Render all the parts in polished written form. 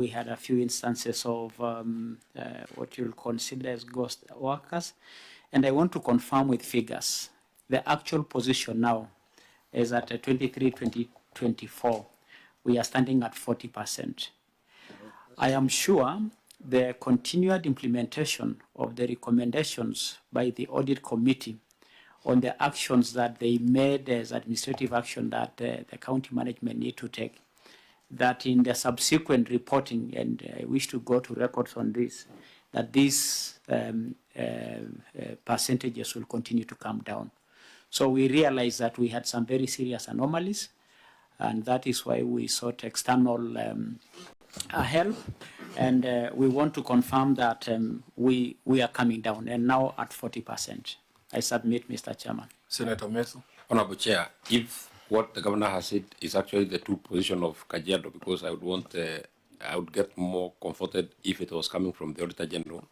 We had a few instances of what you'll consider as ghost workers. And I want to confirm with figures. The actual position now is at 23-2024. We are standing at 40%. I am sure the continued implementation of the recommendations by the audit committee on the actions that they made as administrative action that the county management need to take, that in the subsequent reporting, and I wish to go to records on this, that these percentages will continue to come down. So we realized that we had some very serious anomalies, and that is why we sought external help, and we want to confirm that we are coming down, and now at 40%. I submit, Mr. Chairman. Senator Meso. Honorable Chair, if what the governor has said is actually the true position of AJAABU, because I would get more comforted if it was coming from the Auditor General,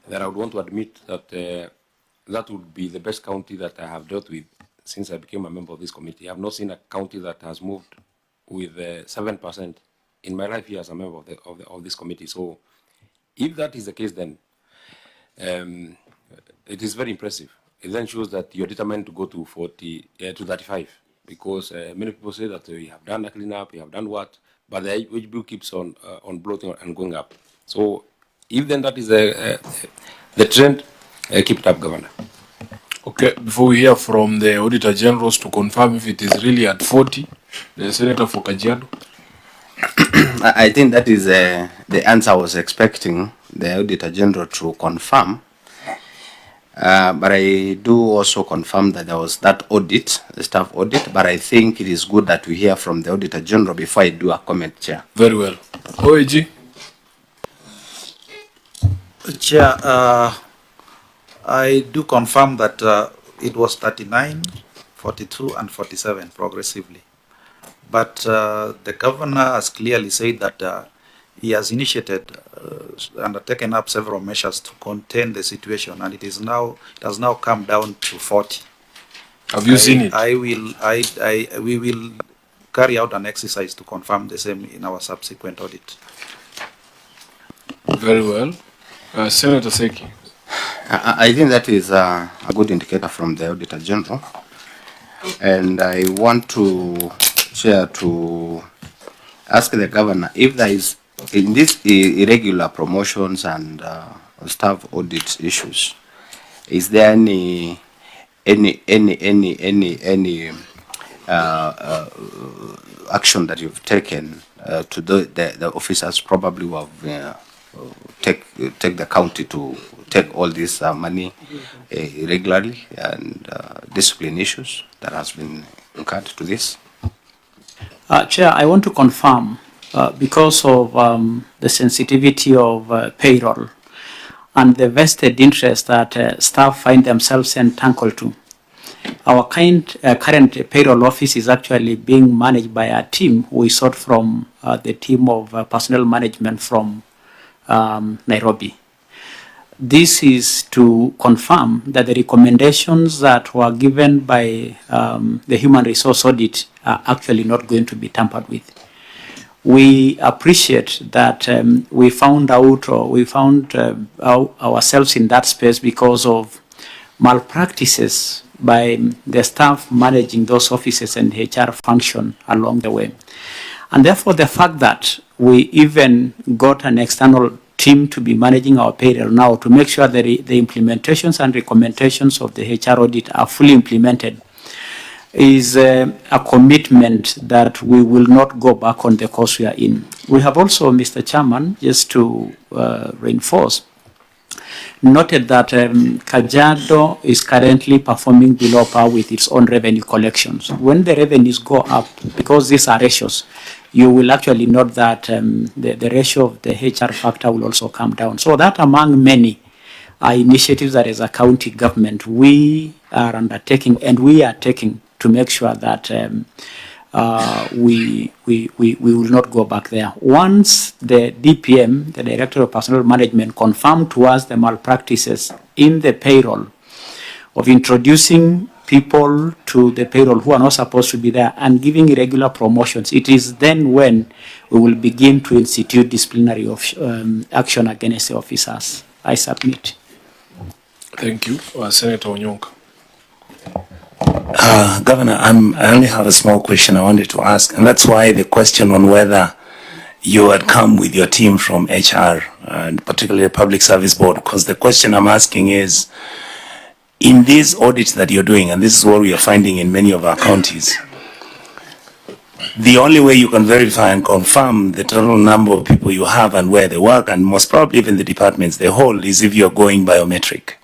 then I would want to admit that that would be the best county that I have dealt with since I became a member of this committee. I have not seen a county that has moved with 7% in my life here as a member of this committee. So if that is the case, then it is very impressive. It then shows that you're determined to go to 35, because many people say that we have done a cleanup, we have done what, but the wage bill keeps on bloating and going up. So if then that is the trend, keep it up, Governor. Okay, before we hear from the Auditor Generals to confirm if it is really at 40, the Senator for Kajiado. I think that is the answer I was expecting the Auditor General to confirm. But I do also confirm that there was that audit, the staff audit, but I think it is good that we hear from the Auditor General before I do a comment, Chair. Very well. OAG. Chair, I do confirm that it was 39, 42, and 47 progressively. But the governor has clearly said that he has initiated and taken up several measures to contain the situation, and it has now come down to 40. Have you seen it? We will carry out an exercise to confirm the same in our subsequent audit. Very well. Senator Seki. I think that is a good indicator from the Auditor General, and I want to share to ask the governor if there is, in these irregular promotions and staff audit issues, is there any action that you've taken to the officers probably who have take the county to take all this money irregularly, and discipline issues that has been incurred to this? Chair, I want to confirm, because of the sensitivity of payroll and the vested interest that staff find themselves entangled to, our current payroll office is actually being managed by a team we sought from the team of personnel management from Nairobi. This is to confirm that the recommendations that were given by the human resource audit are actually not going to be tampered with. We appreciate that we found out, or we found ourselves in that space because of malpractices by the staff managing those offices and HR function along the way. And therefore, the fact that we even got an external team to be managing our payroll now to make sure that the implementations and recommendations of the HR audit are fully implemented is a commitment that we will not go back on the course we are in. We have also, Mr. Chairman, just to reinforce, noted that Kajiado is currently performing below par with its own revenue collections. When the revenues go up, because these are ratios, you will actually note that the ratio of the HR factor will also come down. So that, among many initiatives that as a county government we are undertaking and we are taking to make sure that we will not go back there. Once the DPM, the Director of Personnel Management, confirmed to us the malpractices in the payroll of introducing people to the payroll who are not supposed to be there and giving irregular promotions, it is then when we will begin to institute disciplinary action against the officers. I submit. Thank you. Senator Onyonka. Governor, I only have a small question I wanted to ask, and that's why the question on whether you had come with your team from HR, and particularly the Public Service Board, because the question I'm asking is, in these audits that you're doing, and this is what we are finding in many of our counties, the only way you can verify and confirm the total number of people you have and where they work, and most probably even the departments they hold, is if you're going biometric.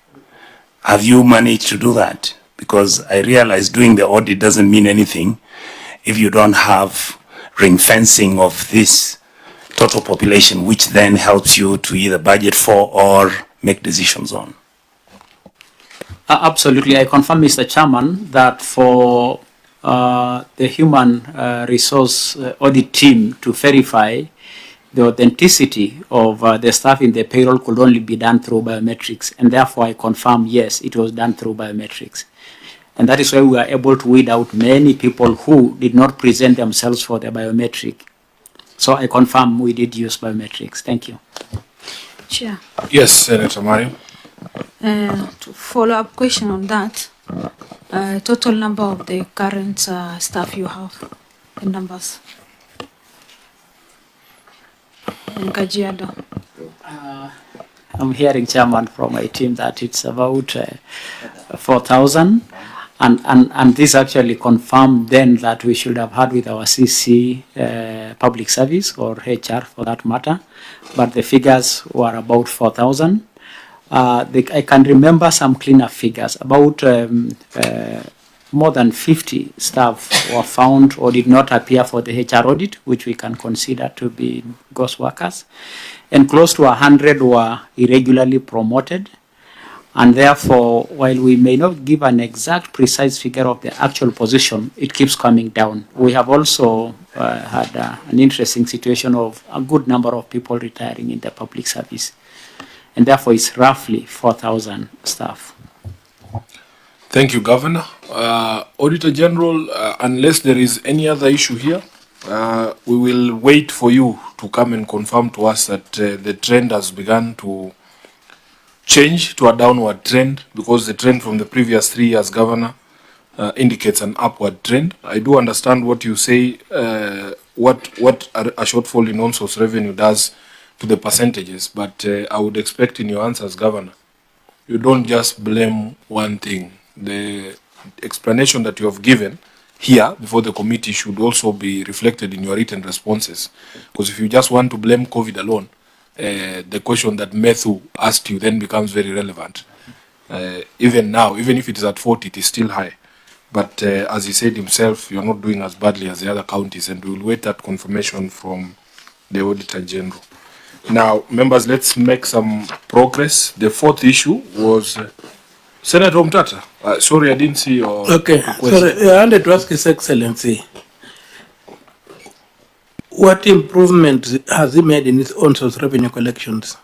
Have you managed to do that? Because I realize doing the audit doesn't mean anything if you don't have ring fencing of this total population, which then helps you to either budget for or make decisions on. Absolutely. I confirm, Mr. Chairman, that for the human resource audit team to verify the authenticity of the staff in the payroll could only be done through biometrics. And therefore, I confirm, yes, it was done through biometrics. And that is why we are able to weed out many people who did not present themselves for the biometric. So I confirm we did use biometrics. Thank you. Chair. Yes, Senator Mario. To follow-up question on that, total number of the current staff you have, the numbers in Kajiado. I'm hearing, Chairman, from my team that it's about 4,000. And this actually confirmed then that we should have had with our CC public service or HR for that matter, but the figures were about 4,000. I can remember some cleaner figures. About more than 50 staff were found or did not appear for the HR audit, which we can consider to be ghost workers, and close to 100 were irregularly promoted. And therefore, while we may not give an exact precise figure of the actual position, it keeps coming down. We have also had an interesting situation of a good number of people retiring in the public service. And therefore, it's roughly 4,000 staff. Thank you, Governor. Auditor General, unless there is any other issue here, we will wait for you to come and confirm to us that the trend has begun to change to a downward trend, because the trend from the previous 3 years, Governor, indicates an upward trend. I do understand what you say, what a shortfall in on-source revenue does to the percentages, but I would expect in your answers, Governor, you don't just blame one thing. The explanation that you have given here before the committee should also be reflected in your written responses, because if you just want to blame COVID alone, the question that Methu asked you then becomes very relevant. Even now, even if it is at 40, it is still high. But as he said himself, you're not doing as badly as the other counties, and we'll wait that confirmation from the Auditor General. Now, members, let's make some progress. The 4th issue was Senator Mtata. Sorry, I didn't see your request. Sorry, I wanted to ask His Excellency, what improvement has he made in his own source revenue collections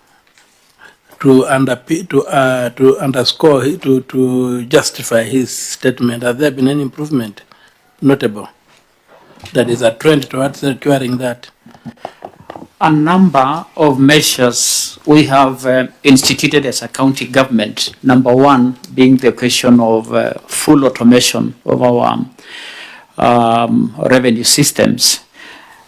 to underscore, to justify his statement? Has there been any improvement notable that is a trend towards securing that? A number of measures we have instituted as a county government. Number one being the question of full automation of our revenue systems.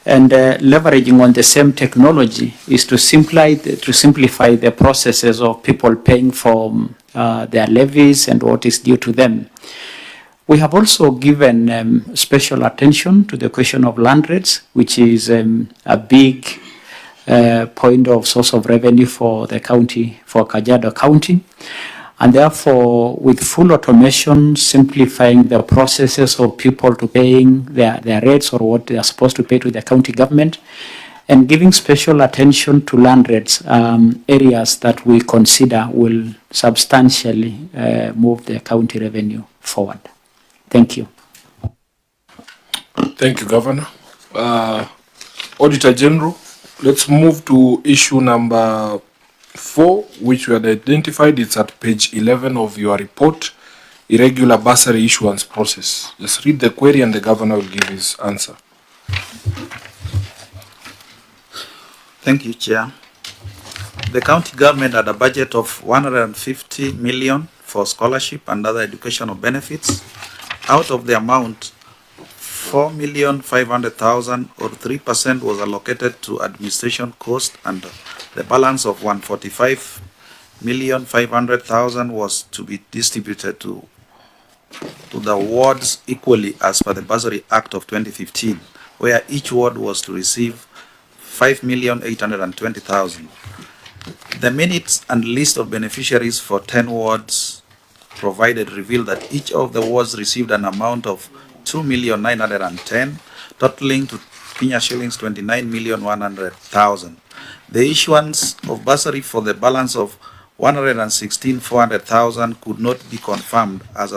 And leveraging on the same technology is to simplify the processes of people paying for their levies and what is due to them. We have also given special attention to the question of land rates, which is a big point of source of revenue for the county, for Kajiado County. And therefore, with full automation, simplifying the processes of people to paying their rates or what they are supposed to pay to the county government, and giving special attention to land rates, areas that we consider will substantially move the county revenue forward. Thank you. Thank you, Governor. Auditor General, let's move to issue number 4, which we had identified. It's at page 11 of your report. irregular bursary issuance process. Just read the query and the governor will give his answer. Thank you, Chair. The county government had a budget of 150 million for scholarship and other educational benefits. Out of the amount, 4,500,000 or 3% was allocated to administration cost, and the balance of 145,500,000 was to be distributed to the wards equally as per the Bursary Act of 2015, where each ward was to receive 5,820,000. The minutes and list of beneficiaries for 10 wards provided reveal that each of the wards received an amount of 2,910,000, totaling to Kenya shillings 29,100,000. The issuance of bursary for the balance of 116,400,000 could not be confirmed as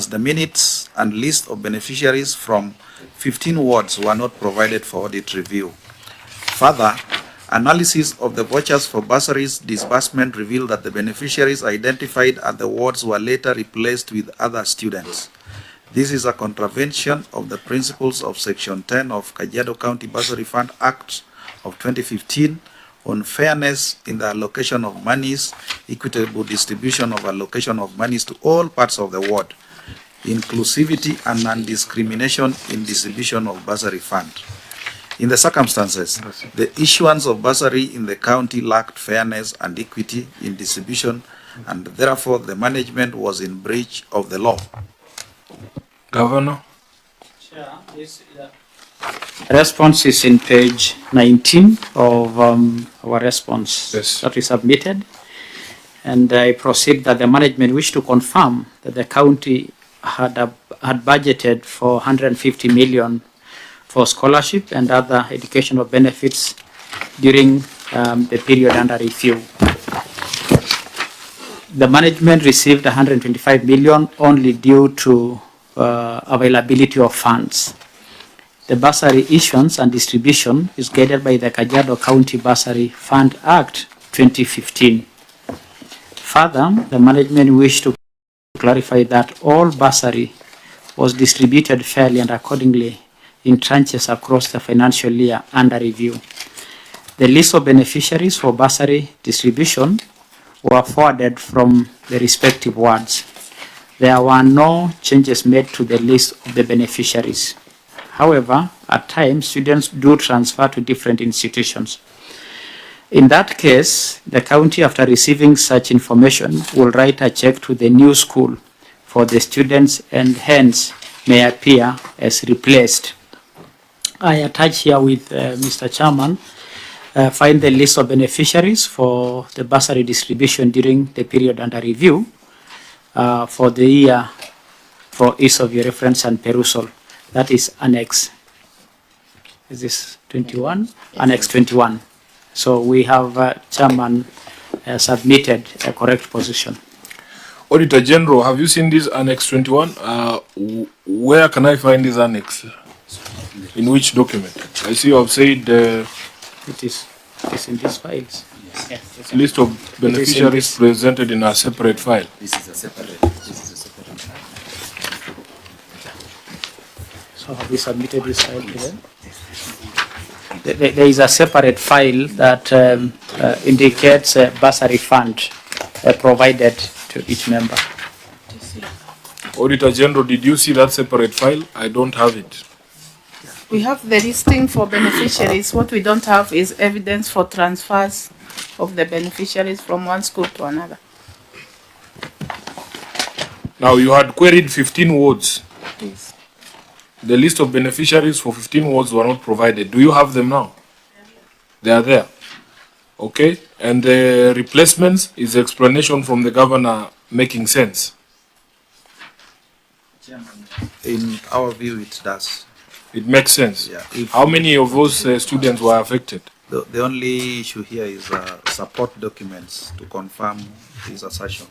the minutes and list of beneficiaries from 15 wards were not provided for audit review. Further, analysis of the vouchers for bursaries disbursement revealed that the beneficiaries identified at the wards were later replaced with other students. This is a contravention of the principles of Section 10 of Kajiado County Bursary Fund Act of 2015 on fairness in the allocation of monies, equitable distribution of allocation of monies to all parts of the ward, inclusivity and non-discrimination in distribution of bursary fund. In the circumstances, the issuance of bursary in the county lacked fairness and equity in distribution, and therefore the management was in breach of the law. Governor? Chair, this response is in page 19 of our response that we submitted. And I proceed that the management wish to confirm that the county had budgeted for 150 million for scholarship and other educational benefits during the period under review. The management received 125 million only due to availability of funds. The bursary issuance and distribution is guided by the Kajiado County Bursary Fund Act 2015. Further, the management wished to clarify that all bursary was distributed fairly and accordingly in tranches across the financial year under review. The list of beneficiaries for bursary distribution were forwarded from the respective wards. There were no changes made to the list of the beneficiaries. However, at times, students do transfer to different institutions. In that case, the county, after receiving such information, will write a check to the new school for the students and hence may appear as replaced. I attach here with Mr. Chairman, find the list of beneficiaries for the bursary distribution during the period under review for the year for ease of your reference and perusal. That is Annex. Is this 21? Annex 21. So we have Chairman submitted a correct position. Auditor General, have you seen this Annex 21? Where can I find this Annex? In which document? I see you have said it is in these files. Yes. List of beneficiaries presented in a separate file. This is a separate. So have we submitted this file to them? There is a separate file that indicates a bursary fund provided to each member. Auditor General, did you see that separate file? I don't have it. We have the listing for beneficiaries. What we don't have is evidence for transfers of the beneficiaries from one school to another. Now, you had queried 15 wards. Yes. The list of beneficiaries for 15 wards were not provided. Do you have them now? They are there. Okay. And the replacements is explanation from the governor making sense. In our view, it does. It makes sense. Yeah. How many of those students were affected? The only issue here is support documents to confirm his assertion.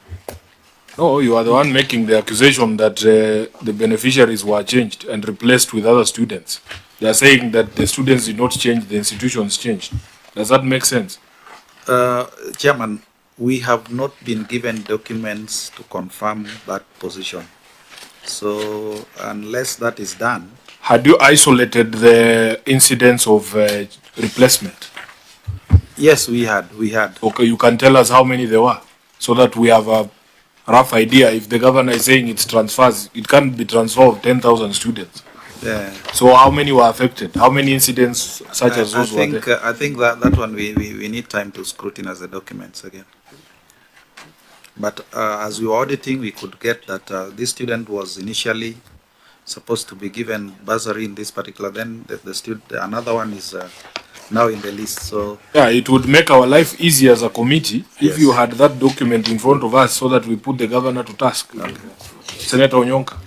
No, you are the one making the accusation that the beneficiaries were changed and replaced with other students. They are saying that the students did not change, the institutions changed. Does that make sense? Chairman, We have not been given documents to confirm that position. So unless that is done. Had you isolated the incidents of replacement? Yes, we had. Okay, you can tell us how many there were, so that we have a rough idea. If the governor is saying it's transfers, it can't be transfer of 10,000 students. Yeah. So how many were affected? How many incidents such as those were there? I think that one we need time to scrutinize the documents again. But as we were auditing, we could get that this student was initially supposed to be given bursary in this particular. Then the student, another one is now in the list. So yeah, it would make our life easier as a committee if you had that document in front of us, so that we put the governor to task. Okay. Senator Onyonka.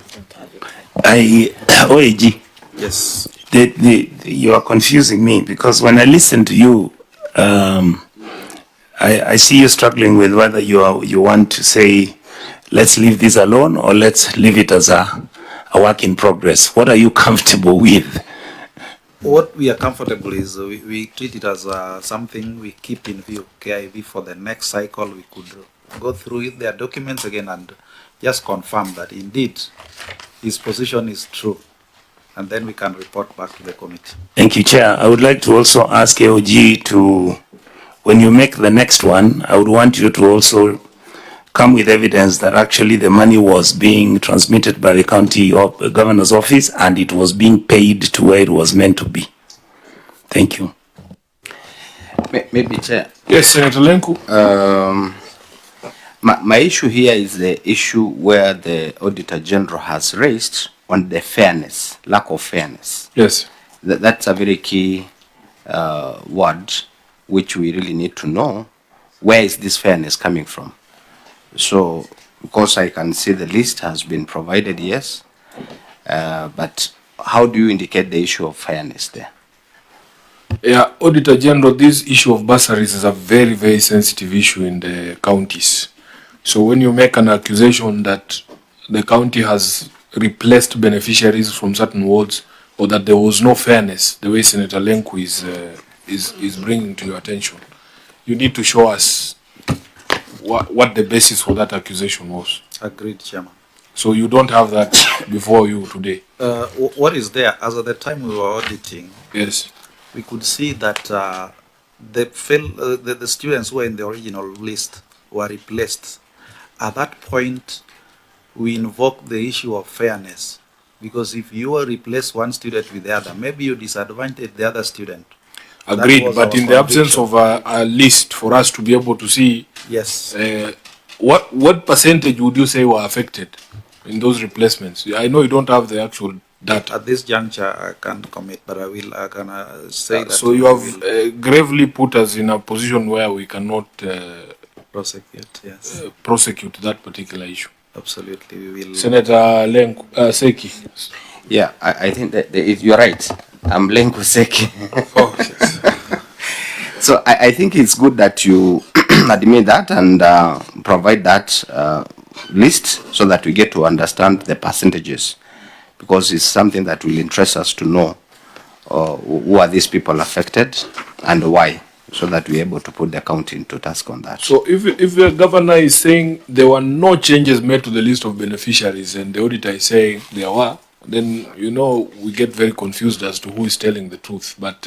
OAG. Yes. You are confusing me, because when I listen to you, I see you struggling with whether you want to say, let's leave this alone, or let's leave it as a work in progress. What are you comfortable with? What we are comfortable is we treat it as something we keep in view, KIV, for the next cycle. We could go through their documents again and just confirm that indeed his position is true. And then we can report back to the committee. Thank you, Chair. I would like to also ask AOG to, when you make the next one, I would want you to also come with evidence that actually the money was being transmitted by the county governor's office and it was being paid to where it was meant to be. Thank you. Maybe, Chair. Yes, Senator Lenku. My issue here is the issue where the Auditor General has raised on the fairness, lack of fairness. Yes. That's a very key word which we really need to know. Where is this fairness coming from? So, because I can see the list has been provided, yes, but how do you indicate the issue of fairness there? Yeah, Auditor General, this issue of bursaries is a very, very sensitive issue in the counties. So when you make an accusation that the county has replaced beneficiaries from certain wards, or that there was no fairness, the way Senator Lenku is bringing to your attention, you need to show us what the basis for that accusation was. Agreed, Chairman. So you don't have that before you today? What is there, as at the time we were auditing, yes, we could see that the students who were in the original list were replaced. At that point, we invoked the issue of fairness, because if you replace one student with the other, maybe you disadvantage the other student. Agreed, but in the absence of a list for us to be able to see, yes, what percentage would you say were affected in those replacements? I know you don't have the actual data. At this juncture, I can't commit, but I can say that. So you have gravely put us in a position where we cannot prosecute, yes, prosecute that particular issue. Absolutely, we will. Senator Lenku, Seki. Yeah, I think that you're right. I'm Lenku Seki. Oh, yes. So I think it's good that you admit that and provide that list so that we get to understand the percentages, because it's something that will interest us to know who are these people affected and why, so that we're able to put the county into task on that. So if the governor is saying there were no changes made to the list of beneficiaries and the auditor is saying there were, then, you know, we get very confused as to who is telling the truth. But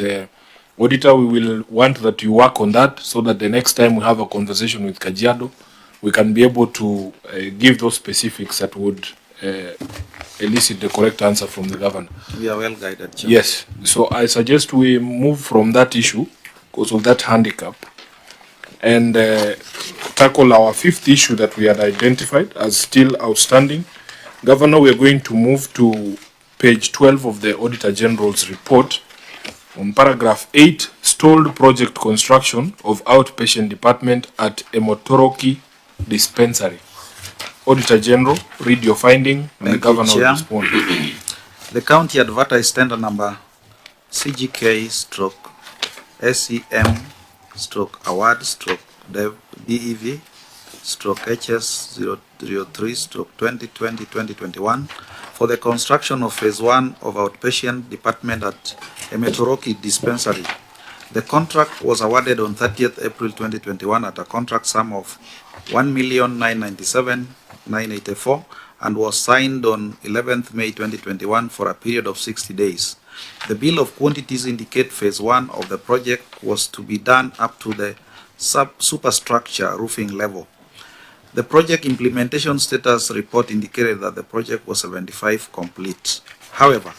auditor, we will want that you work on that, so that the next time we have a conversation with Kajiado, we can be able to give those specifics that would elicit the correct answer from the governor. We are well guided, Chair. Yes. So I suggest we move from that issue, because of that handicap, and tackle our fifth issue that we had identified as still outstanding. Governor, we are going to move to page 12 of the Auditor General's report. On paragraph 8, stalled project construction of outpatient department at Emotoroki Dispensary. Auditor General, read your finding, and the governor will respond. The county advertised tender number CGK stroke SEM stroke award stroke DEV stroke HS 003 stroke 2020-2021 for the construction of phase 1 of outpatient department at Emetoroki Dispensary The contract was awarded on 30th April 2021 at a contract sum of 1,997,984 and was signed on 11th May 2021 for a period of 60 days. The bill of quantities indicate phase 1 of the project was to be done up to the superstructure roofing level. The project implementation status report indicated that the project was 75% complete. However,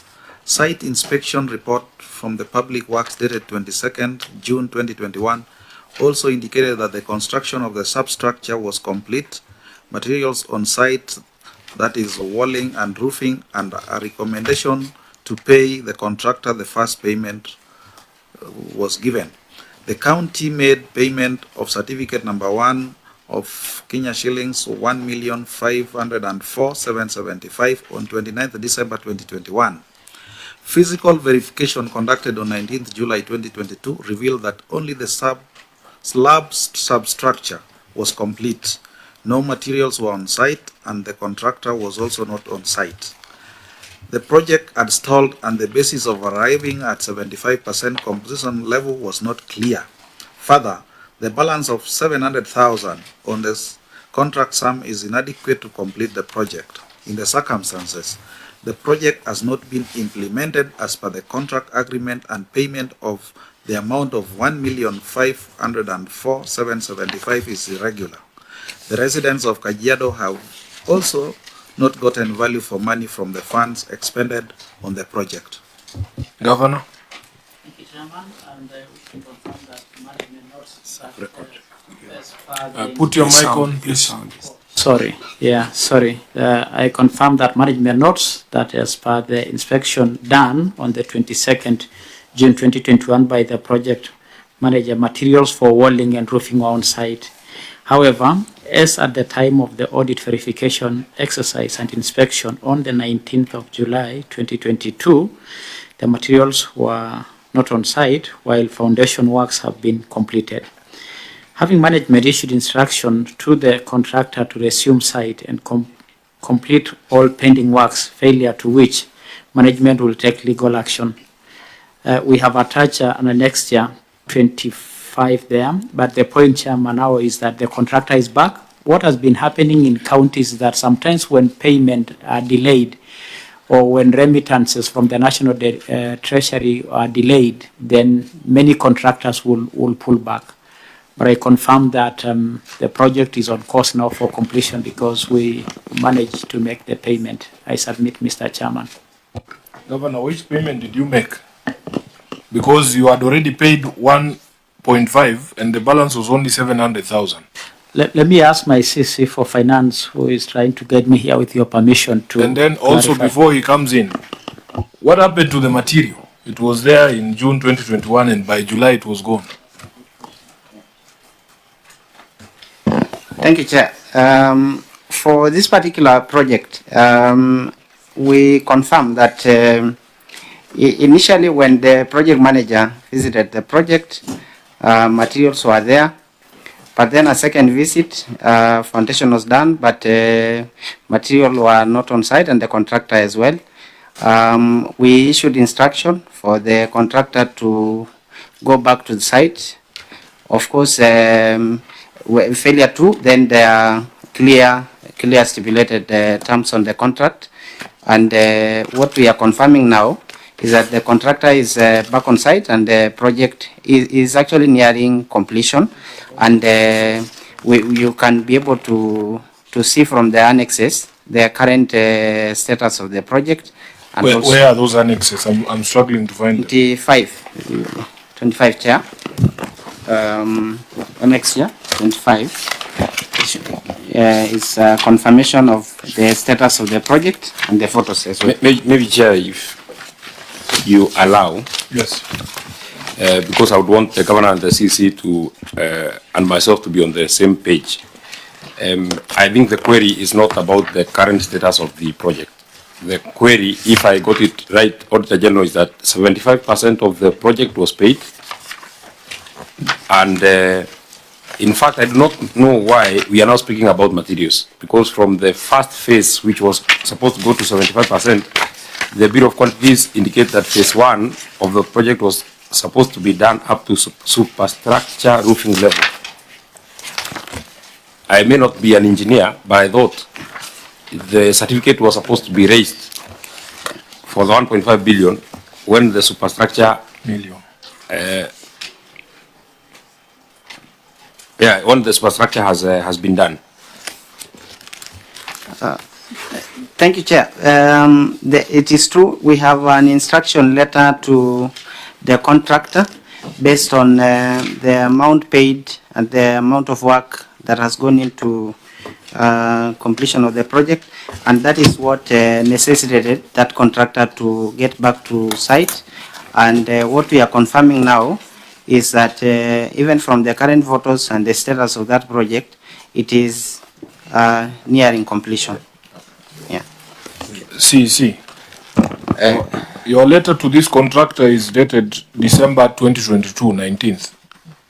site inspection report from the Public Works dated 22nd June 2021 also indicated that the construction of the substructure was complete, materials on site, that is walling and roofing, and a recommendation to pay the contractor the first payment was given. The county made payment of certificate number 1 of Kenya shillings 1,504,775 on 29th December 2021. Physical verification conducted on 19th July 2022 revealed that only the slab substructure was complete. No materials were on site and the contractor was also not on site. The project had stalled and the basis of arriving at 75% completion level was not clear. Further, the balance of 700,000 on this contract sum is inadequate to complete the project. In the circumstances, the project has not been implemented as per the contract agreement and payment of the amount of 1,504,775 is irregular. The residents of Kajiado have also not gotten value for money from the funds expended on the project. Governor. Thank you, Chairman, and we can confirm that management notes Put your mic on, please. Sorry. I confirm that management notes that as per the inspection done on the 22nd June 2021 by the project manager, materials for walling and roofing were on site. However, as at the time of the audit verification exercise and inspection on the 19th of July 2022, the materials were not on site while foundation works have been completed. Having management issued instruction to the contractor to resume site and complete all pending works, failure to which management will take legal action. We have attached an annexure 25 there, but the point, Chairman, now is that the contractor is back. What has been happening in counties is that sometimes when payment are delayed or when remittances from the National Treasury are delayed, then many contractors will pull back. But I confirm that the project is on course now for completion because we managed to make the payment. I submit, Mr. Chairman. Governor, which payment did you make? Because you had already paid 1.5 and the balance was only 700,000. Let me ask my CC for finance who is trying to get me here with your permission to And then also clarify. before he comes in, what happened to the material? It was there in June 2021 and by July it was gone. Thank you, Chair. For this particular project, we confirm that initially when the project manager visited the project, materials were there. But then a second visit, foundation was done, but material were not on site and the contractor as well. We issued instruction for the contractor to go back to the site. Of course, failure to, then there are clear stipulated terms on the contract. And what we are confirming now is that the contractor is back on site and the project is actually nearing completion. And you can be able to see from the annexes the current status of the project. And where are those annexes? I'm struggling to find 25, Chair. Annex here, 25, is a confirmation of the status of the project and the photos as well. Maybe, Chair, if you allow. Yes. Because I would want the governor and the CC to and myself to be on the same page. I think the query is not about the current status of the project. The query, if I got it right, Auditor General, is that 75% of the project was paid. And in fact, I do not know why we are now speaking about materials. Because from the first phase, which was supposed to go to 75%, the Bureau of Quantities indicate that phase 1 of the project was supposed to be done up to superstructure roofing level. I may not be an engineer, but I thought the certificate was supposed to be raised for the 1.5 billion when the superstructure million. When the superstructure has been done. Thank you, Chair. It is true we have an instruction letter to the contractor based on the amount paid and the amount of work that has gone into completion of the project, and that is what necessitated that contractor to get back to site. And what we are confirming now is that even from the current photos and the status of that project, it is nearing completion. Yeah. See. Your letter to this contractor is dated December 2022, 19th.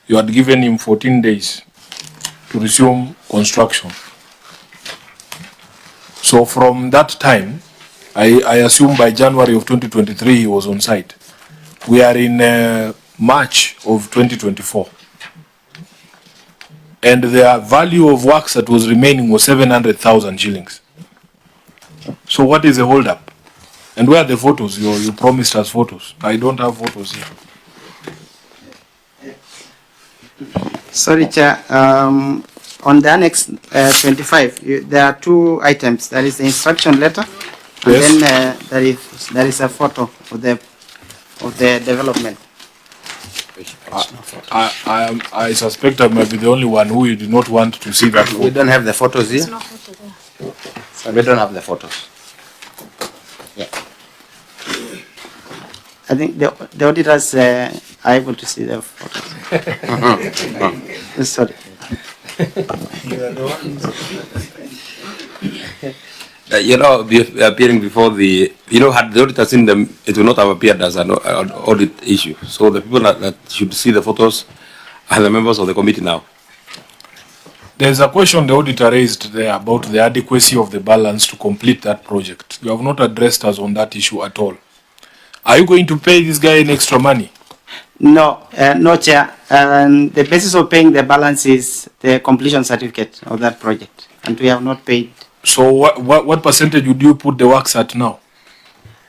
You had given him 14 days to resume construction. So from that time, I assume by January of 2023 he was on site. We are in March of 2024. And the value of works that was remaining was 700,000 shillings. So what is the holdup? And where are the photos? You promised us photos. I don't have photos here. Sorry, Chair. On the annex 25, there are two items. There is the instruction letter, and then there is a photo of the development. I suspect I might be the only one who did not want to see that photo. We don't have the photos here. It's not photo there. So we don't have the photos. Yeah. I think the auditors are able to see the photos. Sorry. Appearing before the, had the auditor seen them, it would not have appeared as an audit issue. So the people that should see the photos are the members of the committee now. There's a question the auditor raised there about the adequacy of the balance to complete that project. You have not addressed us on that issue at all. Are you going to pay this guy any extra money? No, no, Chair. The basis of paying the balance is the completion certificate of that project, and we have not paid. So what percentage would you put the works at now?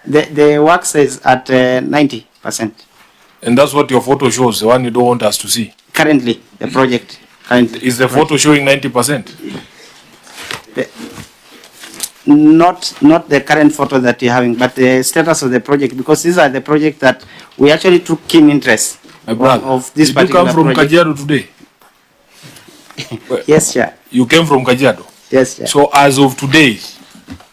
The works is at 90%. And that's what your photo shows, the one you don't want us to see? Currently, the project. Is the photo showing 90%? Not the current photo that you're having, but the status of the project, because these are the projects that we actually took keen interest of this Did particular you come from project. Kajiado today? Yes, Chair. You came from Kajiado? Yes, Chair. So as of today,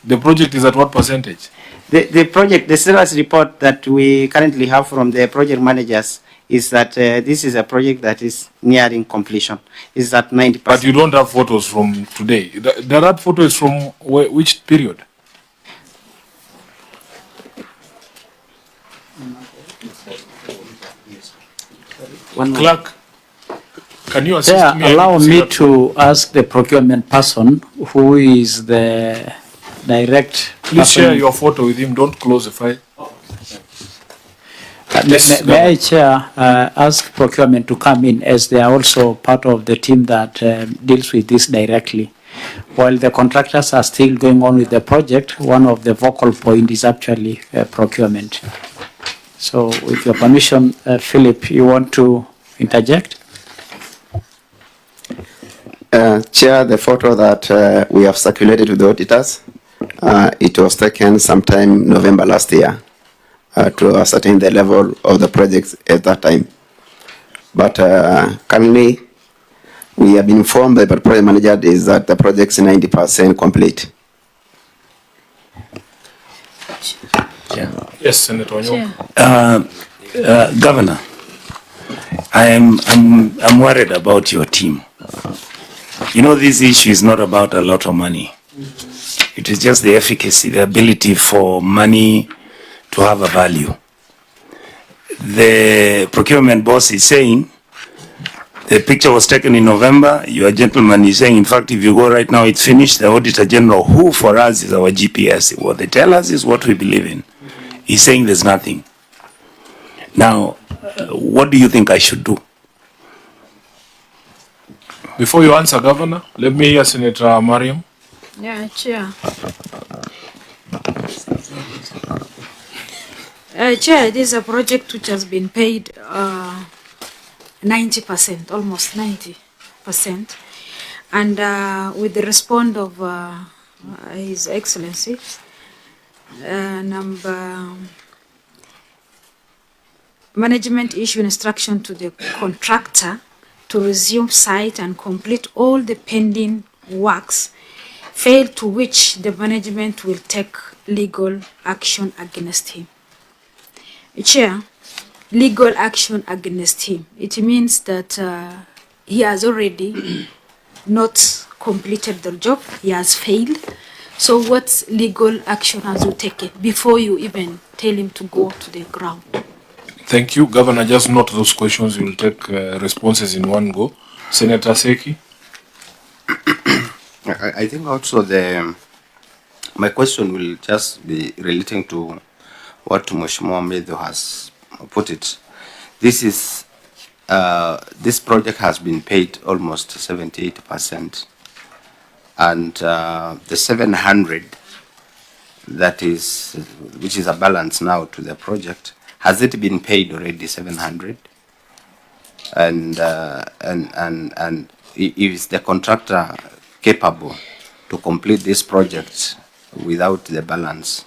the project is at what percentage? The project, the status report that we currently have from the project managers is that this is a project that is nearing completion. Is at 90%. But you don't have photos from today. That photo is from which period? Clerk, can you assist me? Allow me to ask the procurement person who is the direct. Please share your photo with him. Don't close the file. May I, Chair, ask procurement to come in, as they are also part of the team that deals with this directly. While the contractors are still going on with the project, one of the focal point is actually procurement. So with your permission, Philip, you want to interject? Chair, the photo that we have circulated to the auditors, it was taken sometime November last year to ascertain the level of the projects at that time. But currently, we have been informed by the project manager is that the project is 90% complete. Yes, Senator Onyongo. Governor, I'm worried about your team. You know, this issue is not about a lot of money. It is just the efficacy, the ability for money to have a value. The procurement boss is saying the picture was taken in November. Your gentleman is saying, in fact, if you go right now, it's finished. The Auditor General, who for us is our GPS, what they tell us is what we believe in. He's saying there's nothing. Now, what do you think I should do? Before you answer, Governor, let me hear Senator Mariam. Yeah, Chair. Chair, it is a project which has been paid 90%, almost 90%. And with the response of His Excellency, management issue instruction to the contractor to resume site and complete all the pending works, fail to which the management will take legal action against him. Chair, legal action against him. It means that he has already not completed the job, he has failed. So what legal action has you taken before you even tell him to go to the ground? Thank you. Governor, just note those questions. You will take responses in one go. Senator Seki. I think also my question will just be relating to what Mheshimiwa Medho has put it. This project has been paid almost 78%, and the 700 which is a balance now to the project, has it been paid already 700? And is the contractor capable to complete this project without the balance,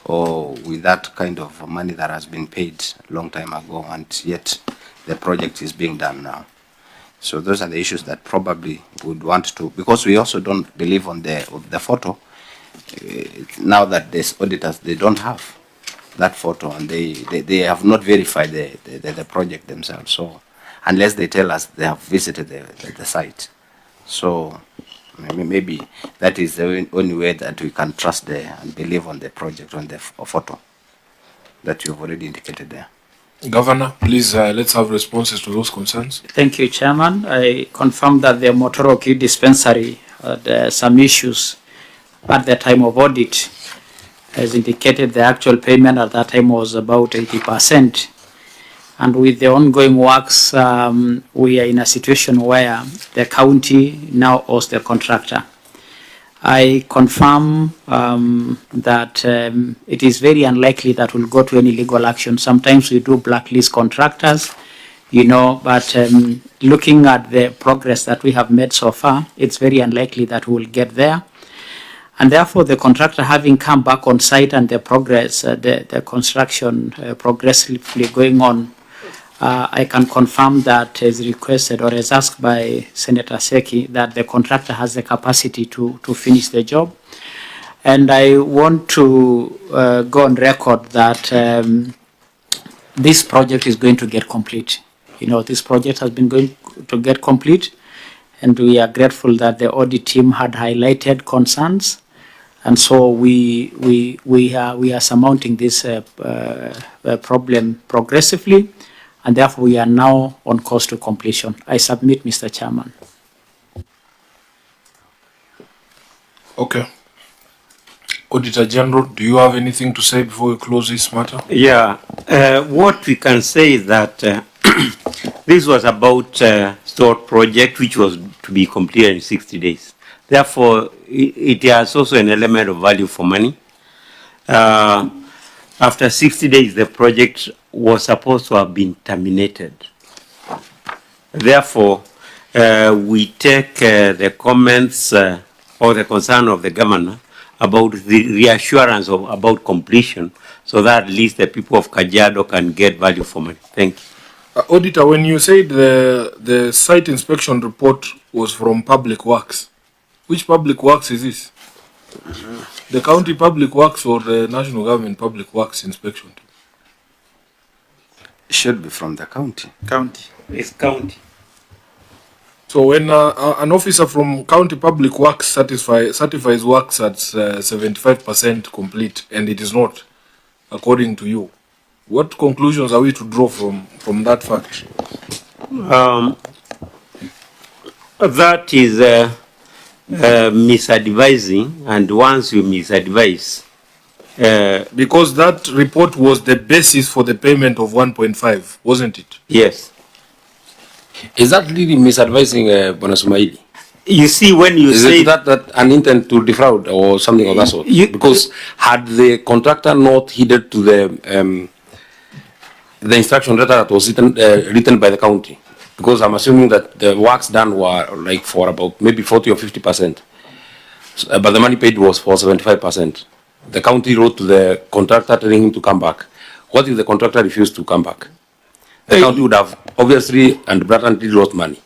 or with that kind of money that has been paid a long time ago, and yet the project is being done now? So those are the issues that probably would want to, because we also don't believe on the photo. Now that these auditors, they don't have that photo, and they have not verified the project themselves. So unless they tell us they have visited the site, so maybe that is the only way that we can trust and believe on the project, on the photo that you've already indicated there. Governor, please let's have responses to those concerns. Thank you, Chairman. I confirm that the Motoroki dispensary had some issues at the time of audit. As indicated, the actual payment at that time was about 80%. And with the ongoing works, we are in a situation where the county now owes the contractor. I confirm that it is very unlikely that we'll go to any legal action. Sometimes we do blacklist contractors, but looking at the progress that we have made so far, it's very unlikely that we will get there. And therefore, the contractor having come back on site and the progress, the construction progressively going on, I can confirm that as requested or as asked by Senator Seki, that the contractor has the capacity to finish the job. And I want to go on record that this project is going to get complete. This project has been going to get complete, and we are grateful that the audit team had highlighted concerns. And so we are surmounting this problem progressively, and therefore we are now on course to completion. I submit, Mr. Chairman. Okay. Auditor General, do you have anything to say before we close this matter? Yeah. What we can say is that this was about short project which was to be completed in 60 days. Therefore, it has also an element of value for money. After 60 days, the project was supposed to have been terminated. Therefore, we take the comments or the concern of the governor about the reassurance about completion, so that at least the people of Kajiado can get value for money. Thank you. Auditor, when you said the site inspection report was from Public Works, which Public Works is this? The county Public Works or the national government Public Works inspection? It should be from the county. County. It's county. So when an officer from county Public Works certifies works at 75% complete, and it is not, according to you, what conclusions are we to draw from that fact? That is misadvising, and once you misadvise, Because that report was the basis for the payment of 1.5, wasn't it? Yes. Is that really misadvising, Bonasumaili? You see, when you is say it that an intent to defraud or something of that sort? Because had the contractor not heeded to the instruction letter that was written by the county, because I'm assuming that the works done were like for about maybe 40 or 50%, but the money paid was for 75%. The county wrote to the contractor telling him to come back. What if the contractor refused to come back? The county would have obviously and blatantly lost money.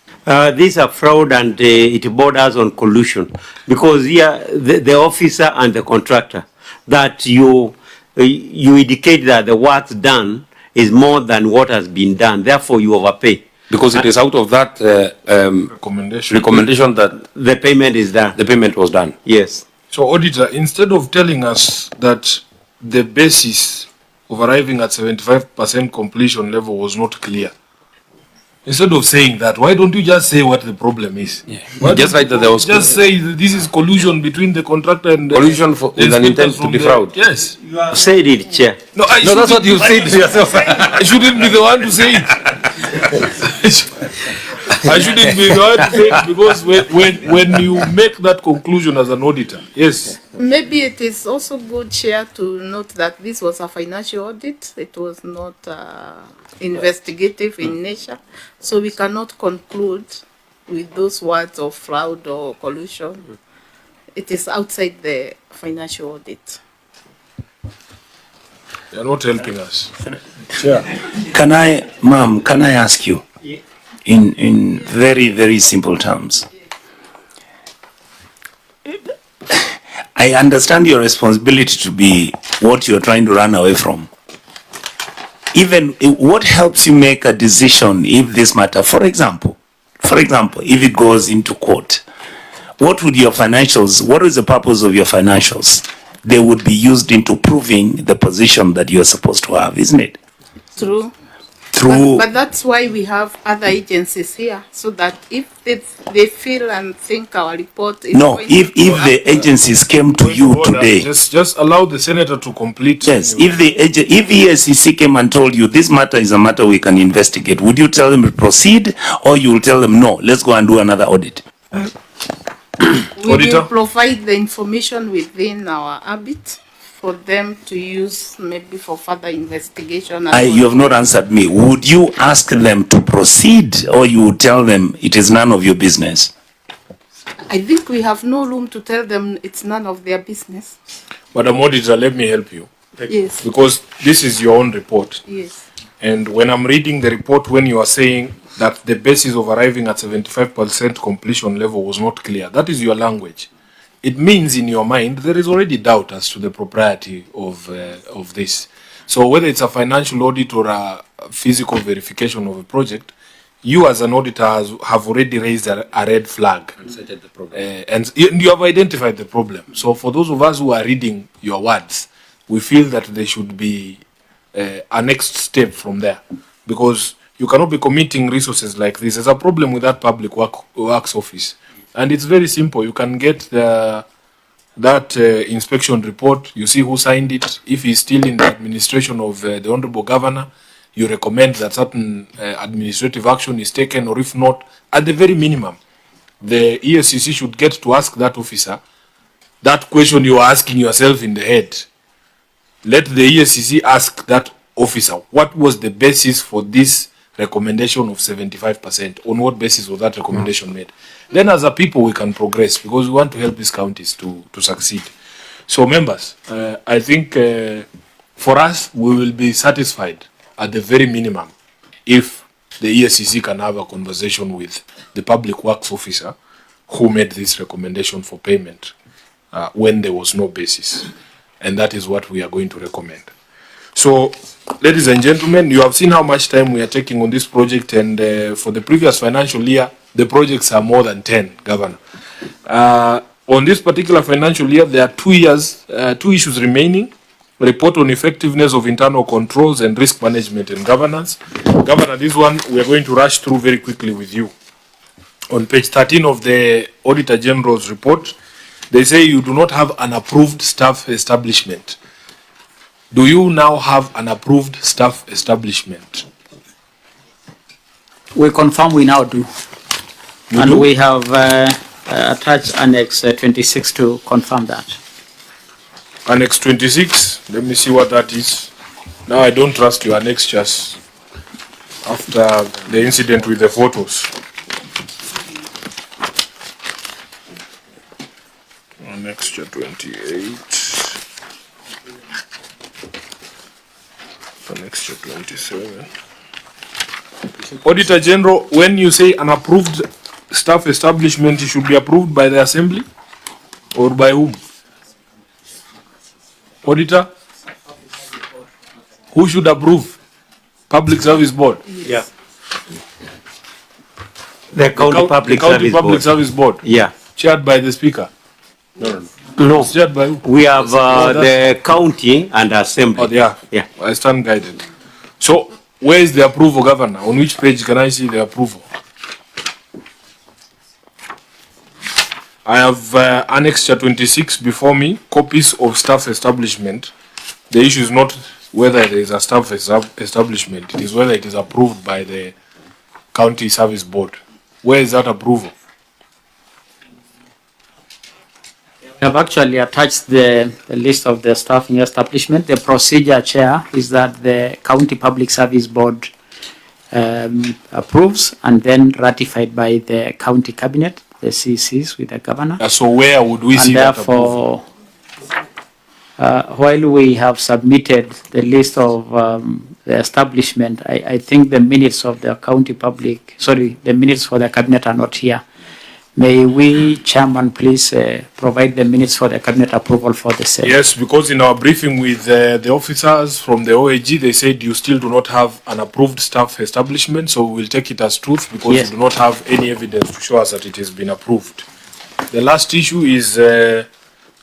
These are fraud and it borders on collusion, because here the officer and the contractor, that you indicate that the work done is more than what has been done, therefore you overpay. Because it is out of that recommendation that the payment is done. The payment was done. Yes. So, Auditor, instead of telling us that the basis of arriving at 75% completion level was not clear, instead of saying that, why don't you just say what the problem is? Yeah. Just like that there was just say that this is collusion between the contractor and the collusion with an intent to defraud. Yes. You have said it, Chair. No, that's what you said yourself. I shouldn't be the one to say it. I shouldn't be the one to say it, because when you make that conclusion as an auditor, yes. Maybe it is also good, Chair, to note that this was a financial audit. It was not investigative in nature. So we cannot conclude with those words of fraud or collusion. It is outside the financial audit. They are not helping us. Can I ask you in very, very simple terms? I understand your responsibility to be what you're trying to run away from. Even what helps you make a decision if this matter, for example, if it goes into court, what would your financials, what is the purpose of your financials? They would be used into proving the position that you're supposed to have, isn't it? True. But that's why we have other agencies here, so that if they feel and think our report is if the agencies came to you today, just allow the senator to complete. Yes, if ESCC came and told you this matter is a matter we can investigate, would you tell them to proceed, or you will tell them no, let's go and do another audit? We will provide the information within our ABIT for them to use maybe for further investigation. You have not answered me. Would you ask them to proceed, or you would tell them it is none of your business? I think we have no room to tell them it's none of their business. Madam Auditor, let me help you. Yes. Because this is your own report. Yes. And when I'm reading the report, when you are saying that the basis of arriving at 75% completion level was not clear, that is your language. It means in your mind there is already doubt as to the propriety of this. So whether it's a financial audit or a physical verification of a project, you as an auditor have already raised a red flag. And cited the problem. And you have identified the problem. So for those of us who are reading your words, we feel that there should be a next step from there. Because you cannot be committing resources like this. There's a problem with that public works office. And it's very simple. You can get that inspection report. You see who signed it. If he's still in the administration of the Honorable Governor, you recommend that certain administrative action is taken, or if not, at the very minimum, the ESCC should get to ask that officer that question you are asking yourself in the head. Let the ESCC ask that officer, what was the basis for this recommendation of 75%? On what basis was that recommendation made? Then as a people we can progress, because we want to help these counties to succeed. So members, I think for us we will be satisfied at the very minimum if the ESCC can have a conversation with the public works officer who made this recommendation for payment when there was no basis. And that is what we are going to recommend. So, ladies and gentlemen, you have seen how much time we are taking on this project, and for the previous financial year, the projects are more than 10, Governor. On this particular financial year, there are 2 issues remaining. Report on effectiveness of internal controls and risk management and governance. Governor, this one we are going to rush through very quickly with you. On page 13 of the Auditor General's report, they say you do not have an approved staff establishment. Do you now have an approved staff establishment? We confirm we now do. You and do? we have attached Annex 26 to confirm that. Annex 26, let me see what that is. Now I don't trust your annexures after the incident with the photos. Annexure 28. Annexure 27. Auditor General, when you say an approved staff establishment, it should be approved by the Assembly or by whom? Auditor? Who should approve? Public Service Board? Yeah. The County Public Service Board? Yeah. Chaired by the Speaker? No. It's chaired by who? We have the county and assembly. Oh, yeah. Yeah. I stand guided. So, where is the approval, Governor? On which page can I see the approval? I have Annexure 26 before me, copies of staff establishment. The issue is not whether there is a staff establishment, it is whether it is approved by the County Service Board. Where is that approval? We have actually attached the list of the staffing establishment. The procedure, Chair, is that the County Public Service Board approves and then ratified by the County Cabinet, the CCs with the Governor. So where would we see that approval? While we have submitted the list of the establishment, I think the minutes of the the minutes for the Cabinet are not here. May we, Chairman, please provide the minutes for the Cabinet approval for the same? Yes, because in our briefing with the officers from the OAG, they said you still do not have an approved staff establishment, so we will take it as truth because Yes. you do not have any evidence to show us that it has been approved. The last issue is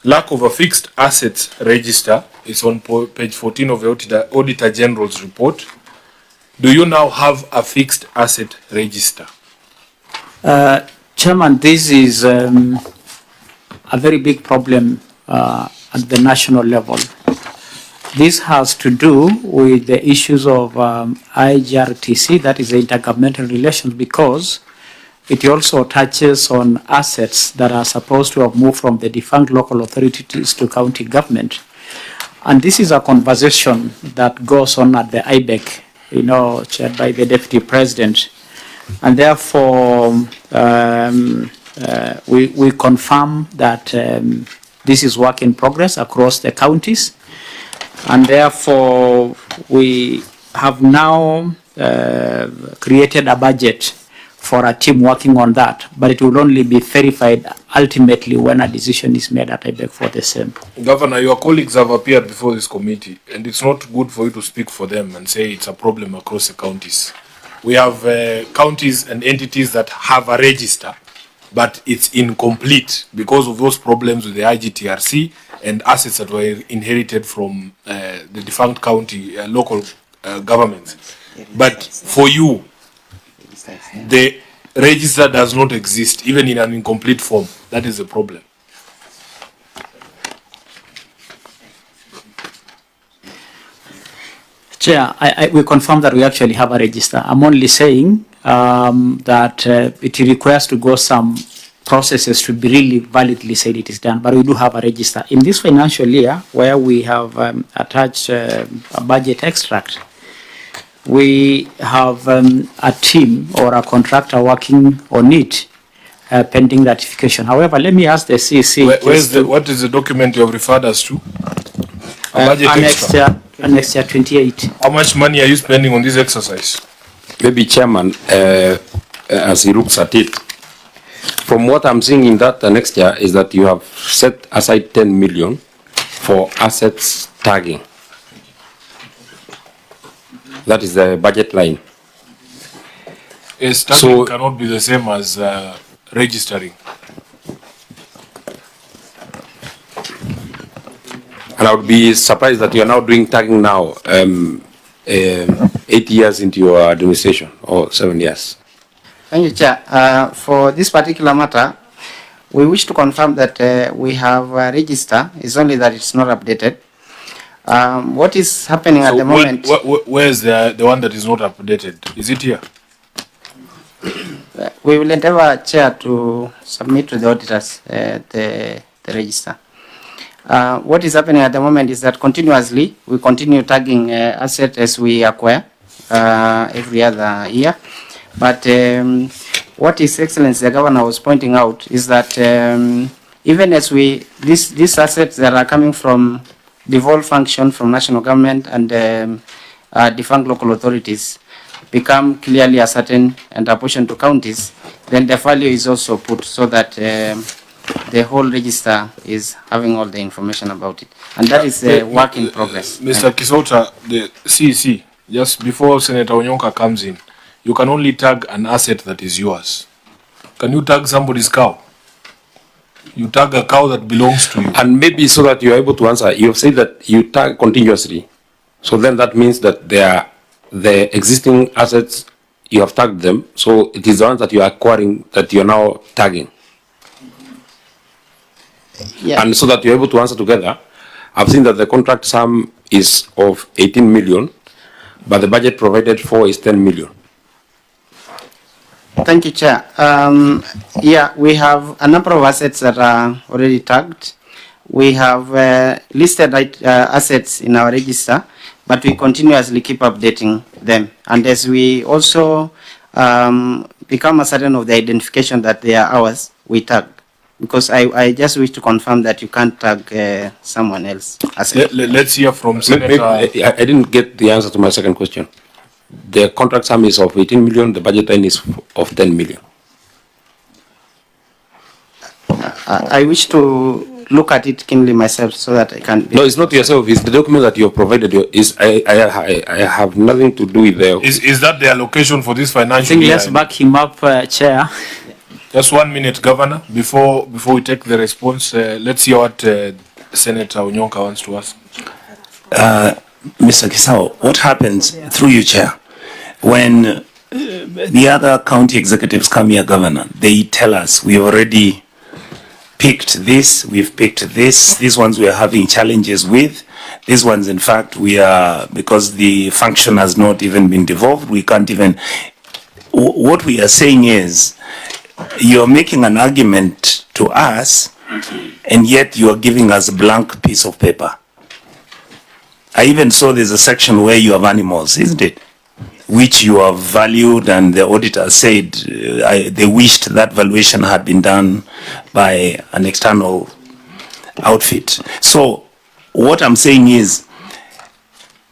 lack of a fixed assets register. It's on page 14 of the Auditor General's report. Do you now have a fixed asset register? Chairman, this is a very big problem at the national level. This has to do with the issues of IGRTC, that is the intergovernmental relations, because it also touches on assets that are supposed to have moved from the defunct local authorities to county government. And this is a conversation that goes on at the IBEC, chaired by the Deputy President. And therefore, we confirm that this is work in progress across the counties. And therefore, we have now created a budget for a team working on that, but it will only be verified ultimately when a decision is made at IBEC for the same. Governor, your colleagues have appeared before this committee, and it's not good for you to speak for them and say it's a problem across the counties. We have counties and entities that have a register, but it's incomplete because of those problems with the IGTRC and assets that were inherited from the defunct county local governments. But for you, the register does not exist, even in an incomplete form. That is the problem. Chair, we confirm that we actually have a register. I'm only saying that it requires to go some processes to be really validly said it is done, but we do have a register. In this financial year, where we have attached a budget extract, we have a team or a contractor working on it, pending ratification. However, let me ask the CC. What is the document you have referred us to? A budget extra. Next year 28. How much money are you spending on this exercise? Maybe Chairman, as he looks at it, from what I'm seeing in that next year is that you have set aside 10 million for assets tagging. That is the budget line. Yes, tagging cannot be the same as registering. And I would be surprised that you are now doing tagging now, 8 years into your administration, or 7 years. Thank you, Chair. For this particular matter, we wish to confirm that we have a register. It's only that it's not updated. What is happening at the moment? Where is the one that is not updated? Is it here? We will endeavor, Chair, to submit to the auditors the register. What is happening at the moment is that continuously we continue tagging assets as we acquire every other year. But what His Excellency the Governor was pointing out is that even as these assets that are coming from devolved function from national government and defunct local authorities become clearly ascertained and apportioned to counties, then the value is also put so that the whole register is having all the information about it. And that is a work in progress. Mr. Kisota, the CEC, just before Senator Onyonka comes in, you can only tag an asset that is yours. Can you tag somebody's cow? You tag a cow that belongs to you. And maybe so that you are able to answer, you have said that you tag continuously. So then that means that they are the existing assets, you have tagged them. So it is the ones that you are acquiring that you are now tagging. Yeah. And so that you're able to answer together, I've seen that the contract sum is of 18 million, but the budget provided for is 10 million. Thank you, Chair. Yeah, we have a number of assets that are already tagged. We have listed assets in our register, but we continuously keep updating them. And as we also become certain of the identification that they are ours, we tag. Because I just wish to confirm that you can't tag someone else. Let's hear from Senator. I didn't get the answer to my second question. The contract sum is of 18 million, the budget line is of 10 million. I wish to look at it keenly myself so that I can... No, it's not yourself, it's the document that you have provided. I have nothing to do with the... Is that the allocation for this financial I think year? let's back him up, Chair. Just 1 minute, Governor. Before we take the response, let's hear what Senator Onyonka wants to ask. Mr. Kisao, what happens, through you, Chair, when the other county executives come here, Governor, they tell us we already picked this, we've picked this, these ones we are having challenges with, these ones, in fact, we are, because the function has not even been devolved, we can't even, what we are saying is, you're making an argument to us, and yet you are giving us a blank piece of paper. I even saw there's a section where you have animals, isn't it? Which you have valued, and the auditor said they wished that valuation had been done by an external outfit. So what I'm saying is,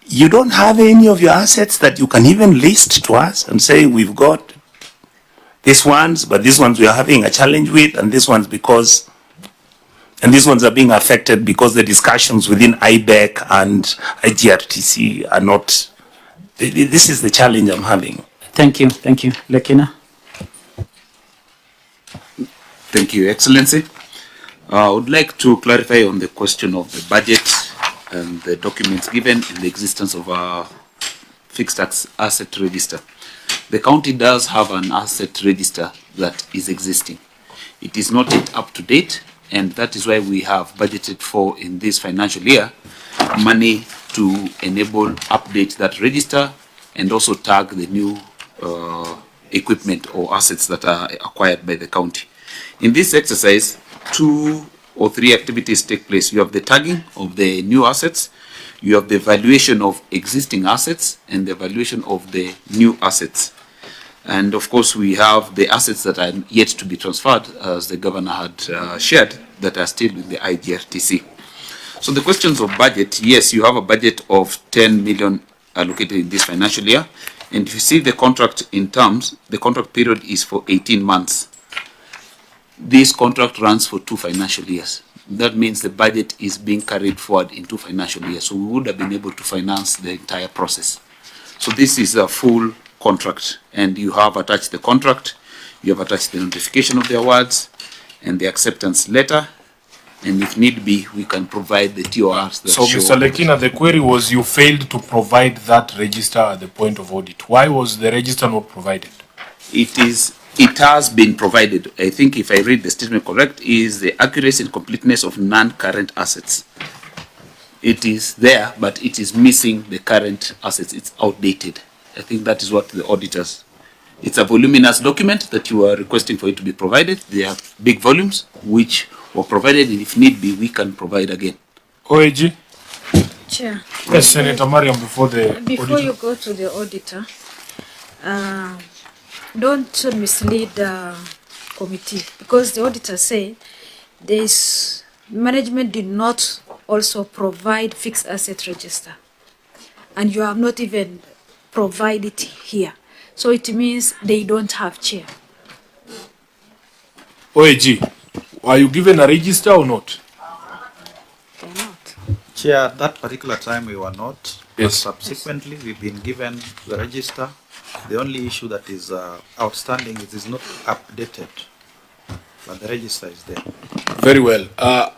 you don't have any of your assets that you can even list to us and say we've got these ones, but these ones we are having a challenge with, and these ones because, and these ones are being affected because the discussions within IBEC and IGRTC are not, this is the challenge I'm having. Thank you, Lekina. Thank you, Excellency. I would like to clarify on the question of the budget and the documents given in the existence of a fixed asset register. The county does have an asset register that is existing. It is not yet up to date, and that is why we have budgeted for, in this financial year, money to enable update that register and also tag the new equipment or assets that are acquired by the county. In this exercise, 2 or 3 activities take place. You have the tagging of the new assets, you have the valuation of existing assets, and the valuation of the new assets. And of course, we have the assets that are yet to be transferred, as the governor had shared, that are still in the IGRTC. So the questions of budget, yes, you have a budget of 10 million allocated in this financial year. And if you see the contract in terms, the contract period is for 18 months. This contract runs for 2 financial years. That means the budget is being carried forward in 2 financial years. So we would have been able to finance the entire process. So this is a full contract, and you have attached the contract, you have attached the notification of the awards and the acceptance letter, and if need be, we can provide the TORs that so, show. Mr. Lekina, the query was you failed to provide that register at the point of audit. Why was the register not provided? It has been provided. I think if I read the statement correct, is the accuracy and completeness of non-current assets. it is there, but it is missing the current assets. It's outdated. I think that is what the auditors. It's a voluminous document that you are requesting for it to be provided. They are big volumes which were provided, and if need be, we can provide again. OAG? Chair. Yes, Senator Mariam, before Before you go to the auditor, don't mislead the committee, because the auditor say this management did not also provide fixed asset register, and you have not even provided it here. So it means they don't have chair. OAG, are you given a register or not? They're not. Chair, at that particular time we were not. Yes. Subsequently, we've been given the register. The only issue that is outstanding is it is not updated, but the register is there. Very well.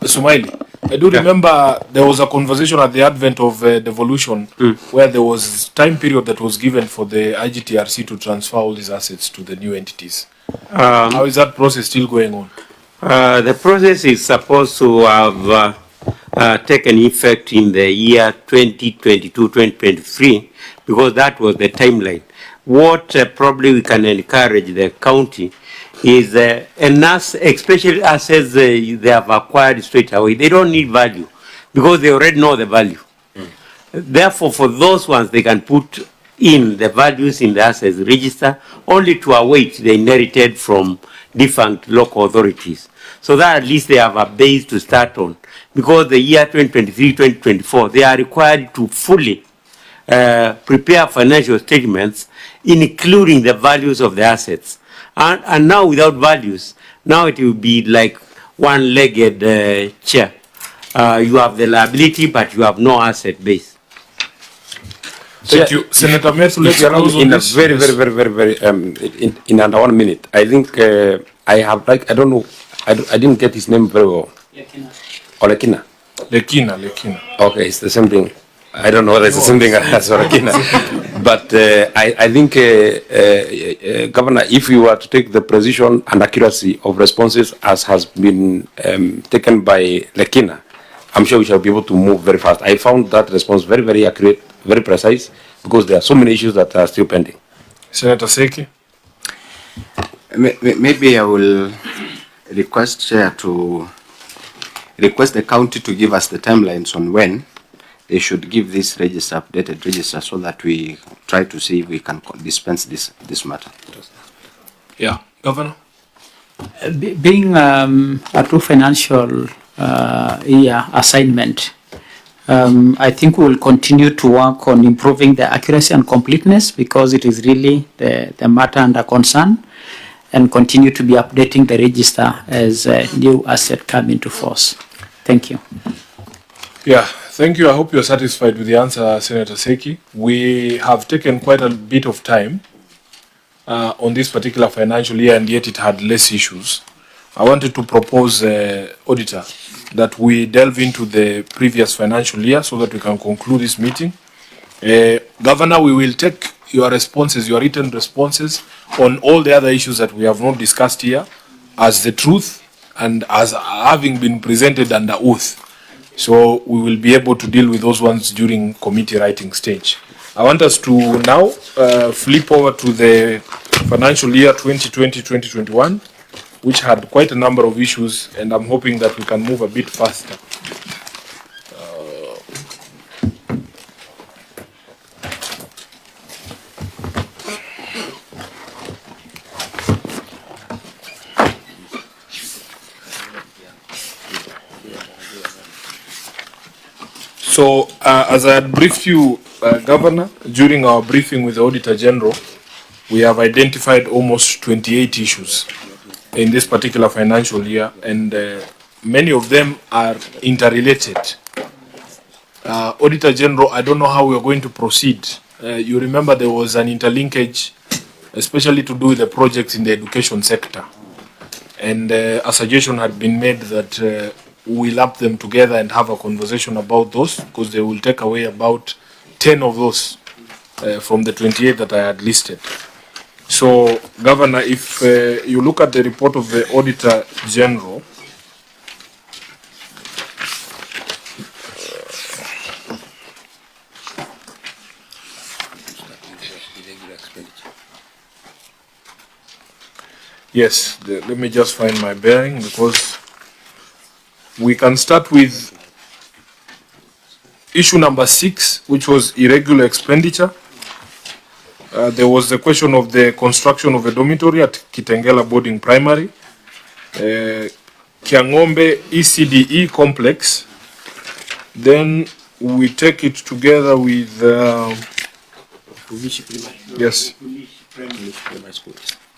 Sumaili, I do remember there was a conversation at the advent of devolution where there was time period that was given for the IGTRC to transfer all these assets to the new entities. How is that process still going on? The process is supposed to have taken effect in the year 2022-2023, because that was the timeline. What probably we can encourage the county is especially assets they have acquired straight away. They don't need value because they already know the value. Therefore, for those ones, they can put in the values in the assets register only to await the inherited from defunct local authorities. So that at least they have a base to start on. Because the year 2023-2024, they are required to fully prepare financial statements, including the values of the assets. And now without values, now it will be like one-legged chair. You have the liability, but you have no asset base. Thank you. Senator Methu, let's close on in a this. very, in under 1 minute. I think I have, like, I don't know, I didn't get his name very well. Lekina. Lekina. Okay, it's the same thing. I don't know whether it's the same thing as Lekina. But I think, Governor, if you were to take the precision and accuracy of responses as has been taken by Lekina, I'm sure we shall be able to move very fast. I found that response very, very accurate, very precise, because there are so many issues that are still pending. Senator Seki? Maybe I will request Chair to request the county to give us the timelines on when they should give this register, updated register, so that we try to see if we can dispense this matter. Yeah, Governor? Being a true financial year assignment, I think we will continue to work on improving the accuracy and completeness, because it is really the matter under concern, and continue to be updating the register as new assets come into force. Thank you. Yeah, thank you. I hope you're satisfied with the answer, Senator Seki. We have taken quite a bit of time on this particular financial year, and yet it had less issues. I wanted to propose, Auditor, that we delve into the previous financial year so that we can conclude this meeting. Governor, we will take your responses, your written responses on all the other issues that we have not discussed here as the truth and as having been presented under oath. So we will be able to deal with those ones during committee writing stage. I want us to now flip over to the financial year 2020-2021, which had quite a number of issues, and I'm hoping that we can move a bit faster. So, as I had briefed you, Governor, during our briefing with the Auditor General, we have identified almost 28 issues in this particular financial year, and many of them are interrelated. Auditor General, I don't know how we are going to proceed. You remember there was an interlinkage, especially to do with the projects in the education sector. And a suggestion had been made that we lump them together and have a conversation about those, because they will take away about 10 of those from the 28 that I had listed. So, Governor, if you look at the report of the Auditor General, Yes, let me just find my bearing, because we can start with issue number 6, which was irregular expenditure. There was the question of the construction of a dormitory at Kitengela Boarding Primary, Kiangombe ECDE complex. Then we take it together with yes.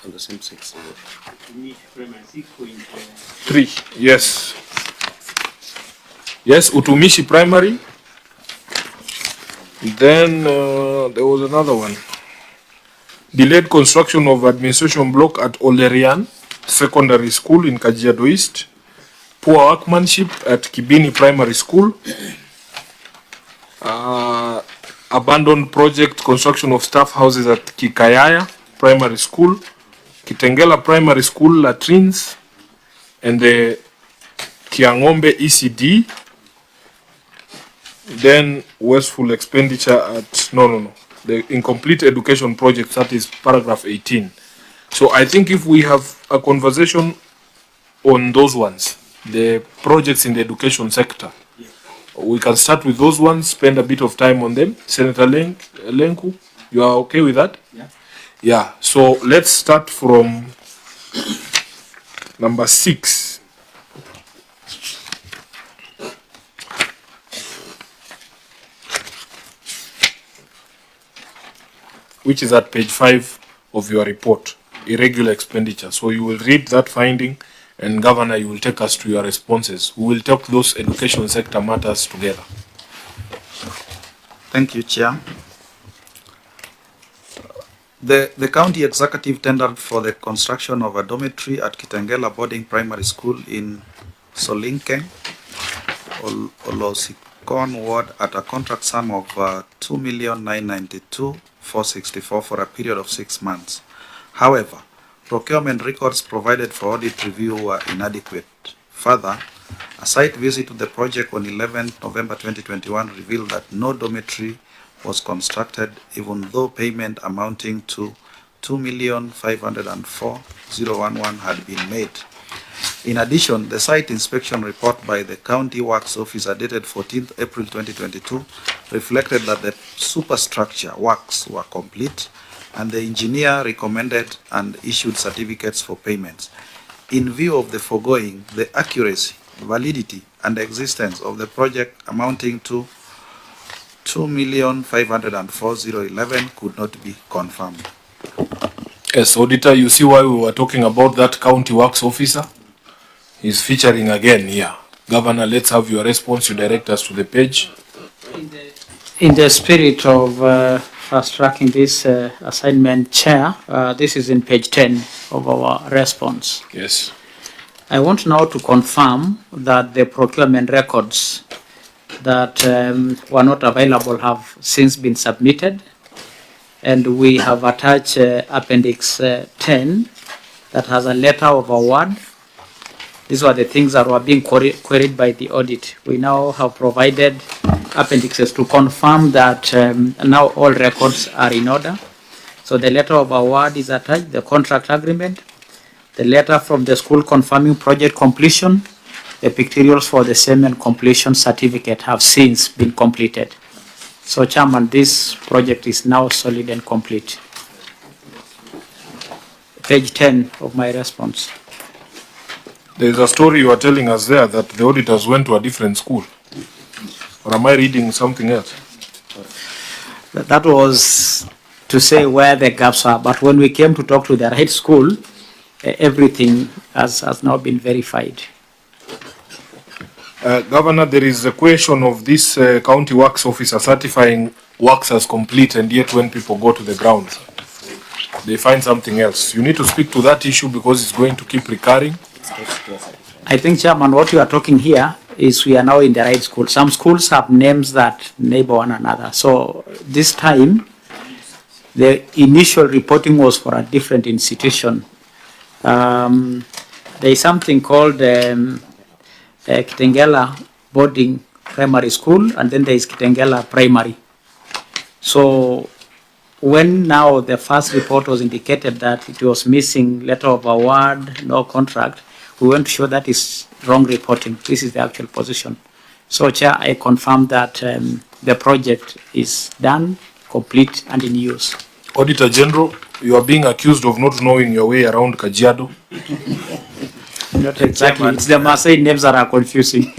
On the same 6. 3, yes. Yes, Utumishi Primary. Then there was another one. Delayed construction of administration block at Olerian Secondary School in Kajiado East. Poor workmanship at Kibini Primary School. Abandoned project construction of staff houses at Kikayaya Primary School, Kitengela Primary School latrines, and the Kiangombe ECD. Then wasteful expenditure at the incomplete education project, that is paragraph 18. So I think if we have a conversation on those ones, the projects in the education sector, we can start with those ones, spend a bit of time on them. Senator Lenku, you are okay with that? Yeah. Yeah, so let's start from number 6. Which is at page 5 of your report, irregular expenditure. So you will read that finding, and Governor, you will take us to your responses. We will take those education sector matters together. Thank you, Chair. The county executive tendered for the construction of a dormitory at Kitengela Boarding Primary School in Solinke, Olosikon Ward at a contract sum of 2,992,464 for a period of 6 months. However, procurement records provided for audit review were inadequate. Further, a site visit to the project on 11 November 2021 revealed that no dormitory was constructed, even though payment amounting to 2,504,011 had been made. In addition, the site inspection report by the County Works Officer dated 14th April 2022 reflected that the superstructure works were complete and the engineer recommended and issued certificates for payments. In view of the foregoing, the accuracy, validity, and existence of the project amounting to 2,504,011 could not be confirmed. Yes, Auditor, you see why we were talking about that County Works Officer? He's featuring again here. Governor, let's have your response. You direct us to the page. In the spirit of fast-tracking this assignment, Chair, this is in page 10 of our response. Yes. I want now to confirm that the procurement records that were not available have since been submitted, and we have attached appendix 10 that has a letter of award. These were the things that were being queried by the audit. We now have provided appendixes to confirm that now all records are in order. So the letter of award is attached, the contract agreement, the letter from the school confirming project completion, the pictorials for the same, and completion certificate have since been completed. So, Chairman, this project is now solid and complete. Page 10 of my response. There is a story you are telling us there that the auditors went to a different school. Or am I reading something else? That was to say where the gaps are, but when we came to talk to the right school, everything has now been verified. Governor, there is a question of this county works officer certifying works as complete, and yet when people go to the ground, they find something else. You need to speak to that issue because it's going to keep recurring. I think, Chairman, what you are talking here is we are now in the right school. Some schools have names that neighbor one another. So this time, the initial reporting was for a different institution. There is something called Kitengela Boarding Primary School, and then there is Kitengela Primary. So when now the first report was indicated that it was missing letter of award, no contract, we want to show that is wrong reporting. This is the actual position. So, Chair, I confirm that the project is done, complete, and in use. Auditor General, you are being accused of not knowing your way around Kajiado. Not exactly. It's the Maasai names that are confusing.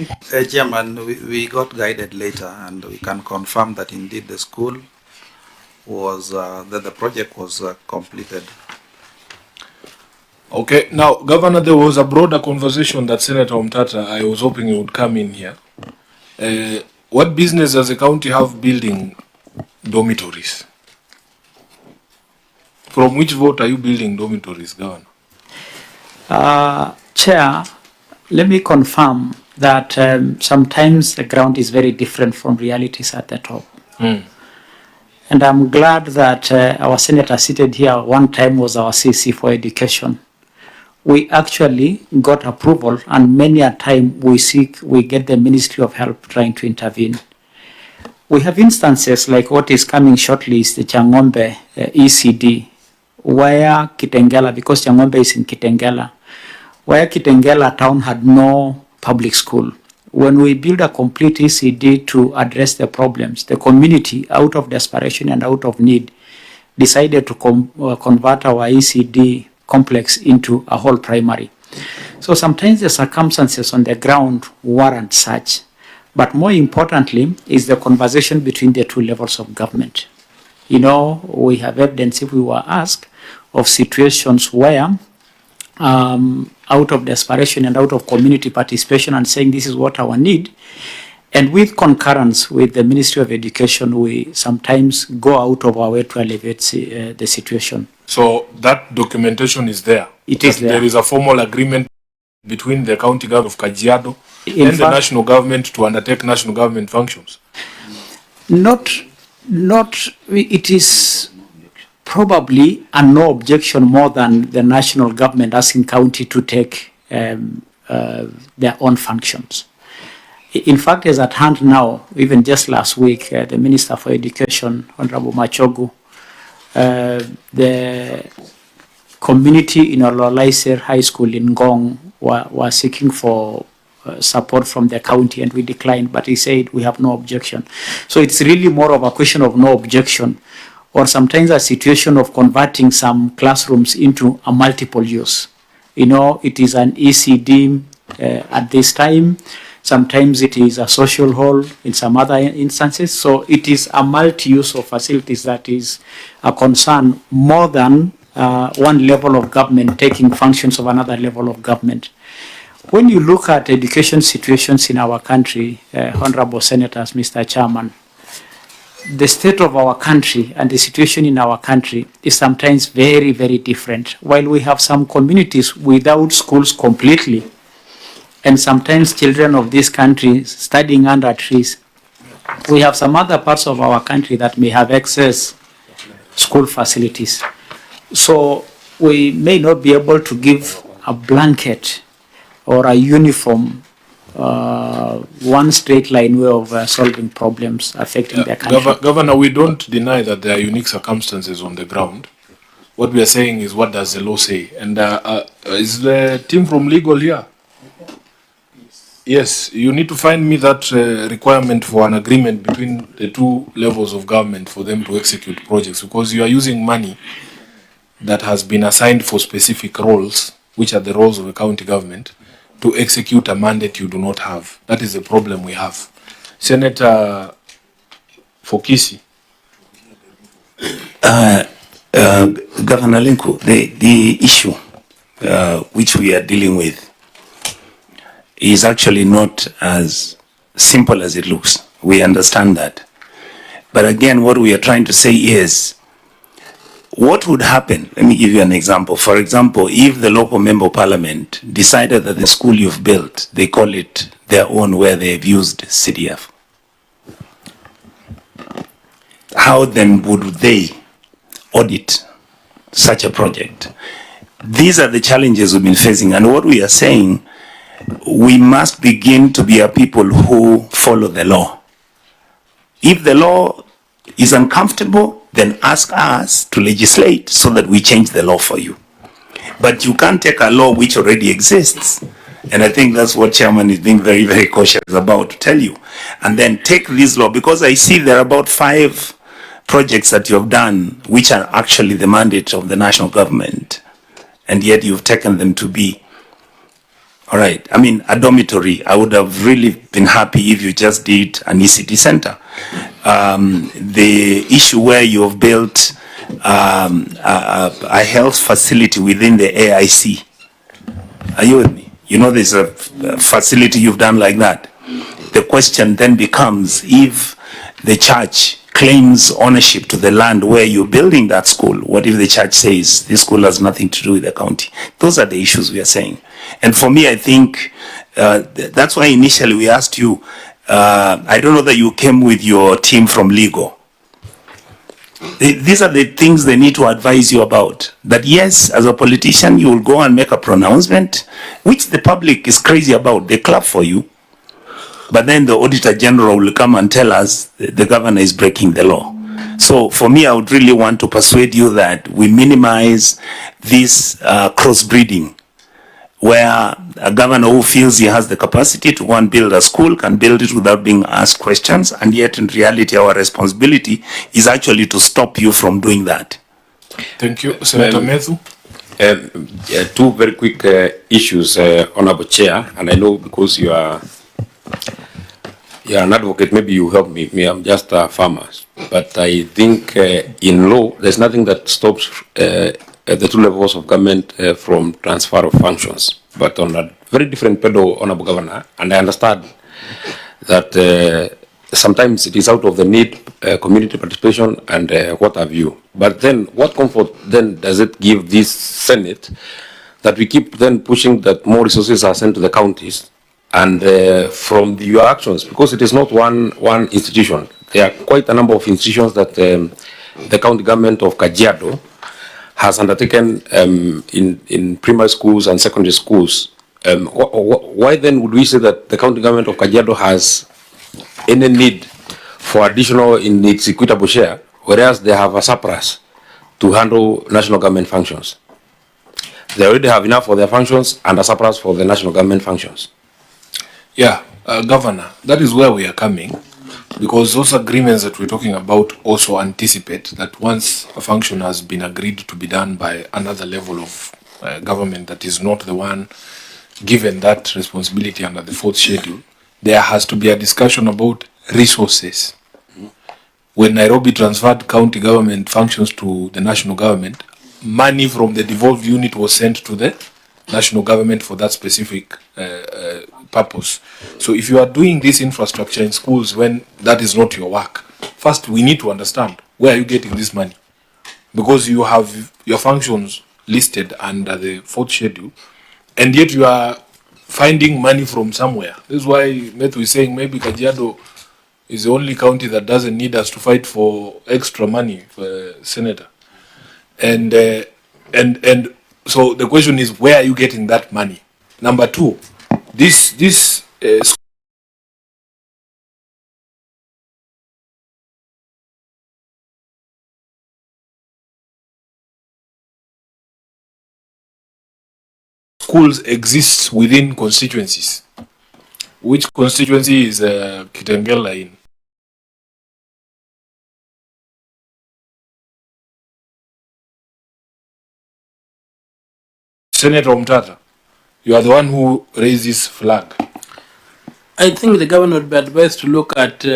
Chairman, we got guided later, and we can confirm that indeed the school was, that the project was completed. Okay, now, Governor, there was a broader conversation that Senator Omtata, I was hoping you would come in here. What business does the county have building dormitories? From which vote are you building dormitories, Governor? Chair, let me confirm that sometimes the ground is very different from realities at the top. And I'm glad that our senator seated here one time was our CC for education. We actually got approval, and many a time we get the Ministry of Health trying to intervene. We have instances like what is coming shortly is the Changombe ECD, where Kitengela, because Changombe is in Kitengela, where Kitengela town had no public school. When we build a complete ECD to address the problems, the community, out of desperation and out of need, decided to convert our ECD complex into a whole primary. So sometimes the circumstances on the ground warrant such, but more importantly is the conversation between the two levels of government. You know, we have evidence, if we were asked, of situations where out of desperation and out of community participation and saying this is what our need, and with concurrence with the Ministry of Education, we sometimes go out of our way to elevate the situation. So that documentation is there? It is there. There is a formal agreement between the county government of Kajiado and the national government to undertake national government functions? It is probably a no objection more than the national government asking county to take their own functions. In fact, as at hand now, even just last week, the Minister for Education, Honorable Machogu, the community in Ololaiser High School in Ngong were seeking for support from the county, and we declined, but he said we have no objection. So it's really more of a question of no objection, or sometimes a situation of converting some classrooms into a multiple use. You know, it is an ECD at this time. Sometimes it is a social hall in some other instances. So it is a multi-use of facilities that is a concern more than one level of government taking functions of another level of government. When you look at education situations in our country, Honorable Senators, Mr. Chairman, the state of our country and the situation in our country is sometimes very, very different. While we have some communities without schools completely, and sometimes children of this country studying under trees, we have some other parts of our country that may have excess school facilities. So we may not be able to give a blanket or a uniform, one straight line way of solving problems affecting the country. Governor, we don't deny that there are unique circumstances on the ground. What we are saying is, what does the law say? And is the team from legal here? Yes, you need to find me that requirement for an agreement between the two levels of government for them to execute projects, because you are using money that has been assigned for specific roles, which are the roles of the county government, to execute a mandate you do not have. That is the problem we have. Senator Fokisi. Governor Lenku, the issue which we are dealing with is actually not as simple as it looks. We understand that. But again, what we are trying to say is, what would happen? Let me give you an example. For example, if the local member of parliament decided that the school you've built, they call it their own, where they've used CDF, how then would they audit such a project? These are the challenges we've been facing, and what we are saying, we must begin to be a people who follow the law. If the law is uncomfortable, then ask us to legislate so that we change the law for you. But you can't take a law which already exists, and I think that's what Chairman is being very, very cautious about to tell you, and then take this law, because I see there are about 5 projects that you have done which are actually the mandate of the national government, and yet you've taken them to be. All right, I mean, a dormitory, I would have really been happy if you just did an ECT center. The issue where you have built a health facility within the AIC. Are you with me? You know, there's a facility you've done like that. The question then becomes, if the church claims ownership to the land where you're building that school, what if the church says this school has nothing to do with the county? Those are the issues we are saying. And for me, I think that's why initially we asked you, I don't know that you came with your team from legal. These are the things they need to advise you about. That yes, as a politician, you will go and make a pronouncement, which the public is crazy about. They clap for you. But then the Auditor General will come and tell us the governor is breaking the law. So for me, I would really want to persuade you that we minimize this crossbreeding, where a governor who feels he has the capacity to go and build a school can build it without being asked questions, and yet in reality our responsibility is actually to stop you from doing that. Thank you. Senator Methu. 2 very quick issues, Honorable Chair, and I know because you are an advocate, maybe you help me. I'm just a farmer. But I think in law, there's nothing that stops the 2 levels of government from transfer of functions. But on a very different pedal, Honorable Governor, and I understand that sometimes it is out of the need, community participation and what have you. But then what comfort then does it give this Senate that we keep then pushing that more resources are sent to the counties and from your actions, because it is not one institution. There are quite a number of institutions that the county government of Kajiado has undertaken in primary schools and secondary schools. Why then would we say that the county government of Kajiado has any need for additional in its equitable share, whereas they have a surplus to handle national government functions? They already have enough for their functions and a surplus for the national government functions. Yeah, Governor, that is where we are coming, because those agreements that we're talking about also anticipate that once a function has been agreed to be done by another level of government that is not the one given that responsibility under the 4th schedule, there has to be a discussion about resources. When Nairobi transferred county government functions to the national government, money from the devolved unit was sent to the national government for that specific purpose. So if you are doing this infrastructure in schools when that is not your work, first we need to understand where are you getting this money, because you have your functions listed under the 4th schedule and yet you are finding money from somewhere. This is why Methu is saying maybe Kajiado is the only county that doesn't need us to fight for extra money, for Senator. And so the question is, where are you getting that money? Number 2, this schools exist within constituencies. Which constituency is Kitengela in? Senator Omtata, you are the one who raised this flag. I think the governor would be advised to look at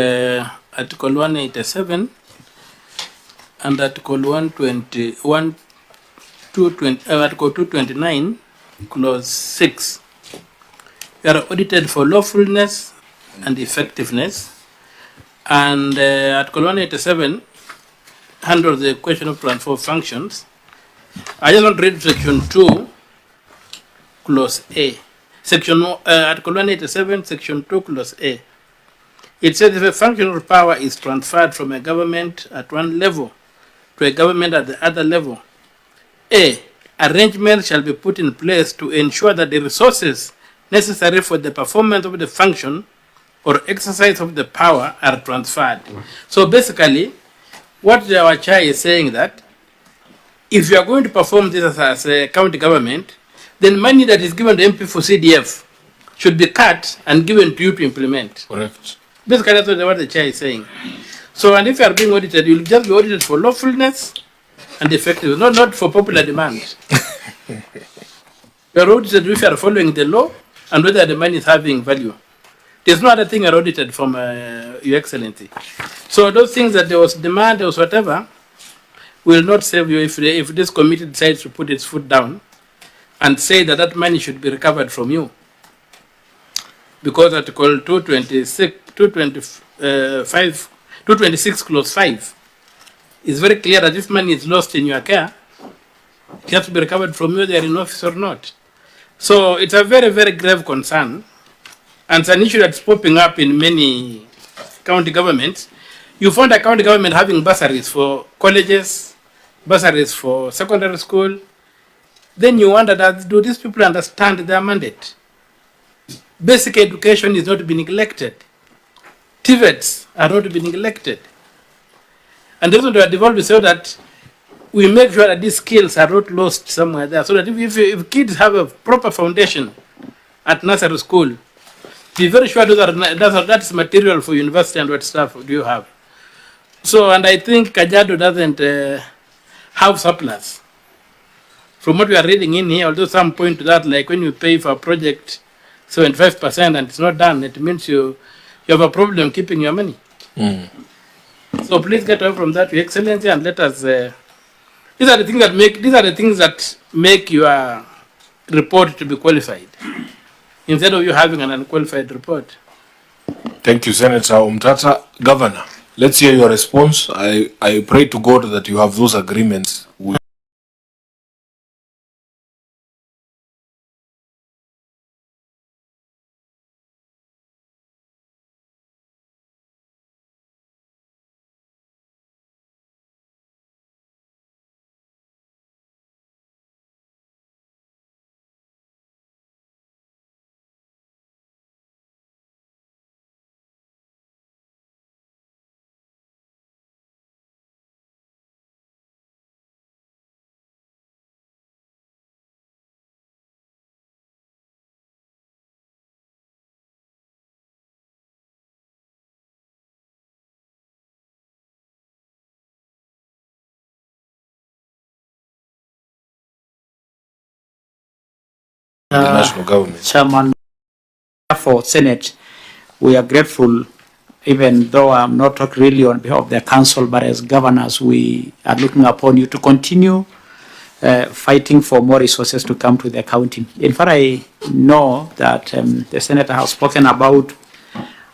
Article 187 and Article 121, Article 229, Clause 6. You are audited for lawfulness and effectiveness. And Article 187 handles the question of transfer of functions. I just want to read Section 2, Clause A. Article 187, Section 2, Clause A. It says if a function of power is transferred from a government at one level to a government at the other level, A, arrangements shall be put in place to ensure that the resources necessary for the performance of the function or exercise of the power are transferred. So basically, what our chair is saying that if you are going to perform this as a county government, then money that is given to MP for CDF should be cut and given to you to implement. Correct. Basically, that's what the chair is saying. So, and if you are being audited, you'll just be audited for lawfulness and effectiveness, not for popular demand. You are audited if you are following the law and whether the money is having value. There's no other thing you are audited from, Your Excellency. So those things that there was demand, there was whatever, will not save you if this committee decides to put its foot down and say that that money should be recovered from you. Because Article 226 clause 5 is very clear that if money is lost in your care, it has to be recovered from you, they are in office or not. So it's a very, very grave concern, and it's an issue that's popping up in many county governments. You find a county government having bursaries for colleges, bursaries for secondary school. Then you wonder, do these people understand their mandate? Basic education is not to be neglected. TVETs are not to be neglected. And the reason we are developed so that we make sure that these skills are not lost somewhere there. So that if kids have a proper foundation at nursery school, be very sure that's material for university and what stuff do you have. So, and I think Kajiado doesn't have surplus. From what we are reading in here, although some point to that, like when you pay for a project 75% and it's not done, it means you have a problem keeping your money. So please get away from that, Your Excellency, and let us. These are the things that make your report to be qualified, instead of you having an unqualified report. Thank you, Senator Umtata. Governor, let's hear your response. I pray to God that you have those agreements with the national government. Chairman, for Senate, we are grateful, even though I'm not talking really on behalf of the council, but as governors, we are looking upon you to continue fighting for more resources to come to the county. In fact, I know that the senator has spoken about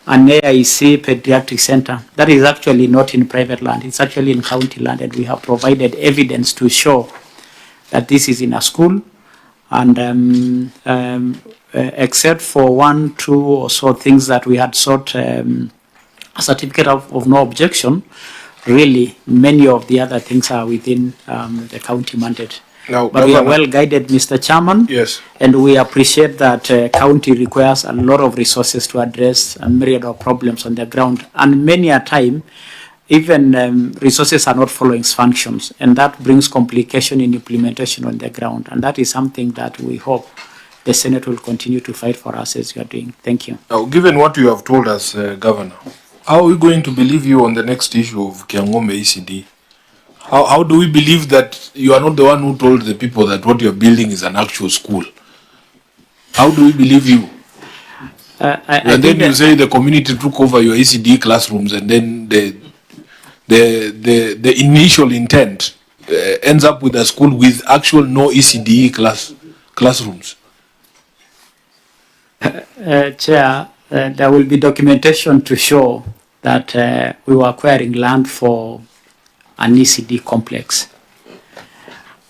an AIC pediatric center. That is actually not in private land, it's actually in county land, and we have provided evidence to show that this is in a school. And except for 1, 2 or so things that we had sought a certificate of no objection, really many of the other things are within the county mandate. Now, but we are well guided, Mr. Chairman. Yes. And we appreciate that county requires a lot of resources to address a myriad of problems on the ground. And many a time, even resources are not following functions, and that brings complication in implementation on the ground. And that is something that we hope the Senate will continue to fight for us as you are doing. Thank you. Now, given what you have told us, Governor, how are we going to believe you on the next issue of Kiangombe ECD? How do we believe that you are not the one who told the people that what you're building is an actual school? How do we believe you? And then you say the community took over your ECD classrooms, and then the initial intent ends up with a school with actual no ECD classrooms. Chair, there will be documentation to show that we were acquiring land for an ECD complex.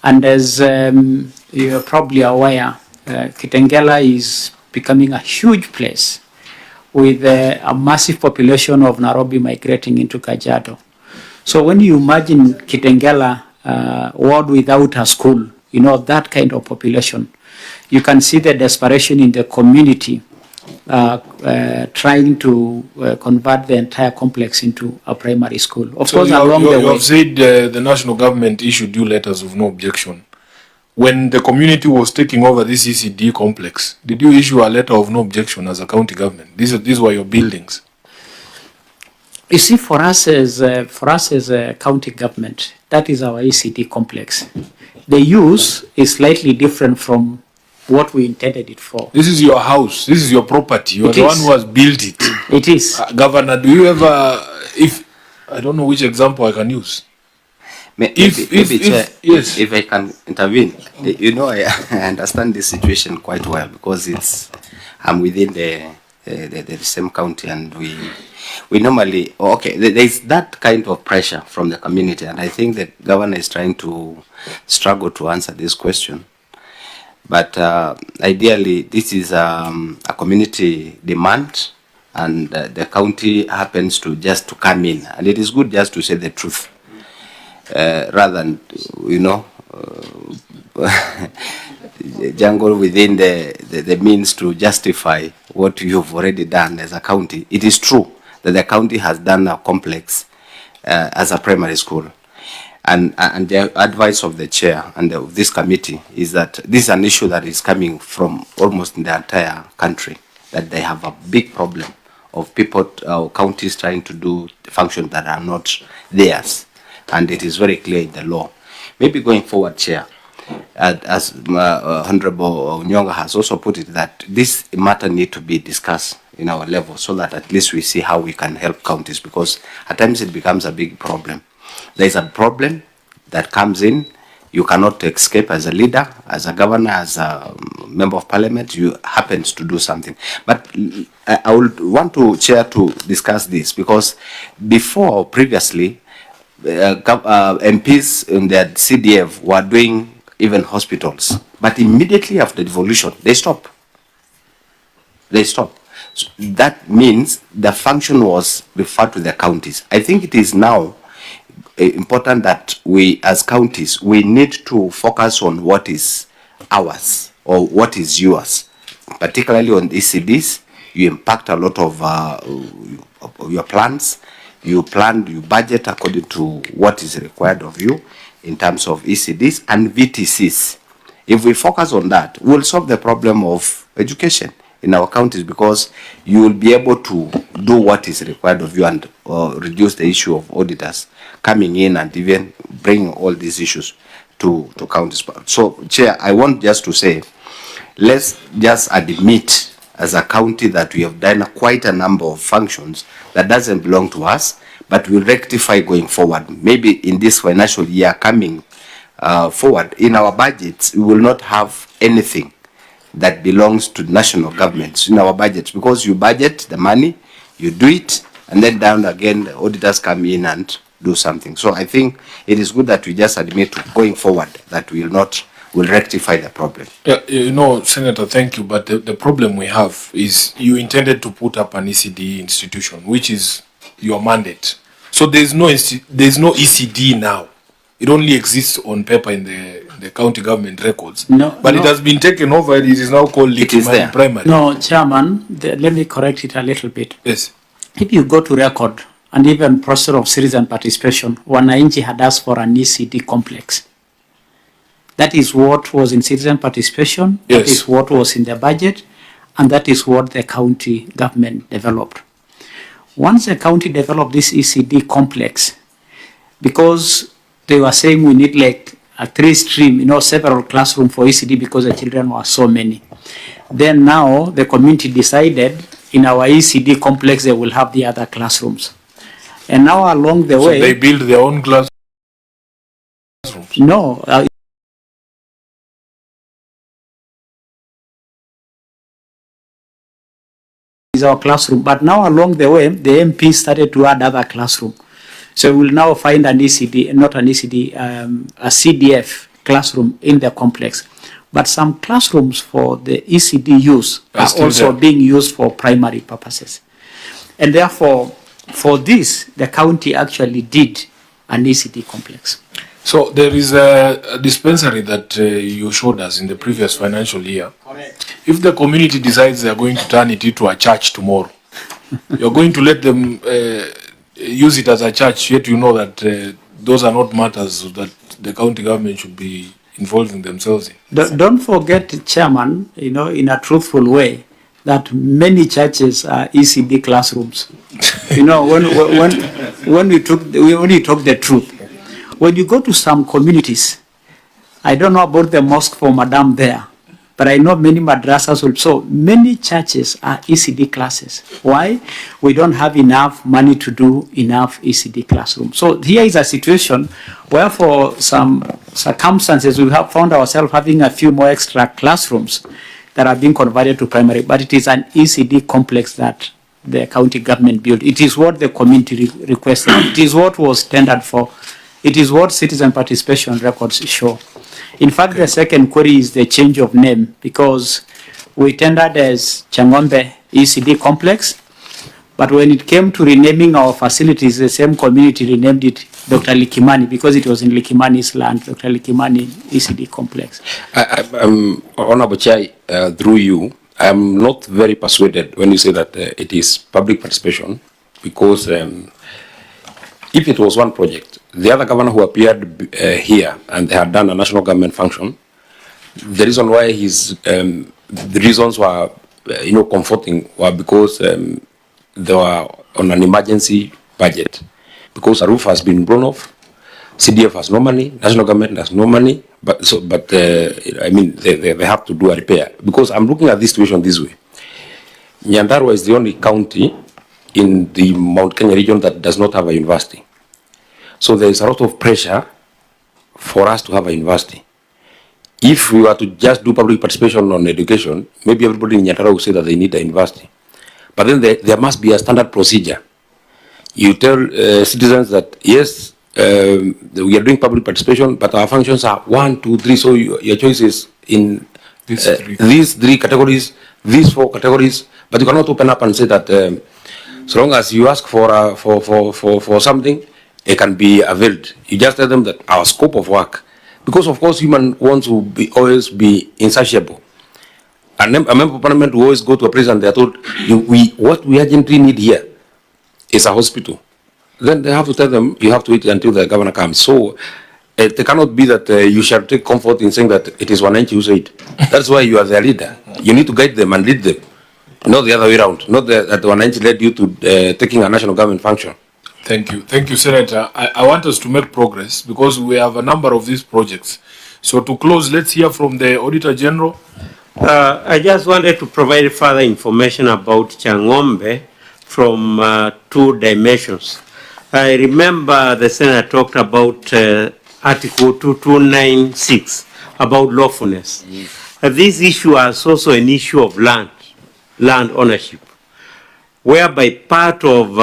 And as you are probably aware, Kitengela is becoming a huge place with a massive population of Nairobi migrating into Kajiado. So when you imagine Kitengela ward without a school, you know, that kind of population, you can see the desperation in the community trying to convert the entire complex into a primary school. Of So course, you along the way. have said the national government issued you letters of no objection. When the community was taking over this ECD complex, did you issue a letter of no objection as a county government? These were your buildings. You see, for us as a county government, that is our ECD complex. The use is slightly different from what we intended it for. This is your house. This is your property. You are the one who has built it. It is. Governor, do you ever, if I don't know which example I can use. If I can intervene, you know, I understand this situation quite well because I'm within the same county, and we normally, there is that kind of pressure from the community, and I think the governor is trying to struggle to answer this question. But ideally, this is a community demand, and the county happens to just to come in, and it is good just to say the truth. Rather than, jungle within the means to justify what you've already done as a county. It is true that the county has done a complex as a primary school. And the advice of the chair and of this committee is that this is an issue that is coming from almost in the entire country, that they have a big problem of people, counties trying to do functions that are not theirs. And it is very clear in the law. Maybe going forward, Chair, as Honorable Nyonga has also put it, that this matter need to be discussed in our level so that at least we see how we can help counties, because at times it becomes a big problem. There is a problem that comes in. You cannot escape as a leader, as a governor, as a member of parliament. You happens to do something. But I would want to, Chair, to discuss this, because before, previously, MPs in the CDF were doing even hospitals, but immediately after devolution, they stop. So that means the function was referred to the counties. I think it is now important that we, as counties, we need to focus on what is ours or what is yours, particularly on ECDs. You impact a lot of your plans. You plan, you budget according to what is required of you in terms of ECDs and VTCs. If we focus on that, we'll solve the problem of education in our counties, because you will be able to do what is required of you and reduce the issue of auditors coming in and even bringing all these issues to counties. So, Chair, I want just to say, let's just admit as a county that we have done quite a number of functions that doesn't belong to us, but we'll rectify going forward. Maybe in this financial year coming forward, in our budgets, we will not have anything that belongs to national governments in our budgets, because you budget the money, you do it, and then down again, the auditors come in and do something. So I think it is good that we just admit going forward that we will rectify the problem. Yeah, Senator, thank you. But the problem we have is you intended to put up an ECD institution, which is your mandate. So there's no ECD now. It only exists on paper in the county government records. But it has been taken over. It is now called Liquid Primary. No, Chairman, let me correct it a little bit. Yes. If you go to record and even process of citizen participation, Wananchi had asked for an ECD complex. That is what was in citizen participation, yes. That is what was in the budget, and that is what the county government developed. Once the county developed this ECD complex, because they were saying we need like a 3-stream, several classrooms for ECD because the children were so many. Then now the community decided in our ECD complex they will have the other classrooms. And now along the way... So they build their own classrooms? No. Is our classroom, but now along the way the MP started to add other classroom, so we'll now find an ECD, not an ECD, a CDF classroom in the complex, but some classrooms for the ECD use are also being used for primary purposes, and therefore for this the county actually did an ECD complex. So there is a dispensary that you showed us in the previous financial year. Correct. If the community decides they are going to turn it into a church tomorrow, you're going to let them use it as a church, yet you know that those are not matters that the county government should be involving themselves in. Don't forget, Chairman, in a truthful way, that many churches are ECD classrooms. When we talk the truth, when you go to some communities, I don't know about the mosque for Madam there, but I know many madrasas also. Many churches are ECD classes. Why? We don't have enough money to do enough ECD classrooms. So here is a situation where for some circumstances we have found ourselves having a few more extra classrooms that are being converted to primary, but it is an ECD complex that the county government built. It is what the community requested. It is what was tendered for. It is what citizen participation records show. In fact, the second query is the change of name, because we tendered as Changombe ECD complex, but when it came to renaming our facilities, the same community renamed it Dr. Likimani because it was in Likimani's land, Dr. Likimani ECD complex. Honorable Chair, through you, I'm not very persuaded when you say that it is public participation, because if it was one project, the other governor who appeared here and they had done a national government function, the reason why the reasons were comforting were because they were on an emergency budget, because a roof has been blown off, CDF has no money, national government has no money, but I mean they have to do a repair. Because I'm looking at this situation this way: Nyandarua is the only county in the Mount Kenya region that does not have a university. So there is a lot of pressure for us to have a university. If we were to just do public participation on education, maybe everybody in Nyandarua will say that they need a university. But then there must be a standard procedure. You tell citizens that, yes, we are doing public participation, but our functions are 1, 2, 3, so your choice is in these three categories, these 4 categories, but you cannot open up and say that so long as you ask for something, it can be availed. You just tell them that our scope of work, because of course human wants to always be insatiable. A member of parliament will always go to a place and they are told, what we urgently need here is a hospital. Then they have to tell them, you have to wait until the governor comes. So it cannot be that you shall take comfort in saying that it is Wananchi who said. That's why you are their leader. You need to guide them and lead them, not the other way around. Not that Wananchi led you to taking a national government function. Thank you, Senator. I want us to make progress because we have a number of these projects. So to close, let's hear from the Auditor General. I just wanted to provide further information about Changombe from 2 dimensions. I remember the Senator talked about Article 2296 about lawfulness. This issue is also an issue of land ownership, whereby part of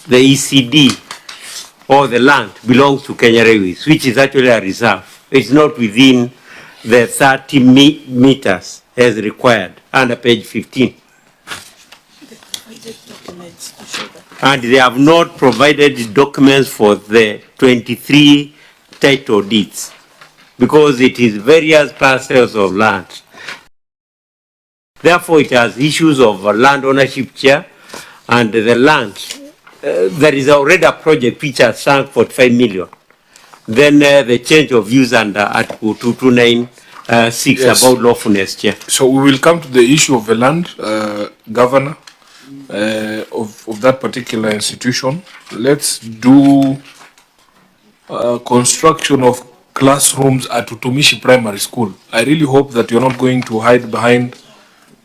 the ECD or the land belongs to Kenya Railways, which is actually a reserve. It's not within the 30 meters as required under page 15. And they have not provided documents for the 23 title deeds because it is various parcels of land. Therefore, it has issues of land ownership, Chair, and the land. There is already a project which has sunk 45 million. Then the change of use under Article 2296 yes. About lawfulness, Chair. So we will come to the issue of the land, Governor, of that particular institution. Let's do construction of classrooms at Utumishi Primary School. I really hope that you're not going to hide behind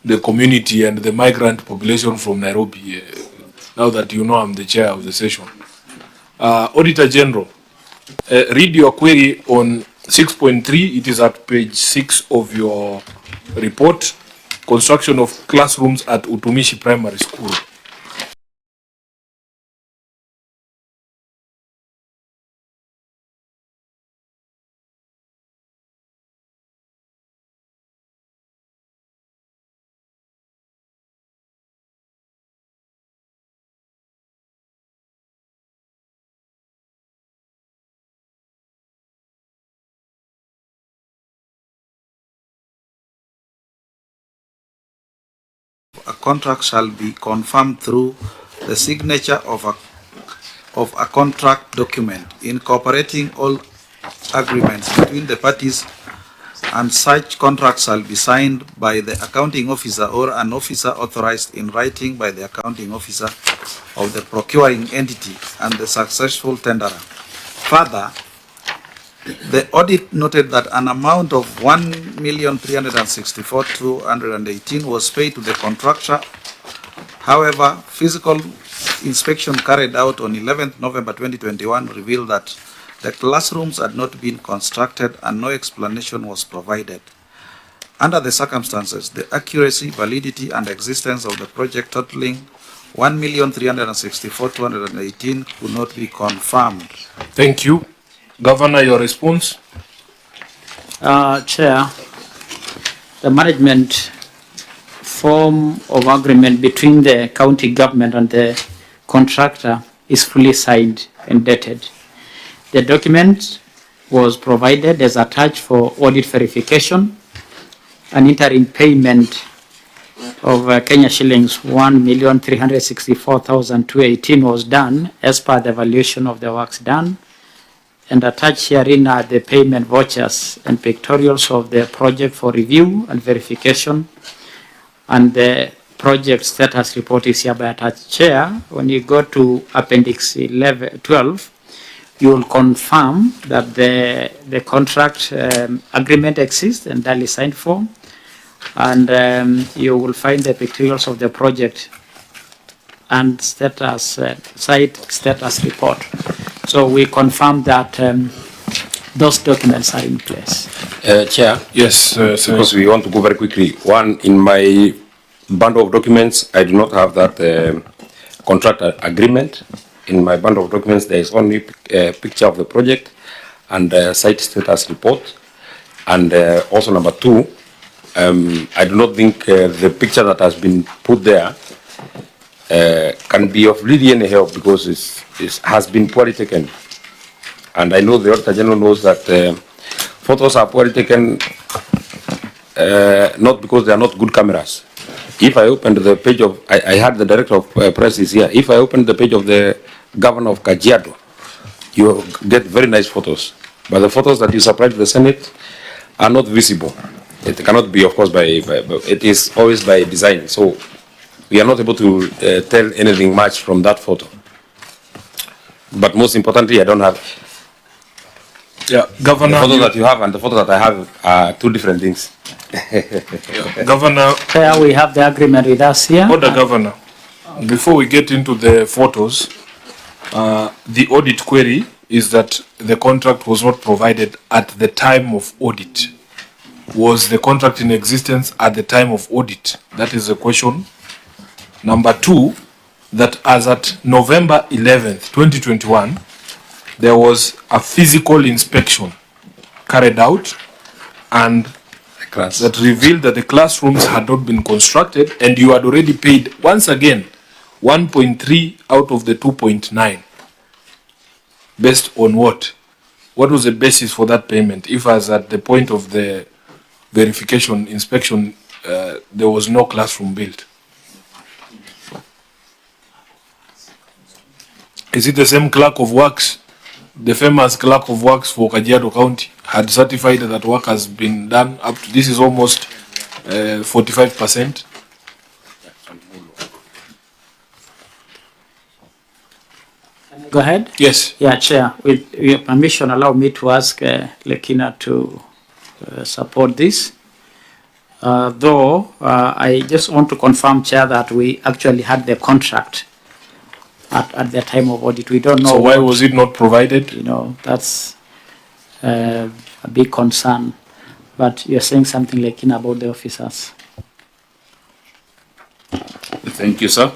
the community and the migrant population from Nairobi. Now that you know I'm the chair of the session. Auditor General, read your query on 6.3. It is at page 6 of your report. Construction of classrooms at Utumishi Primary School. a contract shall be confirmed through the signature of a contract document incorporating all agreements between the parties, and such contract shall be signed by the accounting officer or an officer authorized in writing by the accounting officer of the procuring entity and the successful tenderer. Further, the audit noted that an amount of 1,364,218 was paid to the contractor. However, physical inspection carried out on 11th November 2021 revealed that the classrooms had not been constructed and no explanation was provided. Under the circumstances, the accuracy, validity, and existence of the project totaling 1,364,218 could not be confirmed. Thank you. Governor, your response? Chair, the management form of agreement between the county government and the contractor is fully signed and dated. The document was provided as attached for audit verification. An interim payment of Kenya shillings 1,364,218 was done as per the evaluation of the works done, and attached herein are the payment vouchers and pictorials of the project for review and verification, and the project status report is hereby attached. Chair, when you go to Appendix 12, you will confirm that the contract agreement exists and duly signed for, and you will find the pictorials of the project and status site status report. So we confirm that those documents are in place. Chair? Yes, because we want to go very quickly. One, in my bundle of documents, I do not have that contract agreement. In my bundle of documents, there is only a picture of the project and site status report. And also number two, I do not think the picture that has been put there can be of really any help because it has been poorly taken. And I know the Auditor General knows that photos are poorly taken not because they are not good cameras. If I opened the page of, I had the Director of Press is here. If I opened the page of the Governor of Kajiado, you get very nice photos. But the photos that you supply to the Senate are not visible. It cannot be, of course, it is always by design. So we are not able to tell anything much from that photo. But most importantly, I don't have. Yeah, Governor. The photo that you have and the photo that I have are two different things. Governor. Chair, we have the agreement with us here. Order, Governor. Before we get into the photos, the audit query is that the contract was not provided at the time of audit. Was the contract in existence at the time of audit? That is the question. Number two, that as at November 11th, 2021, there was a physical inspection carried out and that revealed that the classrooms had not been constructed and you had already paid, once again, 1.3 out of the 2.9. Based on what? What was the basis for that payment? If as at the point of the verification, inspection, there was no classroom built. Is it the same clerk of works, the famous clerk of works for Kajiado County, had certified that work has been done up to, this is almost 45%. Go ahead. Yes. Yeah, Chair. With your permission, allow me to ask Lekina to support this. Though I just want to confirm, Chair, that we actually had the contract at the time of audit. We don't know. So why was it not provided? You know, that's a big concern. But you're saying something, Lekina, about the officers. Thank you, sir.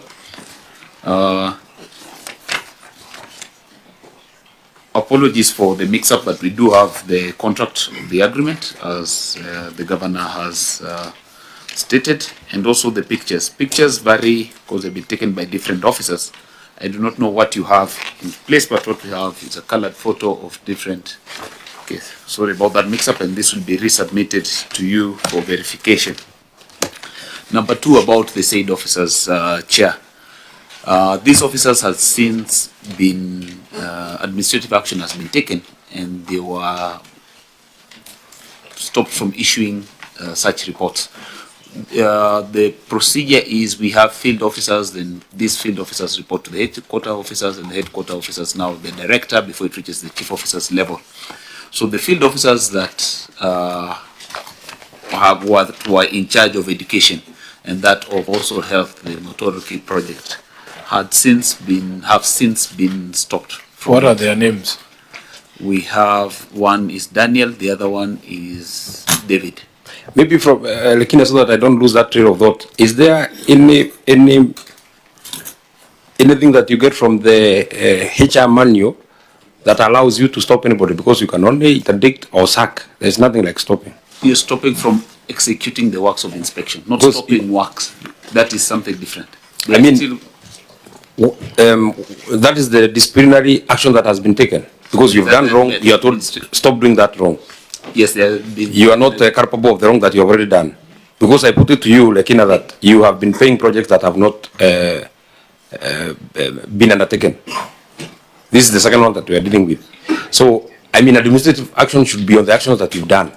Apologies for the mix-up, but we do have the contract of the agreement, as the governor has stated, and also the pictures. Pictures vary because they've been taken by different officers. I do not know what you have in place, but what we have is a colored photo of different. Okay, sorry about that mix-up, and this will be resubmitted to you for verification. Number 2, about the said officers, Chair. These officers have since been, administrative action has been taken, and they were stopped from issuing such reports. The procedure is we have field officers, then these field officers report to the headquarter officers, and the headquarter officers now the director before it reaches the chief officers level. So the field officers that were in charge of education and that of also health, the Motoriki project, have since been stopped. What are their names? We have one is Daniel, the other one is David. Maybe from Lekina, so that I don't lose that train of thought. Is there anything that you get from the HR manual that allows you to stop anybody? Because you can only interdict or sack. There's nothing like stopping. You're stopping from executing the works of inspection, not Because stopping works. That is something different. I mean, that is the disciplinary action that has been taken. Because you've done wrong, you are told stop doing that wrong. Yes, you are not capable of the wrong that you have already done. Because I put it to you, Lekina, that you have been paying projects that have not been undertaken. This is the second one that we are dealing with. So, I mean, administrative action should be on the actions that you've done.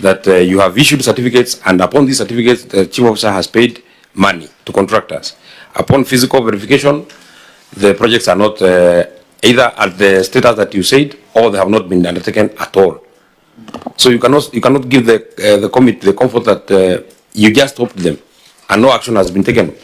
That you have issued certificates, and upon these certificates, the chief officer has paid money to contractors. Upon physical verification, the projects are not either at the status that you said, or they have not been undertaken at all. So you cannot give the committee the comfort that you just stopped them, and no action has been taken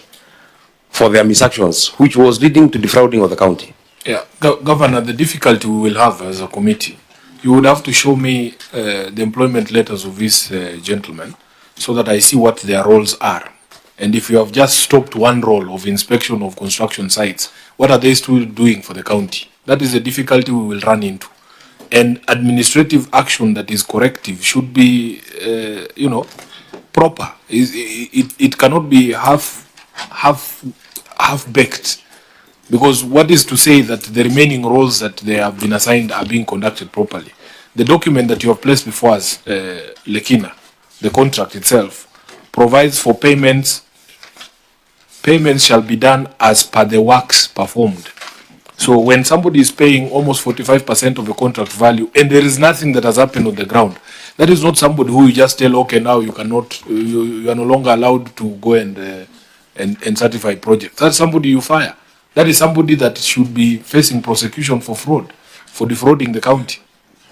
for their misactions, which was leading to defrauding of the county. Yeah, Governor, the difficulty we will have as a committee, you would have to show me the employment letters of these gentlemen so that I see what their roles are. And if you have just stopped one role of inspection of construction sites, what are they still doing for the county? That is the difficulty we will run into. And administrative action that is corrective should be, proper. It cannot be half-baked. Because what is to say that the remaining roles that they have been assigned are being conducted properly? The document that you have placed before us, Lekina, the contract itself, provides for payments. Payments shall be done as per the works performed. So when somebody is paying almost 45% of the contract value and there is nothing that has happened on the ground, that is not somebody who you just tell, okay, now you cannot, you are no longer allowed to go and certify projects. That's somebody you fire. That is somebody that should be facing prosecution for fraud, for defrauding the county.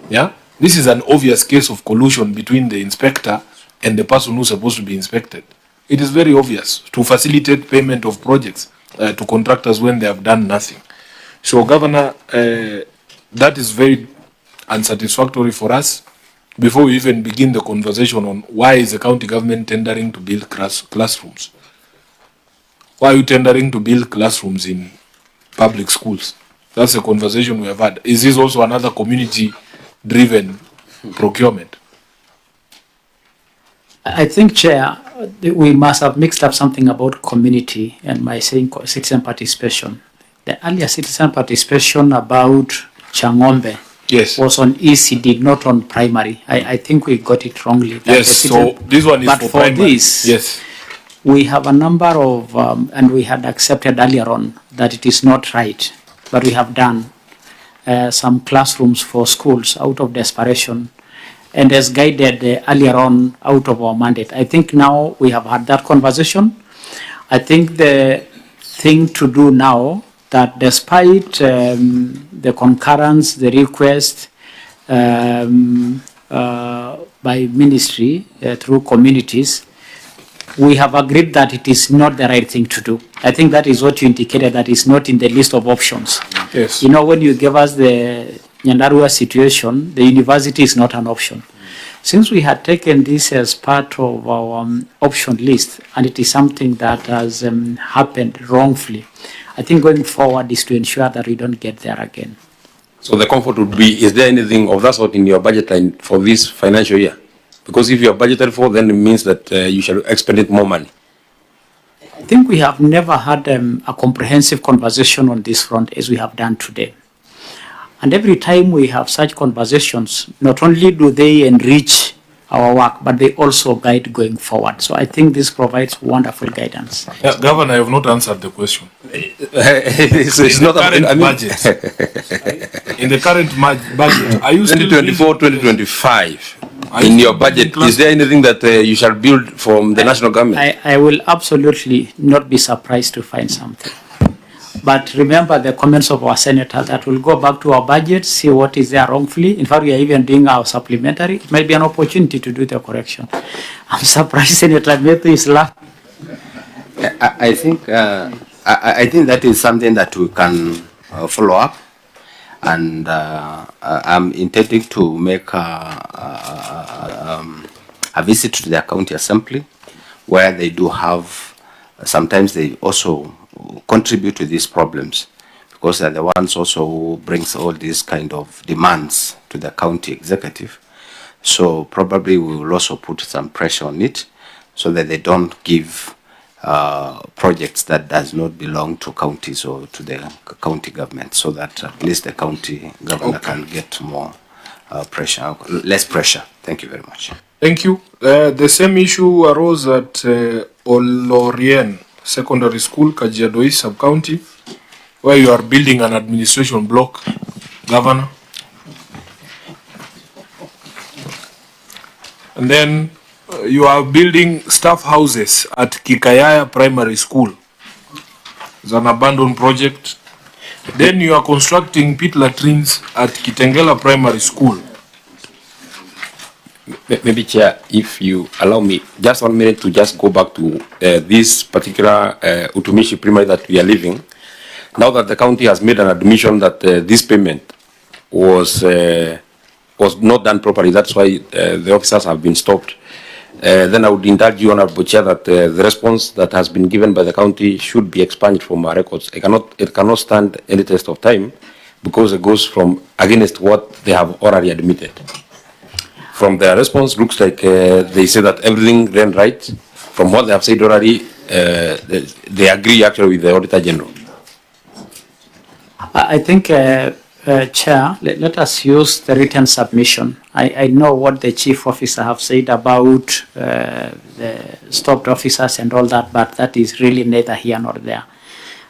Yeah, this is an obvious case of collusion between the inspector and the person who's supposed to be inspected. It is very obvious to facilitate payment of projects to contractors when they have done nothing. So, Governor, that is very unsatisfactory for us. Before we even begin the conversation on why is the county government tendering to build classrooms? Why are you tendering to build classrooms in public schools? That's a conversation we have had. Is this also another community-driven procurement? I think, Chair, we must have mixed up something about community and my saying citizen participation. The earlier citizen participation about Changombe was on ECD, not on primary. I think we got it wrongly. Yes, so this one is but for primary. this, yes. We have a number of, and we had accepted earlier on that it is not right, but we have done some classrooms for schools out of desperation and as guided earlier on out of our mandate. I think now we have had that conversation. I think the thing to do now that despite the concurrence, the request by ministry through communities, we have agreed that it is not the right thing to do. I think that is what you indicated, that is not in the list of options. Yes. You know, when you gave us the Nyandarua situation, the university is not an option. Since we had taken this as part of our option list, and it is something that has happened wrongfully, I think going forward is to ensure that we don't get there again. So the comfort would be, is there anything of that sort in your budget line for this financial year? Because if you are budgeted for, then it means that you shall expend more money. I think we have never had a comprehensive conversation on this front as we have done today. And every time we have such conversations, not only do they enrich our work, but they also guide going forward. So I think this provides wonderful guidance. Yeah, Governor, I have not answered the question. It's in not the current I mean, budget. In the current budget, are you still 2024, 2025? In your budget, is there anything that you shall build from the national government? I will absolutely not be surprised to find something. But remember the comments of our senator that will go back to our budget, see what is there wrongfully. In fact, we are even doing our supplementary. It might be an opportunity to do the correction. I'm surprised Senator Metu is laughing. I think that is something that we can follow up, and I'm intending to make a visit to the county assembly, where they do have, sometimes they also contribute to these problems, because they're the ones also who brings all these kind of demands to the county executive. So probably we will also put some pressure on it, so that they don't give projects that does not belong to counties or to the county government, so that at least the county governor can get more pressure, less pressure. Thank you very much. Thank you. The same issue arose at Olorien Secondary School, Kajiado East Sub-County, where you are building an administration block, Governor. And then you are building staff houses at Kikayaya Primary School. It's an abandoned project. Then you are constructing pit latrines at Kitengela Primary School. Maybe, Chair, if you allow me just 1 minute to just go back to this particular Utumishi primary that we are living. Now that the county has made an admission that this payment was not done properly, that's why the officers have been stopped. Then I would indulge you, Honorable Chair, that the response that has been given by the county should be expunged from our records. It cannot stand any test of time, because it goes from against what they have already admitted. From their response, looks like they say that everything ran right. From what they have said already, they agree actually with the Auditor General. I think, Chair, let us use the written submission. I know what the Chief Officer have said about the stopped officers and all that, but that is really neither here nor there.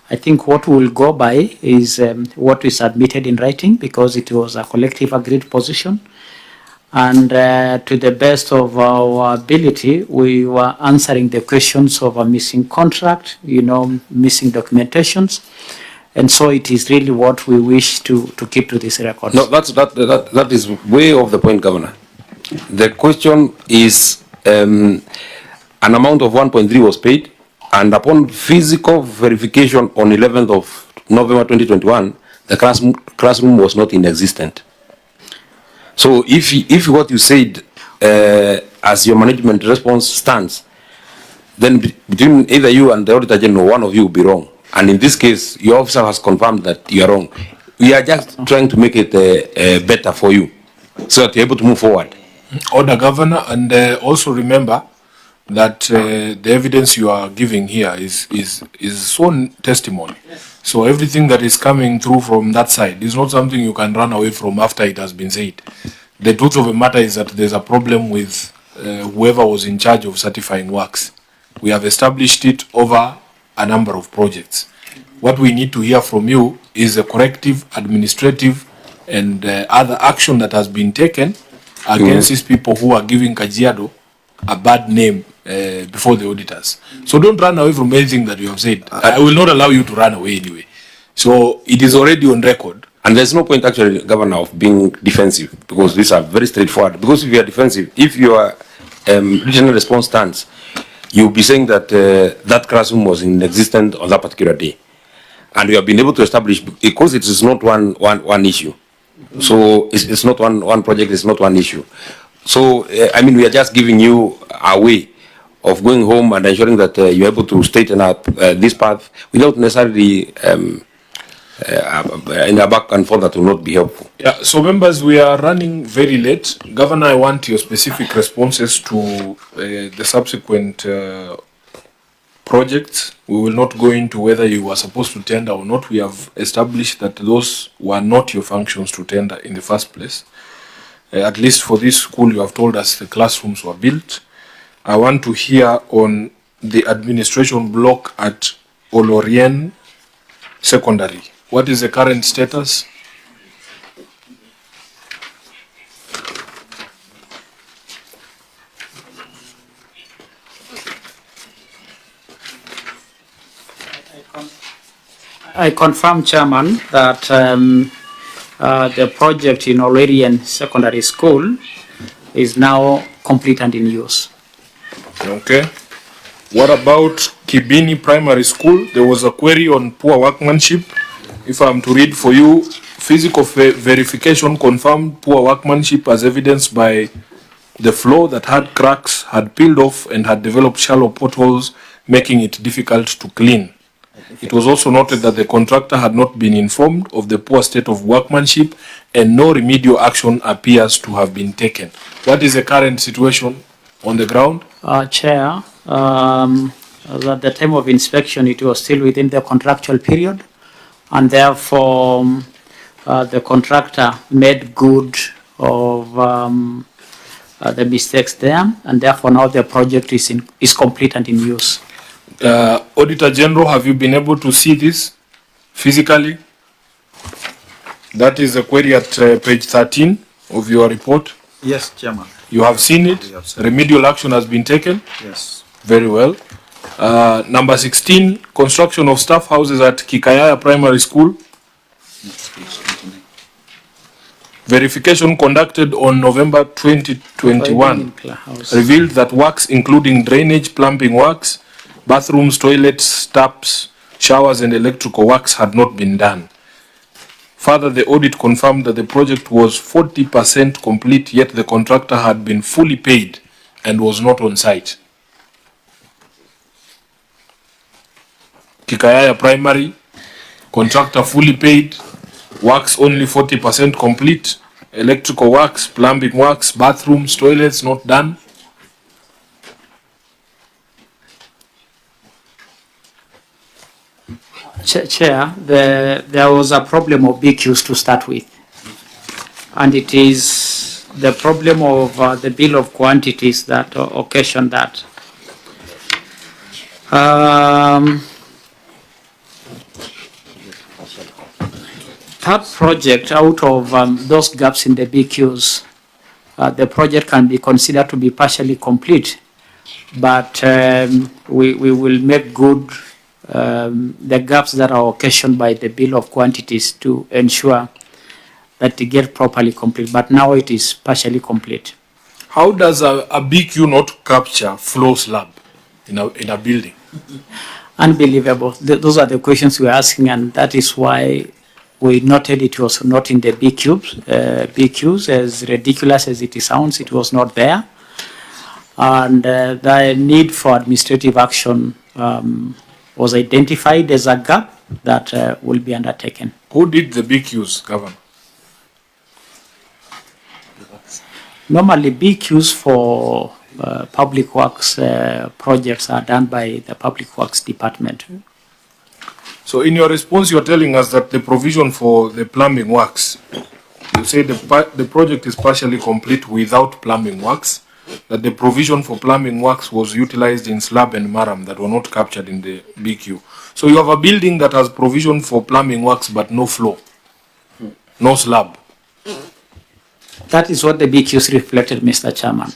I think what we will go by is what we submitted in writing, because it was a collective agreed position. And to the best of our ability, we were answering the questions of a missing contract, missing documentations. And so it is really what we wish to keep to this record. No, that is way off the point, Governor. The question is an amount of 1.3 was paid, and upon physical verification on 11th of November 2021, the classroom was not in existence. So if what you said as your management response stands, then between either you and the Auditor General, one of you will be wrong. And in this case, your officer has confirmed that you are wrong. We are just trying to make it better for you, so that you're able to move forward. Order, Governor, and also remember that the evidence you are giving here is sworn testimony. So everything that is coming through from that side is not something you can run away from after it has been said. The truth of the matter is that there's a problem with whoever was in charge of certifying works. We have established it over a number of projects. What we need to hear from you is the corrective, administrative, and other action that has been taken against these people who are giving Kajiado a bad name before the auditors. So don't run away from anything that you have said. I will not allow you to run away anyway. So it is already on record. And there's no point actually, Governor, of being defensive, because these are very straightforward. Because if you are defensive, if your regional response stands, you'll be saying that that classroom was in existence on that particular day. And we have been able to establish, because it is not one issue. So it's not one project, it's not one issue. So, I mean, we are just giving you a way of going home and ensuring that you're able to straighten up this path without necessarily in a back and forth that will not be helpful. Yeah, so members, we are running very late. Governor, I want your specific responses to the subsequent projects. We will not go into whether you were supposed to tender or not. We have established that those were not your functions to tender in the first place. At least for this school, you have told us the classrooms were built. I want to hear on the administration block at Olorien Secondary. What is the current status? I confirm, Chairman, that the project in Olorien Secondary School is now complete and in use. Okay. What about Kibini Primary School? There was a query on poor workmanship. If I'm to read for you, physical verification confirmed poor workmanship as evidenced by the floor that had cracks, had peeled off, and had developed shallow potholes, making it difficult to clean. It was also noted that the contractor had not been informed of the poor state of workmanship and no remedial action appears to have been taken. What is the current situation on the ground? Chair, at the time of inspection, it was still within the contractual period, and therefore the contractor made good of the mistakes there, and therefore now the project is complete and in use. Auditor General, have you been able to see this physically? That is a query at page 13 of your report. Yes, Chairman. You have seen it? We have seen it. Remedial action has been taken? Yes. Very well. Number 16, construction of staff houses at Kikayaya Primary School. Verification conducted on November 2021 revealed that works including drainage, plumbing works, bathrooms, toilets, taps, showers and electrical works had not been done. Further, the audit confirmed that the project was 40% complete, yet the contractor had been fully paid and was not on site. Kikayaya Primary, contractor fully paid, works only 40% complete, electrical works, plumbing works, bathrooms, toilets not done. Chair, there was a problem of BQs to start with, and it is the problem of the bill of quantities that occasioned that. That project, out of those gaps in the BQs, the project can be considered to be partially complete, but we will make good the gaps that are occasioned by the bill of quantities to ensure that they get properly complete. But now it is partially complete. How does a BQ not capture floor slab in a building? Unbelievable. Those are the questions we're asking, and that is why we noted it was not in the BQs. As ridiculous as it sounds, it was not there. And the need for administrative action was identified as a gap that will be undertaken. Who did the BQs, Governor? Normally, BQs for public works projects are done by the Public Works Department. So in your response, you're telling us that the provision for the plumbing works, you say the project is partially complete without plumbing works, that the provision for plumbing works was utilized in slab and maram that were not captured in the BQ. So you have a building that has provision for plumbing works but no floor, no slab. That is what the BQs reflected, Mr. Chairman.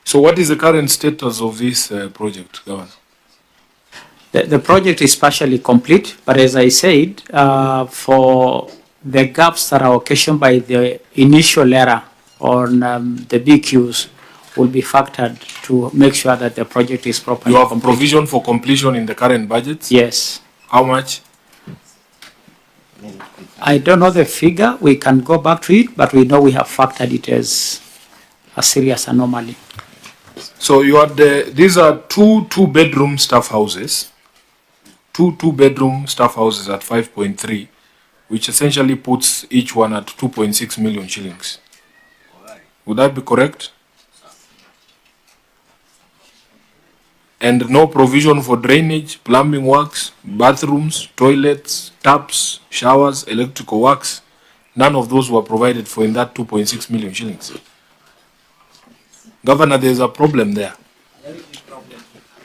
So what is the current status of this project, Governor? The project is partially complete, but as I said, for the gaps that are occasioned by the initial error on the BQs will be factored to make sure that the project is properly You have complete. provision for completion in the current budget? Yes. How much? I don't know the figure. We can go back to it, but we know we have factored it as a serious anomaly. So you had these are two bedroom staff houses, two bedroom staff houses at 5.3, which essentially puts each one at 2.6 million shillings. Would that be correct? And no provision for drainage, plumbing works, bathrooms, toilets, taps, showers, electrical works, None of those were provided for in that 2.6 million shillings. Governor, there's a problem there.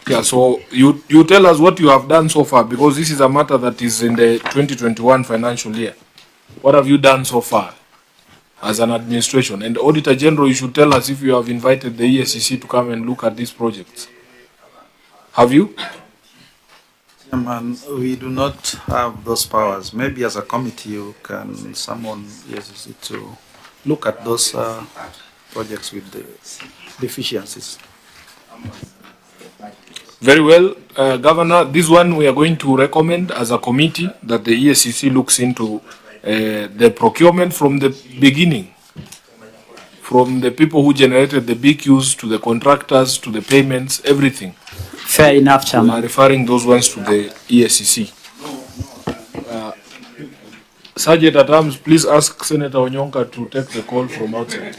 Yeah, so you tell us what you have done so far, because this is a matter that is in the 2021 financial year. What have you done so far as an administration? And Auditor General, you should tell us if you have invited the ESCC to come and look at these projects. Have you? Chairman, we do not have those powers. Maybe as a committee you can summon ESCC to look at those projects with the deficiencies. Very well, Governor, this one we are going to recommend as a committee that the ESCC looks into the procurement from the beginning, from the people who generated the BQs to the contractors to the payments, everything. Fair enough, Chairman. We are referring those ones to the ESCC. Sergeant at Arms, please ask Senator Onyonka to take the call from outside.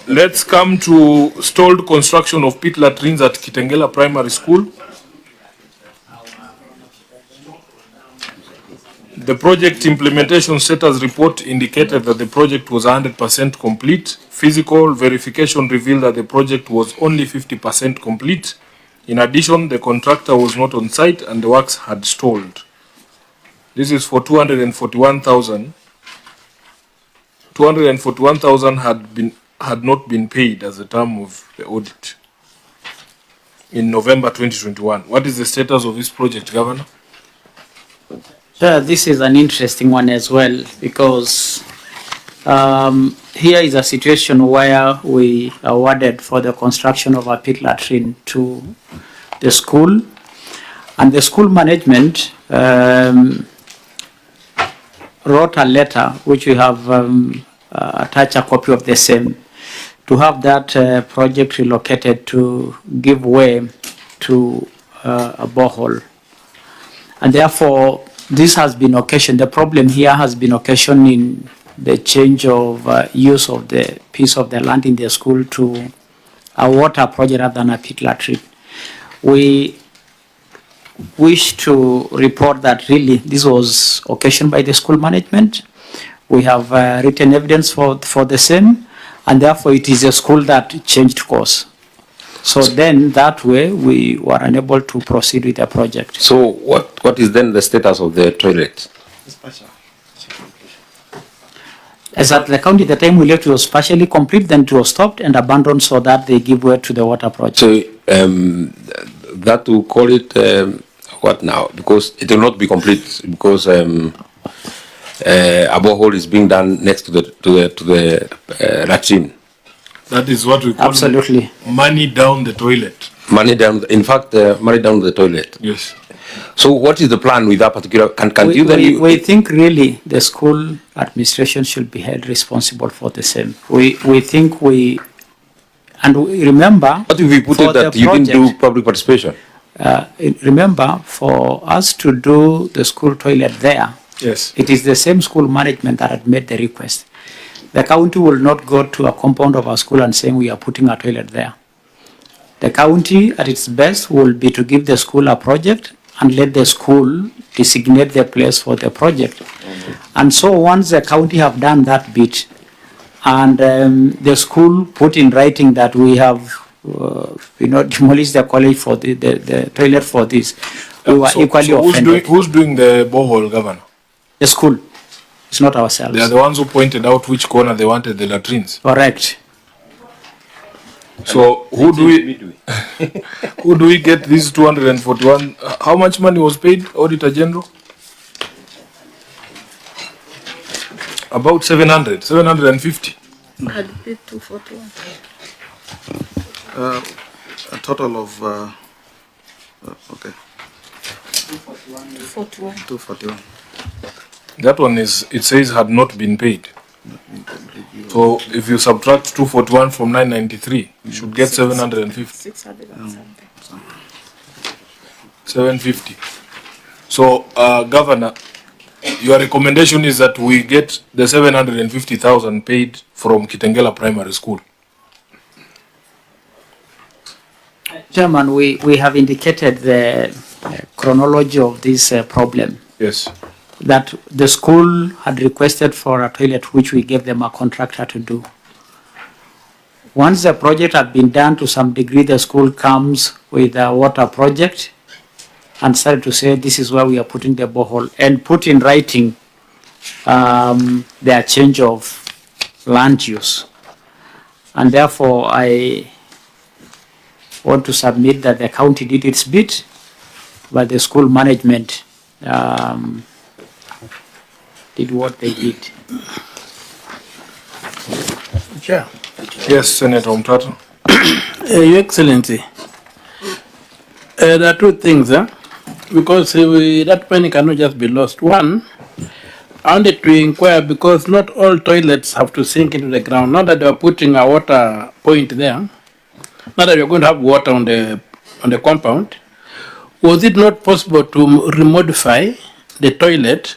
Let's come to stalled construction of pit latrines at Kitengela Primary School. The project implementation status report indicated that the project was 100% complete. Physical verification revealed that the project was only 50% complete. In addition, the contractor was not on site and the works had stalled. This is for 241,000. 241,000 had not been paid as the term of the audit in November 2021. What is the status of this project, Governor? Sure, this is an interesting one as well, because here is a situation where we awarded for the construction of a pit latrine to the school, and the school management wrote a letter, which we have attached a copy of the same, to have that project relocated to give way to a borehole. And therefore, this has been occasioned, the problem here has been occasioned in the change of use of the piece of the land in the school to a water project rather than a pit latrine. We wish to report that really this was occasioned by the school management. We have written evidence for the same, and therefore it is a school that changed course. So then that way we were unable to proceed with the project. So what is then the status of the toilet? As at the county, the time we left, it was partially complete, then it was stopped and abandoned so that they give way to the water project. So that will call it what now? Because it will not be complete because a borehole is being done next to the latrine. That is what we call absolutely money down the toilet. Money down. In fact, money down the toilet. Yes. So what is the plan with that particular? We think really the school administration should be held responsible for the same. We think remember. What if we put it that you didn't do public participation? Remember, for us to do the school toilet there, yes, it is the same school management that had made the request. The county will not go to a compound of a school and saying we are putting a toilet there. The county at its best will be to give the school a project and let the school designate the place for the project. And so once the county have done that bit and the school put in writing that we have demolished the college for the toilet for this, we were equally offended. Who's doing the borehole, Governor? The school. It's not ourselves. They are the ones who pointed out which corner they wanted the latrines. Correct. So who do we get this 241? How much money was paid, Auditor General? About 750. Had paid 241. A total of okay. 241. That one it says had not been paid. So if you subtract 241 from 993, you should get 750. 750. So, Governor, your recommendation is that we get the 750,000 paid from Kitengela Primary School. Chairman, we have indicated the chronology of this problem. Yes. That the school had requested for a toilet, which we gave them a contractor to do. Once the project had been done to some degree, the school comes with a water project and started to say, this is where we are putting the borehole, and put in writing their change of land use. And therefore, I want to submit that the county did its bit, but the school management did what they did. Chair. Yes, Senator Umtata. Your Excellency, there are two things, because that money cannot just be lost. One, I wanted to inquire, because not all toilets have to sink into the ground. Not that they are putting a water point there, not that you're going to have water on the compound. Was it not possible to remodify the toilet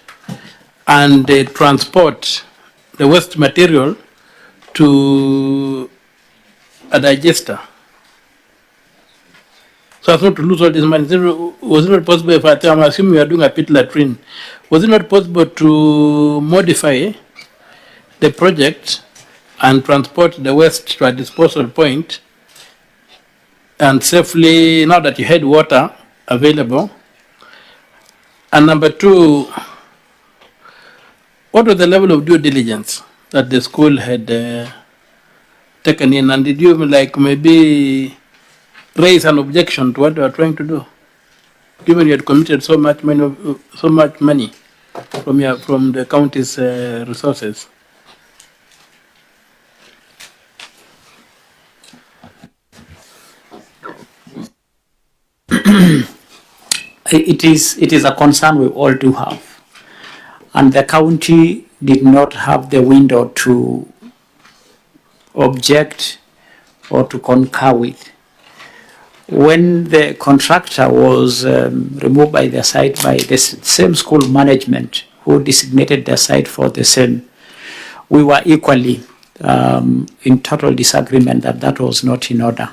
and transport the waste material to a digester, so as not to lose all this money? Was it not possible, if I'm assuming you are doing a pit latrine, was it not possible to modify the project and transport the waste to a disposal point and safely, now that you had water available? And number two, what was the level of due diligence that the school had taken in, and did you maybe raise an objection to what they were trying to do, given you had committed so much money from the county's resources? It is a concern we all do have, and the county did not have the window to object or to concur with. When the contractor was removed by the site by the same school management who designated the site for the same, we were equally in total disagreement that that was not in order.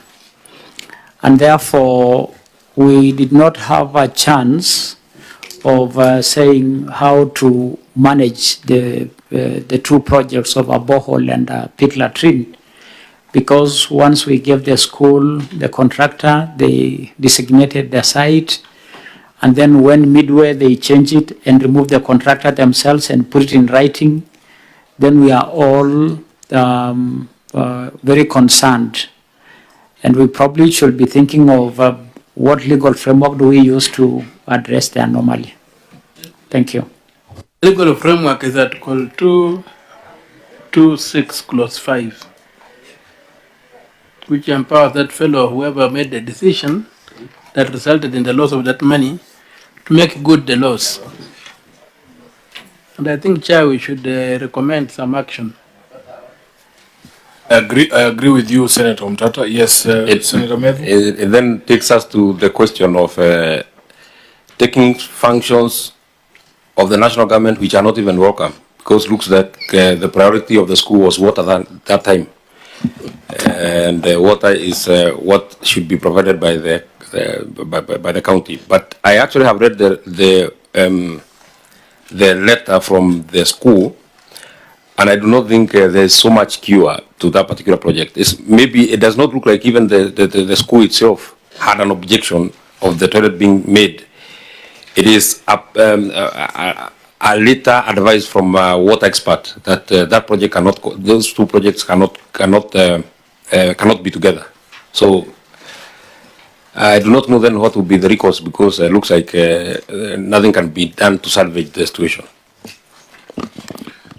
And therefore, we did not have a chance of saying how to manage the two projects of a borehole and a pit latrine, because once we gave the school the contractor, they designated the site, and then when midway they changed it and removed the contractor themselves and put it in writing, then we are all very concerned, and we probably should be thinking of what legal framework do we use to address the anomaly. Thank you. Legal framework is Article 226 clause 5, which empowers that fellow, whoever made the decision that resulted in the loss of that money, to make good the loss. And I think, Chair, we should recommend some action. I agree with you, Senator Umtata. Yes, Senator Medhu. It then takes us to the question of taking functions of the national government which are not even welcome, because it looks like the priority of the school was water that time. And water is what should be provided by the county. But I actually have read the letter from the school, and I do not think there's so much cure to that particular project. Maybe it does not look like even the school itself had an objection of the toilet being made. It is a later advice from a water expert that that project those two projects cannot be together. So I do not know then what will be the recourse, because it looks like nothing can be done to salvage the situation.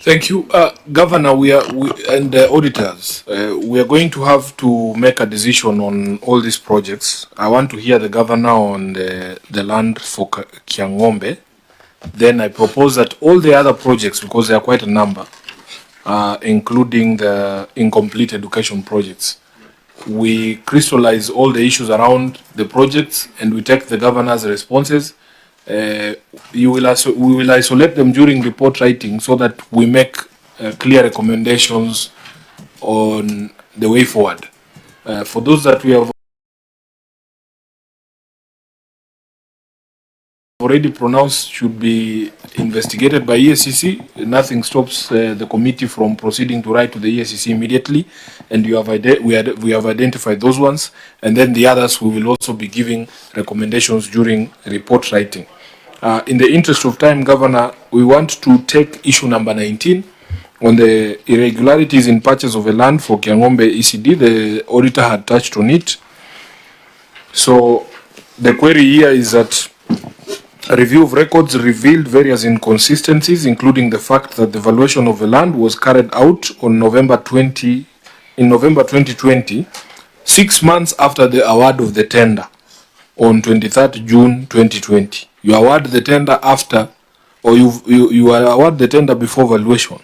Thank you, Governor. And the auditors, we are going to have to make a decision on all these projects. I want to hear the governor on the land for Kiangombe. Then I propose that all the other projects, because there are quite a number, including the incomplete education projects, we crystallize all the issues around the projects and we take the governor's responses. We will isolate them during report writing so that we make clear recommendations on the way forward. For those that we have already pronounced should be investigated by EACC. Nothing stops the committee from proceeding to write to the EACC immediately, and we have identified those ones, and then the others we will also be giving recommendations during report writing. In the interest of time, Governor, we want to take issue number 19 on the irregularities in purchase of a land for Kiangombe ECD. The auditor had touched on it. So the query here is that a review of records revealed various inconsistencies, including the fact that the valuation of the land was carried out on November 2020, 6 months after the award of the tender on 23rd June 2020. You award the tender after, or you award the tender before valuation.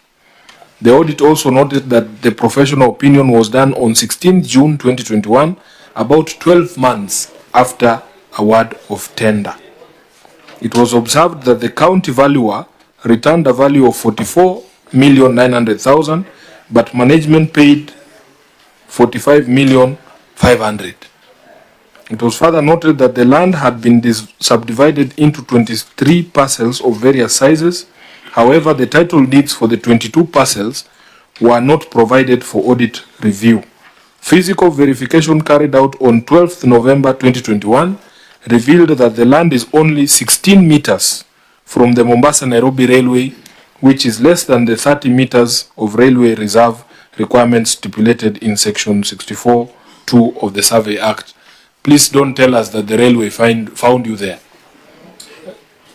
The audit also noted that the professional opinion was done on 16th June 2021, about 12 months after award of tender. It was observed that the county valuer returned a value of 44,900,000, but management paid 45,500,000. It was further noted that the land had been subdivided into 23 parcels of various sizes. However, the title deeds for the 22 parcels were not provided for audit review. Physical verification carried out on 12th November 2021 revealed that the land is only 16 meters from the Mombasa-Nairobi Railway, which is less than the 30 meters of railway reserve requirements stipulated in Section 64(2) of the Survey Act. Please don't tell us that the railway found you there.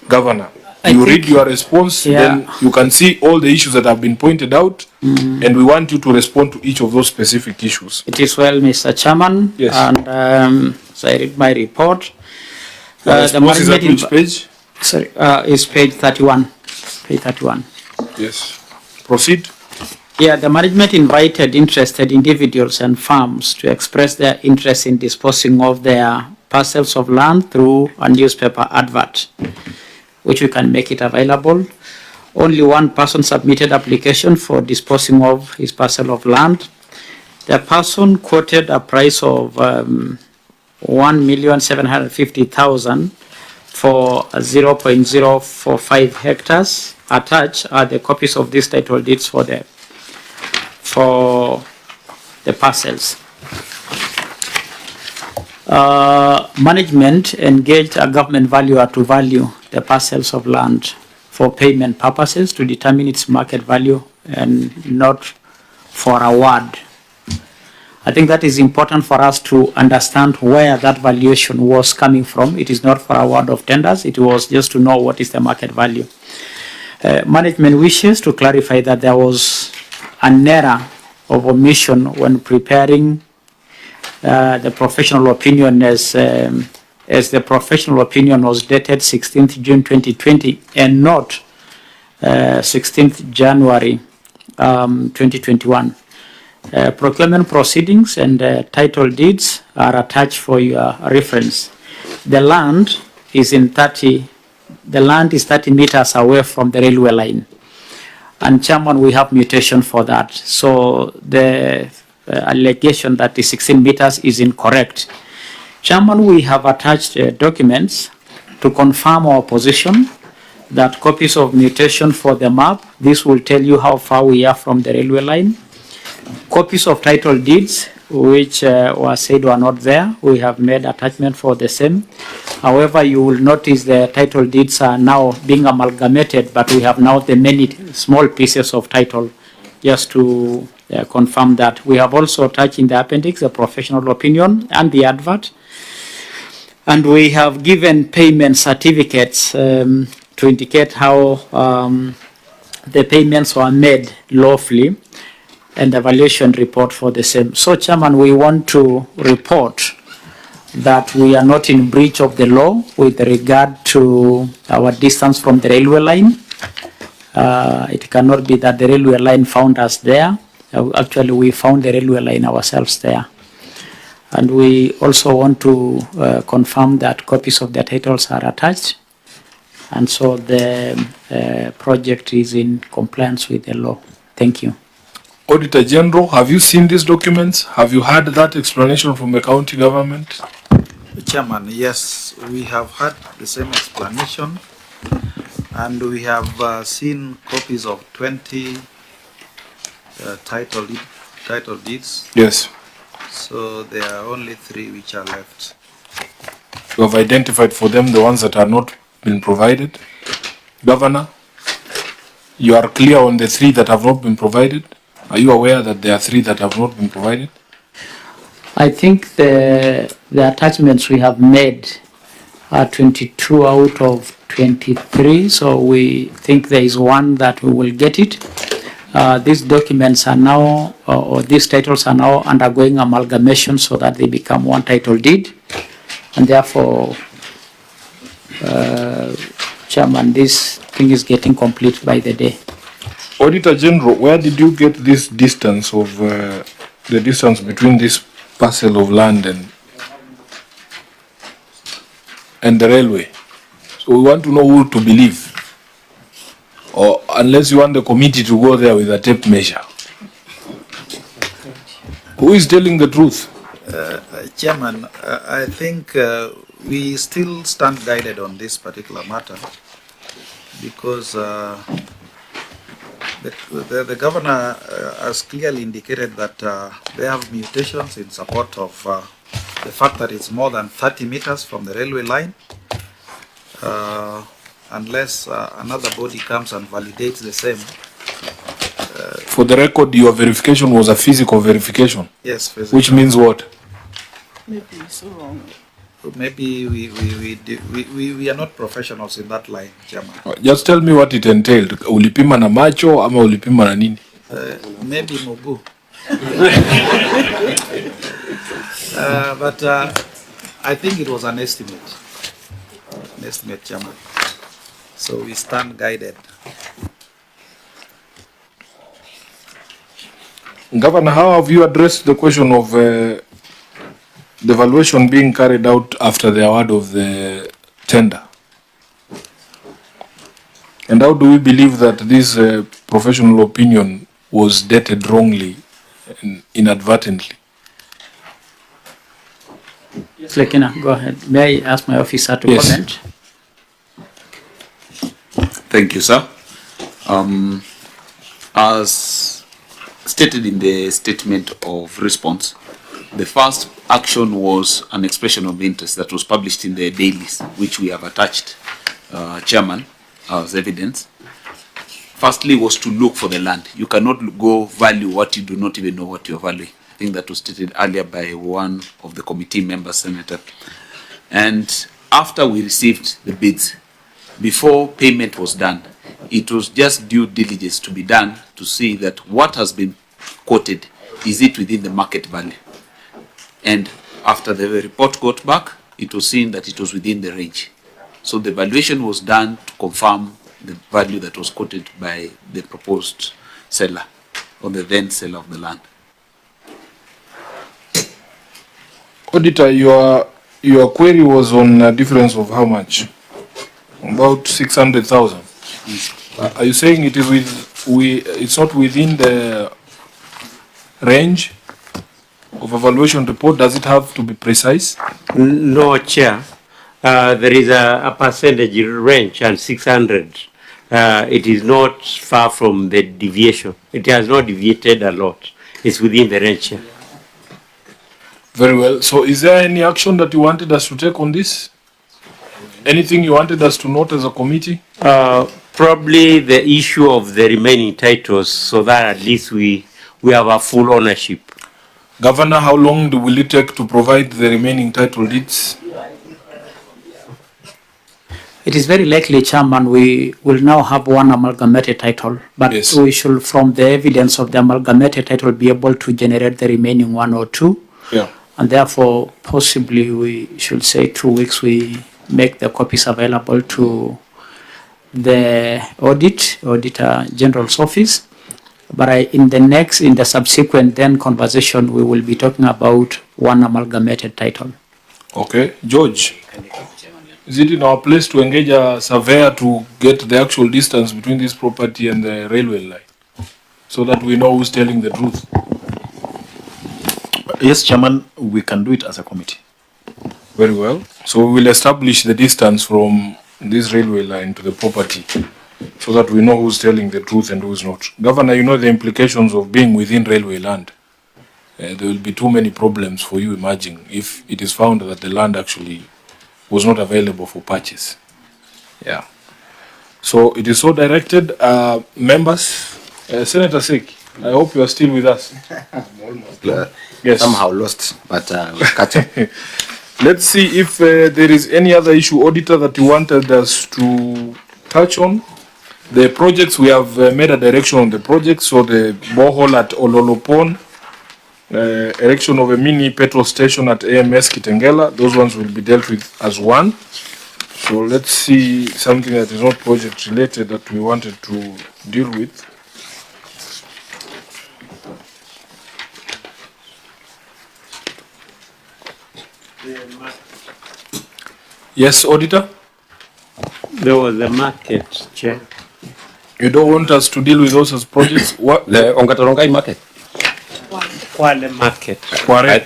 Governor, you read your response, then you can see all the issues that have been pointed out, and we want you to respond to each of those specific issues. It is well, Mr. Chairman. Yes. And so I read my report. The is at which page? Sorry, is page 31. Page 31. Yes. Proceed. Yeah, the management invited interested individuals and firms to express their interest in disposing of their parcels of land through a newspaper advert, which we can make it available. Only one person submitted application for disposing of his parcel of land. The person quoted a price of 1,750,000 for 0.045 hectares. Attached are the copies of these title deeds for the parcels. Management engaged a government valuer to value the parcels of land for payment purposes to determine its market value and not for award. I think that is important for us to understand where that valuation was coming from. It is not for award of tenders. It was just to know what is the market value. Management wishes to clarify that there was an error of omission when preparing the professional opinion, as the professional opinion was dated 16th June 2020 and not 16th January 2021. Procurement proceedings and title deeds are attached for your reference. The land is 30 meters away from the railway line. And Chairman, we have mutation for that. So the allegation that the 16 meters is incorrect. Chairman, we have attached documents to confirm our position, that copies of mutation for the map. This will tell you how far we are from the railway line. Copies of title deeds, which were said were not there. We have made attachment for the same. However, you will notice the title deeds are now being amalgamated, but we have now the many small pieces of title, just to confirm that. We have also attached in the appendix the professional opinion and the advert. And we have given payment certificates to indicate how the payments were made lawfully, and the valuation report for the same. So, Chairman, we want to report that we are not in breach of the law with regard to our distance from the railway line. It cannot be that the railway line found us there. Actually, we found the railway line ourselves there. And we also want to confirm that copies of the titles are attached. And so the project is in compliance with the law. Thank you. Auditor General, have you seen these documents? Have you heard that explanation from the county government? Chairman, yes, we have had the same explanation, and we have seen copies of 20 title deeds. Yes. So there are only 3 which are left. You have identified for them the ones that are not been provided. Governor, you are clear on the 3 that have not been provided? Are you aware that there are 3 that have not been provided? I think the attachments we have made are 22 out of 23, so we think there is one that we will get it. These documents are now, or these titles are now undergoing amalgamation so that they become one title deed. And therefore, Chairman, this thing is getting complete by the day. Auditor General, where did you get this distance of the distance between this parcel of land and the railway? So we want to know who to believe. Or unless you want the committee to go there with a tape measure. Who is telling the truth? Chairman, I think we still stand guided on this particular matter because the governor has clearly indicated that they have mutations in support of the fact that it's more than 30 meters from the railway line. Unless another body comes and validates the same. For the record, your verification was a physical verification. Yes, physical. Which means what? Maybe so wrong. Maybe we are not professionals in that line, Chairman. Just tell me what it entailed. Ulipima na macho ama ulipima na nini? Maybe Mugu. But I think it was an estimate. An estimate, Chairman. So we stand guided. Governor, how have you addressed the question of the valuation being carried out after the award of the tender? And how do we believe that this professional opinion was dated wrongly and inadvertently? Yes, Lekina, go ahead. May I ask my officer to comment? Thank you, sir. As stated in the statement of response, the first action was an expression of interest that was published in the dailies, which we have attached, Chairman, as evidence. Firstly was to look for the land. You cannot go value what you do not even know what you're valuing. I think that was stated earlier by one of the committee members, Senator. And after we received the bids, before payment was done, it was just due diligence to be done to see that what has been quoted, is it within the market value? And after the report got back, it was seen that it was within the range. So the valuation was done to confirm the value that was quoted by the proposed seller or the then seller of the land. Auditor, your query was on a difference of how much? About 600,000. Are you saying it is it's not within the range of evaluation report? Does it have to be precise? No, Chair. There is a percentage range and 600. It is not far from the deviation. It has not deviated a lot. It's within the range, Chair. Very well. So is there any action that you wanted us to take on this? Anything you wanted us to note as a committee? Probably the issue of the remaining titles, so that at least we have a full ownership. Governor, how long will it take to provide the remaining title deeds? It is very likely, Chairman, we will now have one amalgamated title, but yes, we should, from the evidence of the amalgamated title, be able to generate the remaining 1 or 2. Yeah. And therefore, possibly we should say 2 weeks we make the copies available to the Auditor General's office. But in the subsequent then conversation, we will be talking about one amalgamated title. Okay. George, is it in our place to engage a surveyor to get the actual distance between this property and the railway line so that we know who's telling the truth? Yes, Chairman, we can do it as a committee. Very well. So we will establish the distance from this railway line to the property so that we know who's telling the truth and who's not. Governor, you know the implications of being within railway land. There will be too many problems for you emerging if it is found that the land actually was not available for purchase. Yeah. So it is so directed. Members, Senator Sek, I hope you are still with us. I'm almost Yes. somehow lost, but we'll catch up. Let's see if there is any other issue, Auditor, that you wanted us to touch on. The projects, we have made a direction on the projects. So the borehole at Ololopon, erection of a mini petrol station at AMS Kitengela, those ones will be dealt with as one. So let's see something that is not project related that we wanted to deal with. Yes, Auditor? There was the market, Chair. You don't want us to deal with those as projects? What? The Ongatarongai market. Kwale market. Kware.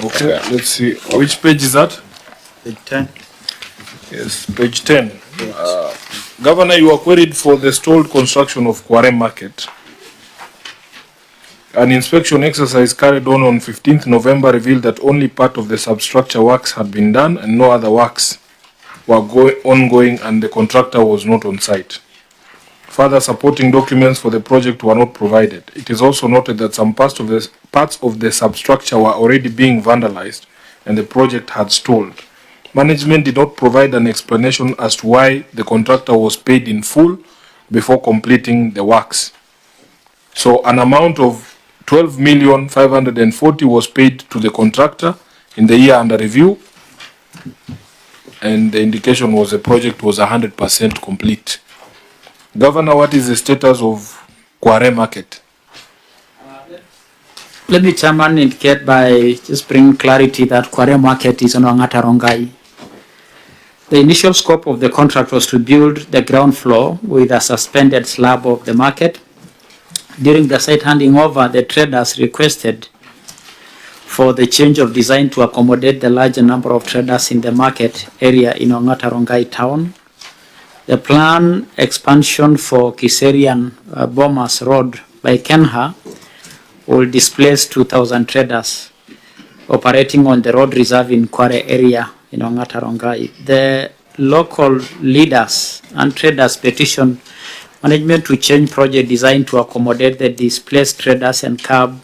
Okay, let's see. Which page is that? Page 10. Yes, page 10. Governor, you are queried for the stalled construction of Kware Market. An inspection exercise carried on 15th November revealed that only part of the substructure works had been done and no other works were ongoing, and the contractor was not on site. Further supporting documents for the project were not provided. It is also noted that some parts of the substructure were already being vandalized and the project had stalled. Management did not provide an explanation as to why the contractor was paid in full before completing the works. So an amount of 12,540,000 was paid to the contractor in the year under review, and the indication was the project was 100% complete. Governor, what is the status of Kware Market? Let me, Chairman, indicate by just bring clarity that Kware Market is on Ongata Rongai. The initial scope of the contract was to build the ground floor with a suspended slab of the market. During the site handing over, the traders requested for the change of design to accommodate the larger number of traders in the market area in Ongata Rongai town. The planned expansion for Kiserian Bomas Road by Kenha will displace 2,000 traders operating on the road reserve in Kware area in Ongata Rongai. The local leaders and traders petitioned management to change project design to accommodate the displaced traders and curb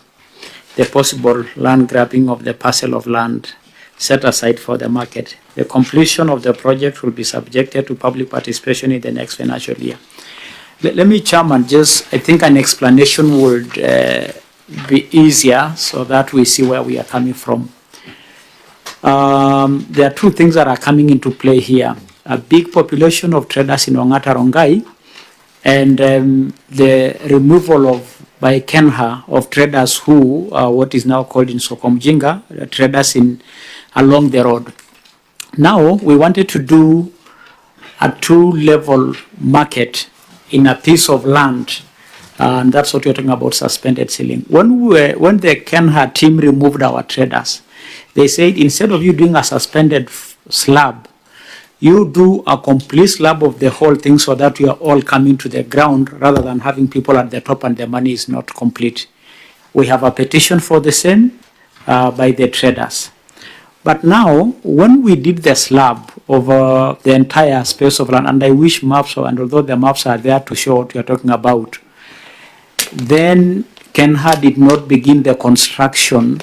the possible land grabbing of the parcel of land set aside for the market. The completion of the project will be subjected to public participation in the next financial year. Let me, Chairman, I think an explanation would be easier so that we see where we are coming from. There are two things that are coming into play here. A big population of traders in Ongata Rongai and the removal by Kenha of traders who are what is now called in Sokomjinga, traders along the road. Now we wanted to do a two-level market in a piece of land, and that's what we're talking about, suspended ceiling. When the Kenha team removed our traders, they said instead of you doing a suspended slab, you do a complete slab of the whole thing so that we are all coming to the ground rather than having people at the top and the money is not complete. We have a petition for the same by the traders. But now, when we did the slab over the entire space of land, and I wish maps, and although the maps are there to show what we are talking about, then Kenha did not begin the construction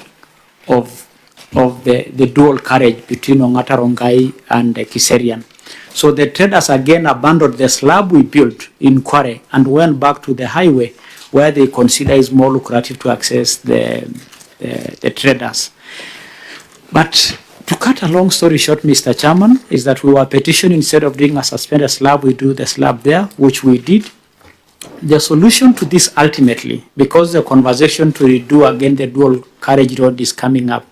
of the dual carriage between Ongata Rongai and Kiserian. So the traders again abandoned the slab we built in Kware and went back to the highway where they consider is more lucrative to access the traders. But to cut a long story short, Mr. Chairman, is that we were petitioning instead of doing a suspended slab, we do the slab there, which we did. The solution to this ultimately, because the conversation to redo again the dual carriage road is coming up,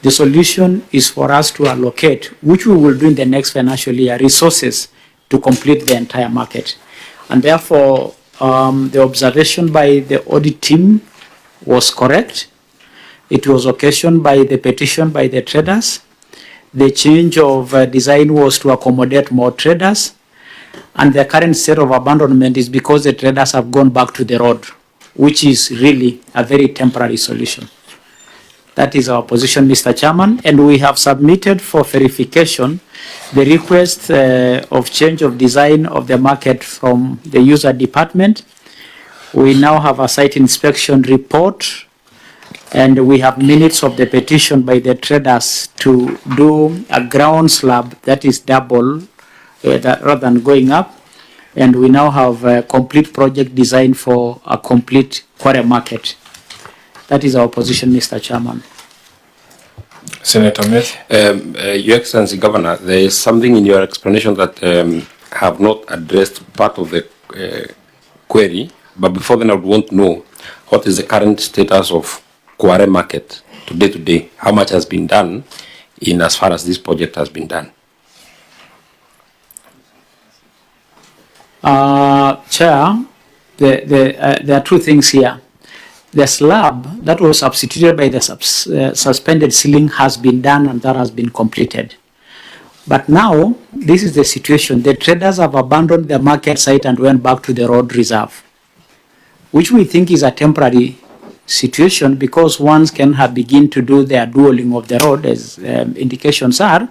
the solution is for us to allocate, which we will do in the next financial year, resources to complete the entire market. And therefore, the observation by the audit team was correct. It was occasioned by the petition by the traders. The change of design was to accommodate more traders, and the current state of abandonment is because the traders have gone back to the road, which is really a very temporary solution. That is our position, Mr. Chairman, and we have submitted for verification the request of change of design of the market from the user department. We now have a site inspection report, and we have minutes of the petition by the traders to do a ground slab that is double rather than going up. And we now have a complete project design for a complete quarry market. That is our position, Mr. Chairman. Senator Met. Your Excellency, Governor, there is something in your explanation that have not addressed part of the query, but before then I would want to know what is the current status of quarry market today, how much has been done in as far as this project has been done. Chair, there are two things here. The slab that was substituted by the suspended ceiling has been done and that has been completed. But now, this is the situation. The traders have abandoned the market site and went back to the road reserve, which we think is a temporary situation because once can have begin to do their dueling of the road, as indications are,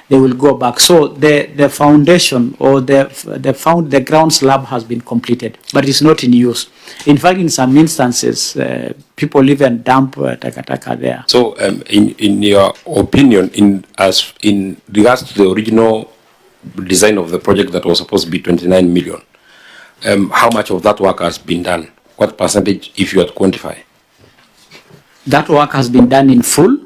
they will go back. So the foundation or the ground slab has been completed, but it's not in use. In fact, in some instances, people even dump taka there. So, in your opinion, in regards to the original design of the project that was supposed to be 29 million, how much of that work has been done? What percentage, if you had to quantify? That work has been done in full,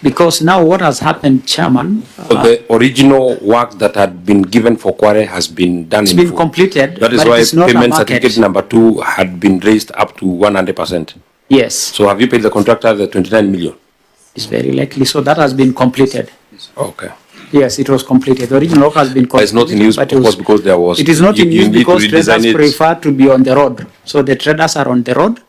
because now what has happened, Chairman? So the original work that had been given for quarry has been done in full. It's been completed. That is why payment certificate number 2 had been raised up to 100%. Yes. So have you paid the contractor the 29 million? It's very likely. So that has been completed. Okay. Yes, it was completed. The original work has been completed. It's not in use because there was... It is not in use because traders it. prefer to be on the road. So the traders are on the road.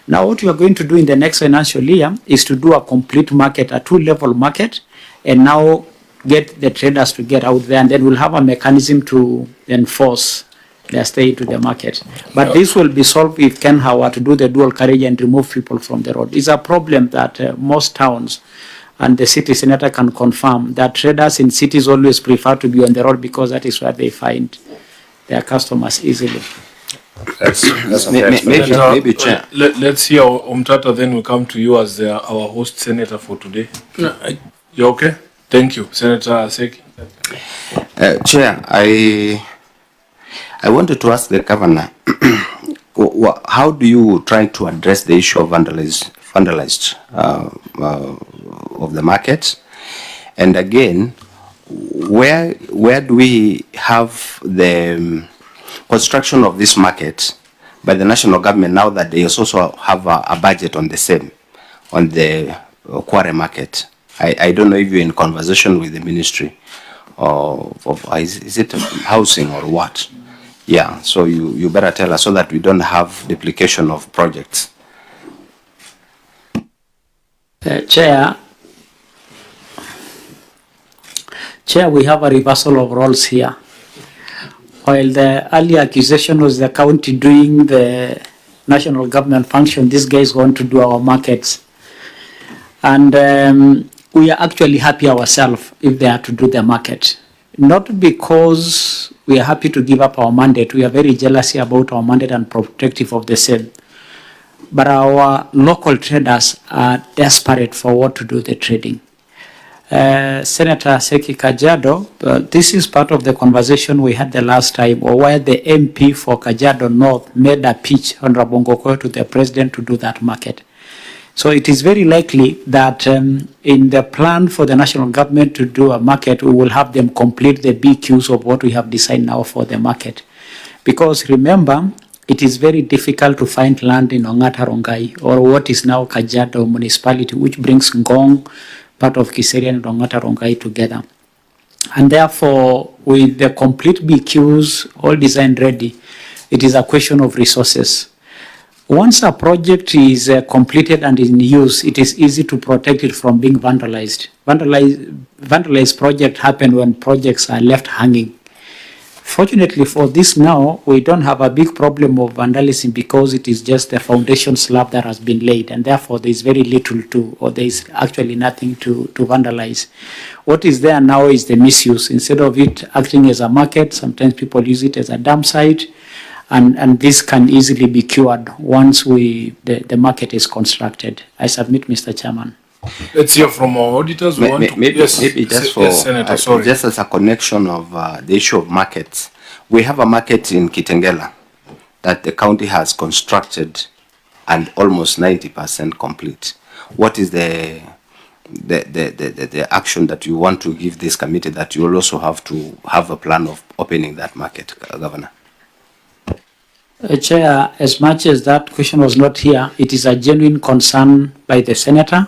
Now what we are going to do in the next financial year is to do a complete market, a two-level market, and now get the traders to get out there, and then we'll have a mechanism to enforce their stay to the market. But this will be solved if Kenha were to do the dual carriage and remove people from the road. It's a problem that most towns and the city senator can confirm that traders in cities always prefer to be on the road because that is where they find their customers easily. That's maybe Chair. Let's hear Omtata, then we come to you as our host senator for today. No, you okay? Thank you, Senator Seki. Chair, I wanted to ask the governor, how do you try to address the issue of vandalized of the market? And again, where do we have the construction of this market by the national government now that they also have a budget on the same, on the quarry market? I don't know if you're in conversation with the ministry of is it housing or what? Yeah, so you better tell us so that we don't have duplication of projects. Chair, we have a reversal of roles here. While the earlier accusation was the county doing the national government function, these guys want to do our markets. And we are actually happy ourselves if they are to do the market. Not because we are happy to give up our mandate. We are very jealous about our mandate and protective of the same. But our local traders are desperate for what to do the trading. Senator Seki Kajiado, this is part of the conversation we had the last time, or where the MP for Kajiado North made a pitch, Honorable Ngoko, to the president to do that market. So it is very likely that in the plan for the national government to do a market, we will have them complete the BQs of what we have designed now for the market. Because remember, it is very difficult to find land in Ongata Rongai, or what is now Kajiado municipality, which brings Ngong, part of Kiserian and Ongata Rongai together. And therefore, with the complete BQs all designed ready, it is a question of resources. Once a project is completed and in use, it is easy to protect it from being vandalized. Vandalized projects happen when projects are left hanging. Fortunately for this now, we don't have a big problem of vandalism because it is just the foundation slab that has been laid, and therefore there is very little to, or there is actually nothing to vandalize. What is there now is the misuse. Instead of it acting as a market, sometimes people use it as a dump site, and this can easily be cured once the market is constructed. I submit, Mr. Chairman. Let's hear from our auditors. Maybe just for Senator, sorry. just as a connection of the issue of markets, we have a market in Kitengela that the county has constructed and almost 90% complete. What is the action that you want to give this committee that you will also have to have a plan of opening that market, Governor? Chair, as much as that question was not here, it is a genuine concern by the Senator.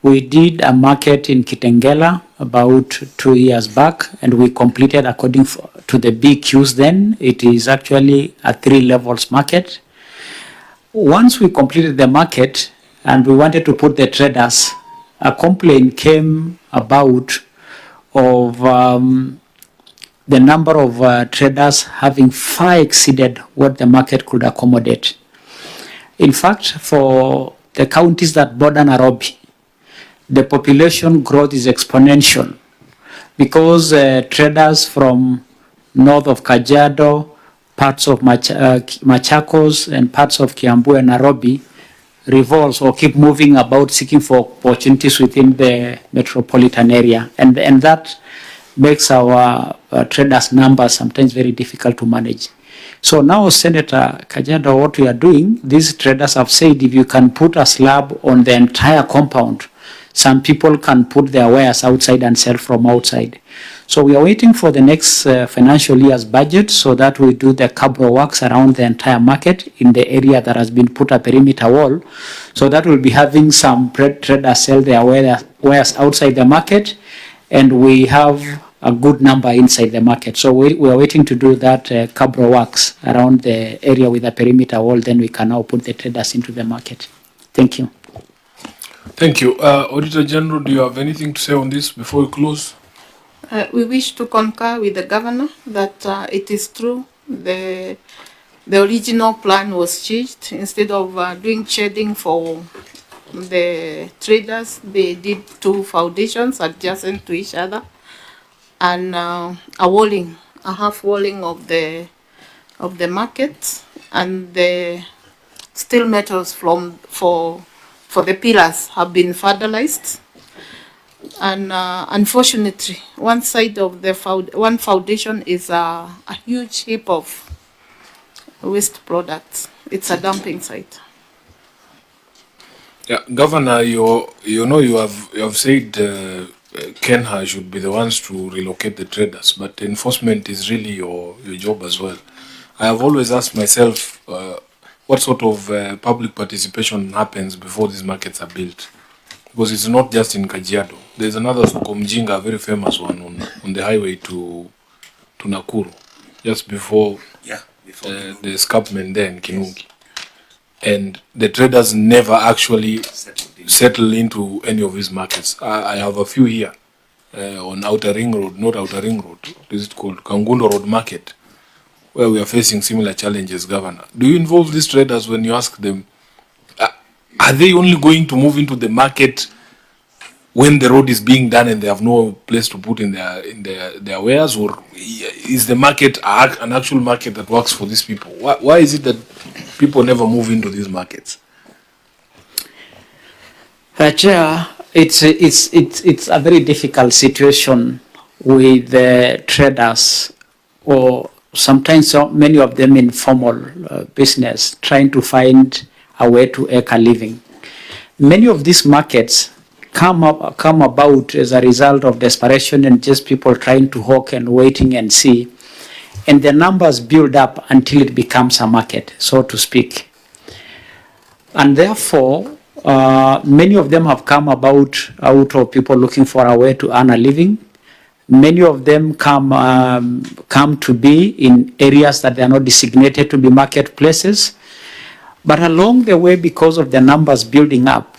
We did a market in Kitengela about 2 years back, and we completed according to the BQs then. It is actually a 3 levels market. Once we completed the market and we wanted to put the traders, a complaint came about of the number of traders having far exceeded what the market could accommodate. In fact, for the counties that border Nairobi, the population growth is exponential because traders from north of Kajiado, parts of Machakos, and parts of Kiambu and Nairobi revolves or keep moving about seeking for opportunities within the metropolitan area. And that makes our traders' numbers sometimes very difficult to manage. So now, Senator Kajiado, what we are doing, these traders have said if you can put a slab on the entire compound, some people can put their wares outside and sell from outside. So we are waiting for the next financial year's budget so that we do the cabro works around the entire market in the area that has been put a perimeter wall. So that we'll be having some traders sell their wares outside the market, and we have a good number inside the market. So we are waiting to do that cabro works around the area with a perimeter wall. Then we can now put the traders into the market. Thank you. Thank you. Auditor General, do you have anything to say on this before we close? We wish to concur with the Governor that it is true the original plan was changed. Instead of doing shading for the traders, they did 2 foundations adjacent to each other, and a walling, a half walling of the market, and the steel metals for the pillars have been vandalized. And unfortunately, one side of the one foundation is a huge heap of waste products. It's a dumping site. Yeah, Governor, you have said Kenha should be the ones to relocate the traders, but enforcement is really your job as well. I have always asked myself what sort of public participation happens before these markets are built, because it's not just in Kajiado. There's another Sokomjinga, a very famous one on the highway to Nakuru, just before the escarpment there in Kinungi. And the traders never actually settle into any of these markets. I have a few here on Outer Ring Road, not Outer Ring Road. This is called Kangundo Road Market, where we are facing similar challenges, Governor. Do you involve these traders when you ask them, are they only going to move into the market when the road is being done and they have no place to put in their wares, or is the market an actual market that works for these people? Why is it that people never move into these markets? Chair, it's a very difficult situation with the traders, or sometimes many of them in formal business, trying to find a way to make a living. Many of these markets come about as a result of desperation and just people trying to hawk and waiting and see, and the numbers build up until it becomes a market, so to speak. And therefore, many of them have come about out of people looking for a way to earn a living. Many of them come to be in areas that they are not designated to be marketplaces. But along the way, because of the numbers building up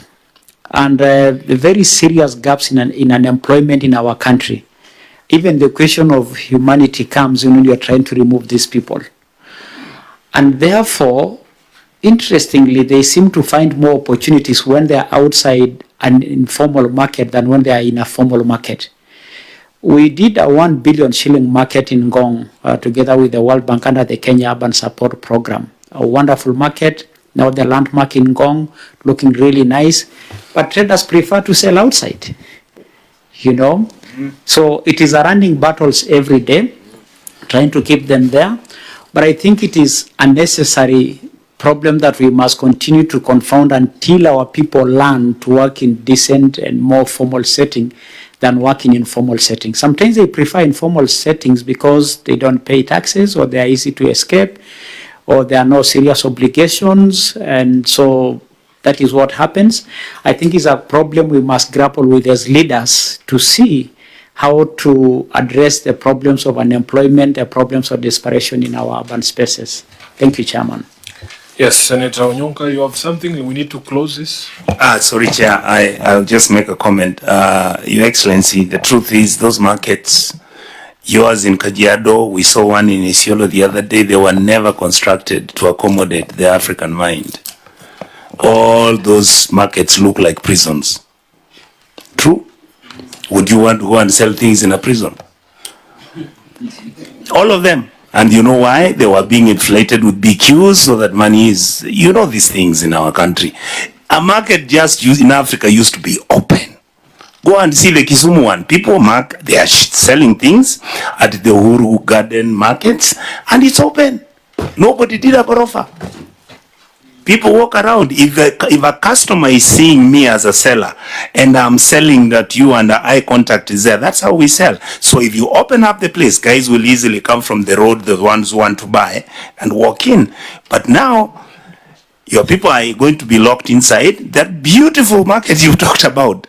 and the very serious gaps in unemployment in our country, even the question of humanity comes in when you're trying to remove these people. And therefore, interestingly, they seem to find more opportunities when they're outside an informal market than when they are in a formal market. We did a 1 billion shilling market in Ngong together with the World Bank under the Kenya Urban Support Program. A wonderful market. Now the landmark in Ngong looking really nice. But traders prefer to sell outside, you know. So it is a running battles every day, trying to keep them there. But I think it is a necessary problem that we must continue to confound until our people learn to work in decent and more formal setting than working in formal settings. Sometimes they prefer informal settings because they don't pay taxes or they are easy to escape or there are no serious obligations, and so that is what happens. I think it's a problem we must grapple with as leaders to see how to address the problems of unemployment, the problems of desperation in our urban spaces. Thank you, Chairman. Yes, Senator Onyonka, you have something? We need to close this. Sorry, Chair, I'll just make a comment. Your Excellency, the truth is those markets, yours in Kajiado, we saw one in Isiolo the other day, they were never constructed to accommodate the African mind. All those markets look like prisons. True? Would you want to go and sell things in a prison? All of them. And you know why? They were being inflated with BQs so that money is, you know these things in our country. A market just in Africa used to be open. Go and see the Kisumu one. People they are selling things at the Uhuru Garden markets and it's open. Nobody did a offer. People walk around. If a customer is seeing me as a seller and I'm selling that you and the eye contact is there, that's how we sell. So if you open up the place, guys will easily come from the road, the ones who want to buy, and walk in. But now, your people are going to be locked inside that beautiful market you talked about,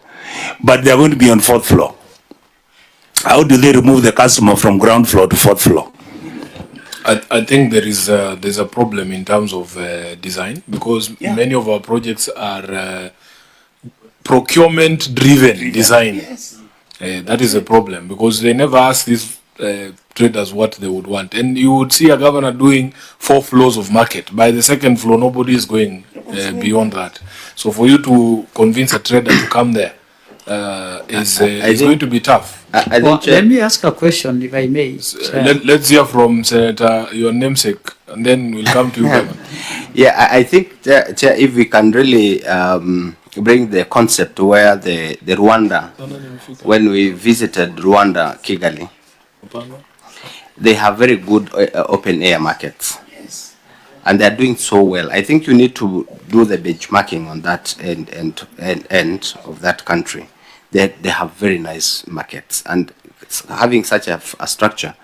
but they're going to be on 4th floor. How do they remove the customer from ground floor to 4th floor? I think there's a problem in terms of design because many of our projects are procurement driven design. Yes. That is a problem because they never ask these traders what they would want. And you would see a governor doing 4 floors of market. By the 2nd floor, nobody is going beyond that. So for you to convince a trader to come there is going to be tough. Let me ask a question, if I may. Let's hear from Senator, your namesake, and then we'll come to you. Yeah, I think, Chair, if we can really bring the concept to where the Rwanda, when we visited Rwanda, Kigali, they have very good open air markets. Yes. And they're doing so well. I think you need to do the benchmarking on that end of that country. They have very nice markets, and having such a structure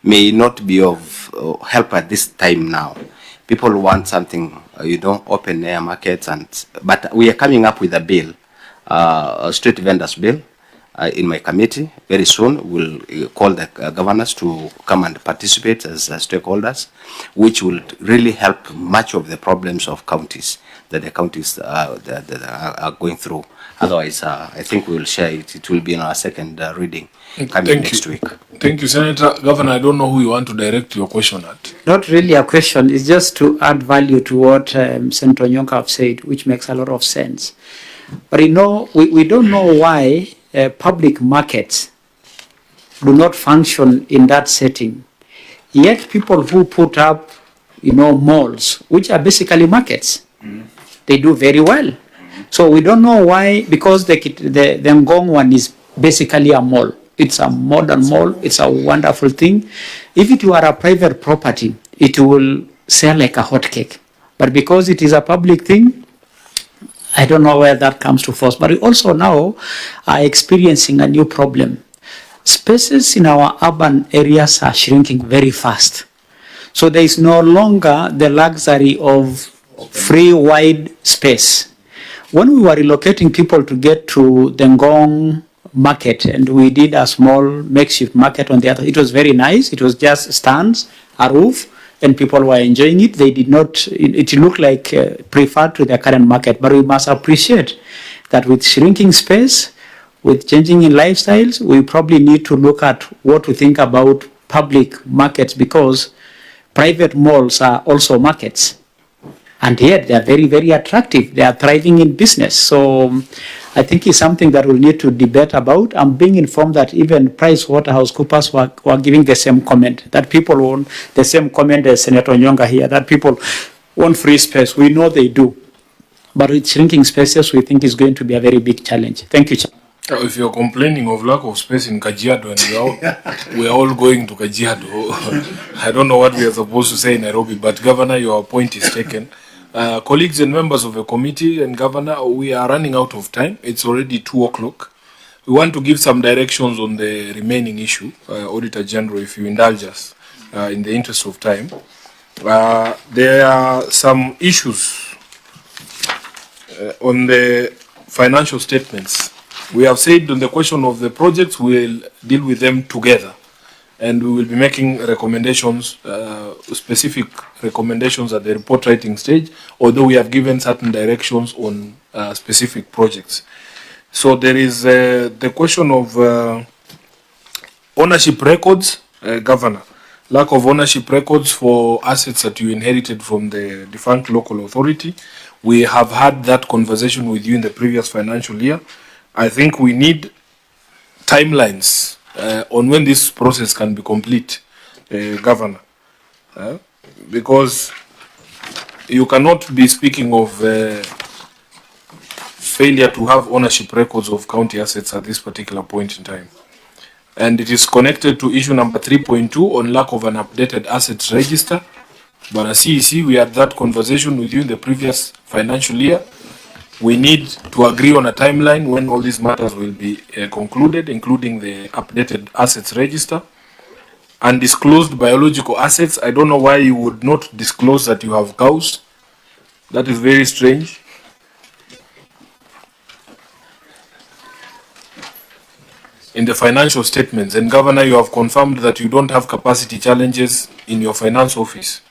may not be of help at this time now. People want something, open air markets, but we are coming up with a bill, a street vendors bill, in my committee. Very soon we'll call the governors to come and participate as stakeholders, which will really help much of the problems of counties that the counties that are going through. Otherwise, I think we will share it. It will be in our 2nd reading coming next week. Thank you, Senator. Governor, I don't know who you want to direct your question at. Not really a question. It's just to add value to what Senator Onyonka have said, which makes a lot of sense. But we don't know why public markets do not function in that setting. Yet people who put up, malls, which are basically markets, they do very well. So we don't know why, because the Ngong one is basically a mall. It's a modern mall. It's a wonderful thing. If it were a private property, it will sell like a hotcake. But because it is a public thing, I don't know where that comes to force. But we also now are experiencing a new problem. Spaces in our urban areas are shrinking very fast. So there is no longer the luxury of free, wide space. When we were relocating people to get to the Ngong market, and we did a small makeshift market on the other, it was very nice. It was just stands, a roof, and people were enjoying it. They did not, it looked like preferred to the current market. But we must appreciate that with shrinking space, with changing in lifestyles, we probably need to look at what we think about public markets, because private malls are also markets. And yet they are very, very attractive. They are thriving in business. So I think it's something that we'll need to debate about. I'm being informed that even PricewaterhouseCoopers were giving the same comment, that people want the same comment as Senator Nyonga here, that people want free space. We know they do. But with shrinking spaces, we think it's going to be a very big challenge. Thank you, Chair. If you're complaining of lack of space in Kajiado and we are all going to Kajiado, I don't know what we are supposed to say in Nairobi, but Governor, your point is taken. Colleagues and members of the committee and Governor, we are running out of time. It's already 2 o'clock. We want to give some directions on the remaining issue. Auditor General, if you indulge us in the interest of time. There are some issues on the financial statements. We have said on the question of the projects, we'll deal with them together. And we will be making recommendations, specific recommendations at the report writing stage, although we have given certain directions on specific projects. So there is the question of ownership records, Governor. Lack of ownership records for assets that you inherited from the defunct local authority. We have had that conversation with you in the previous financial year. I think we need timelines on when this process can be complete, Governor. Because you cannot be speaking of failure to have ownership records of county assets at this particular point in time. And it is connected to issue number 3.2 on lack of an updated assets register. But as CEC, we had that conversation with you in the previous financial year. We need to agree on a timeline when all these matters will be concluded, including the updated assets register. Undisclosed biological assets. I don't know why you would not disclose that you have cows. That is very strange. In the financial statements, and Governor, you have confirmed that you don't have capacity challenges in your finance office.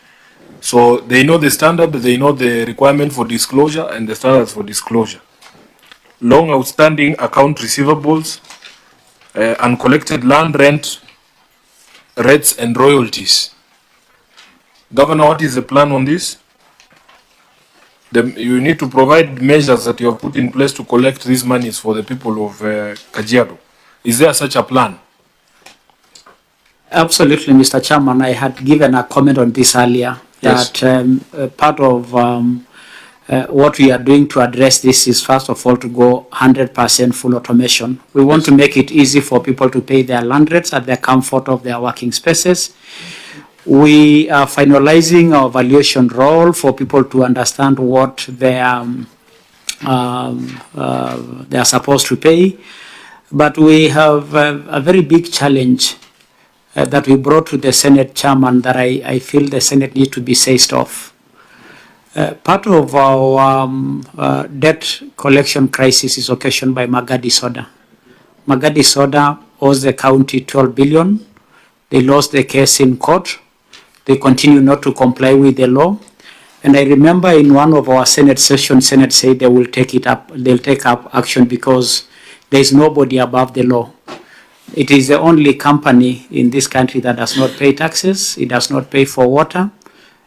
So they know the standard, they know the requirement for disclosure and the standards for disclosure. Long outstanding account receivables, uncollected land rent, rates and royalties. Governor, what is the plan on this? You need to provide measures that you have put in place to collect these monies for the people of Kajiado. Is there such a plan? Absolutely, Mr. Chairman. I had given a comment on this earlier. Yes. That part of what we are doing to address this is, first of all, to go 100% full automation. We want to make it easy for people to pay their land rates at the comfort of their working spaces. We are finalizing our valuation role for people to understand what they are supposed to pay. But we have a very big challenge that we brought to the Senate Chairman that I feel the Senate needs to be seized of. Part of our debt collection crisis is occasioned by Magadi Soda. Magadi Soda owes the county 12 billion. They lost the case in court. They continue not to comply with the law. And I remember in one of our Senate sessions, Senate said they will take it up, they'll take up action because there is nobody above the law. It is the only company in this country that does not pay taxes. It does not pay for water.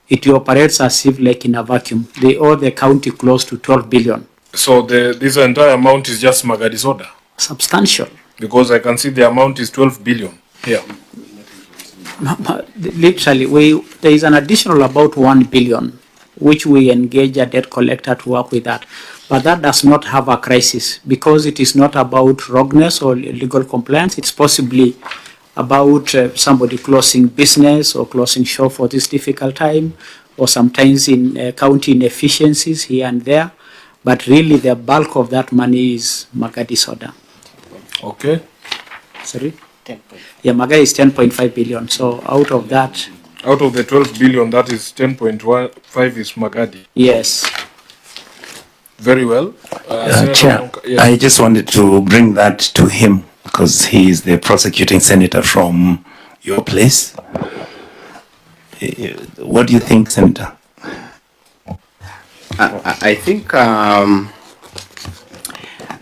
It operates as if like in a vacuum. They owe the county close to 12 billion. So this entire amount is just Magadi Soda? Substantial. Because I can see the amount is 12 billion here. Literally, there is an additional about 1 billion, which we engage a debt collector to work with that. But that does not have a crisis because it is not about wrongness or legal compliance. It's possibly about somebody closing business or closing shop for this difficult time, or sometimes in county inefficiencies here and there. But really the bulk of that money is Magadi Soda. Okay. Sorry? 10. Yeah, Magadi is 10.5 billion. So out of that... Out of the 12 billion, that is 10.5 is Magadi. Yes. Very well. Chair, yes. I just wanted to bring that to him because he is the prosecuting senator from your place. What do you think, Senator? I think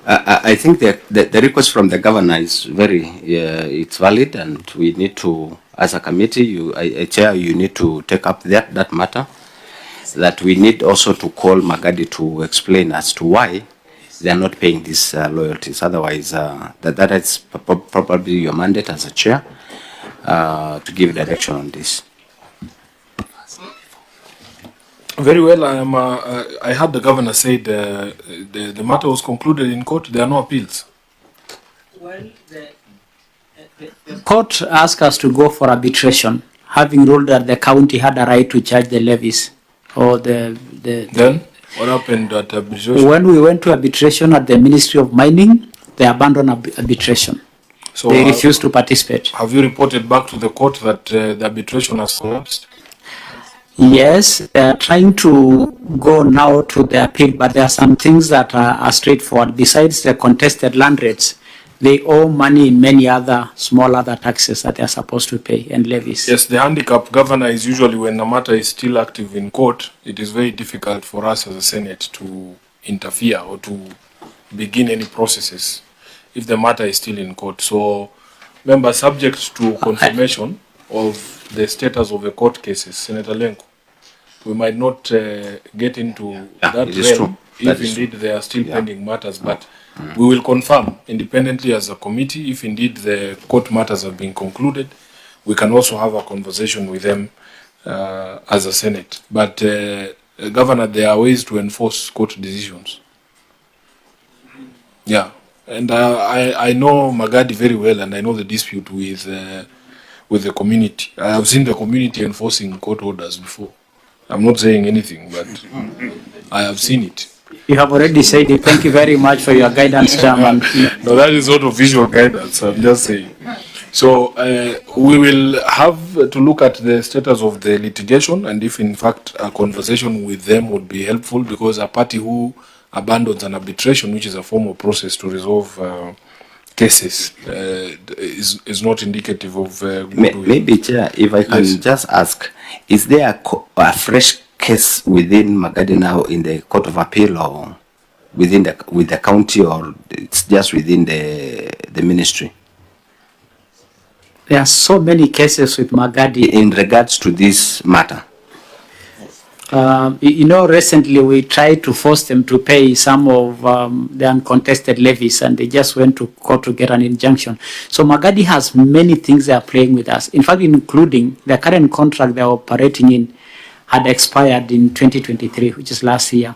I think the request from the governor is it's valid, and we need to, as a committee, chair, you need to take up that matter. That we need also to call Magadi to explain as to why they are not paying these loyalties. Otherwise, that is probably your mandate as a chair to give direction on this. Very well. I heard the governor say the matter was concluded in court. There are no appeals. Well, the court asked us to go for arbitration, having ruled that the county had a right to charge the levies. Or then what happened at arbitration? When we went to arbitration at the Ministry of Mining, they abandoned arbitration. So they refused to participate. Have you reported back to the court that the arbitration has collapsed? Yes, they are trying to go now to the appeal, but there are some things that are straightforward. Besides the contested land rates, they owe money in many other small other taxes that they are supposed to pay and levies. Yes, the handicap, Governor, is usually when the matter is still active in court, it is very difficult for us as a Senate to interfere or to begin any processes if the matter is still in court. So, members, subject to confirmation of the status of the court cases, Senator Lenku, we might not get into that realm if indeed they are still pending matters, but we will confirm independently as a committee if indeed the court matters have been concluded. We can also have a conversation with them as a Senate. But Governor, there are ways to enforce court decisions. Yeah, and I know Magadi very well, and I know the dispute with the community. I have seen the community enforcing court orders before. I'm not saying anything, but I have seen it. You have already said it. Thank you very much for your guidance, Chairman. No, that is not official guidance. I'm just saying. So we will have to look at the status of the litigation, and if in fact a conversation with them would be helpful, because a party who abandons an arbitration, which is a formal process to resolve cases, is not indicative of goodwill. Maybe, Chair, if I can just ask, is there a fresh case within Magadi now in the Court of Appeal, or within with the county, or it's just within the ministry? There are so many cases with Magadi in regards to this matter. Recently we tried to force them to pay some of the uncontested levies, and they just went to court to get an injunction. So Magadi has many things they are playing with us. In fact, including the current contract they are operating in had expired in 2023, which is last year.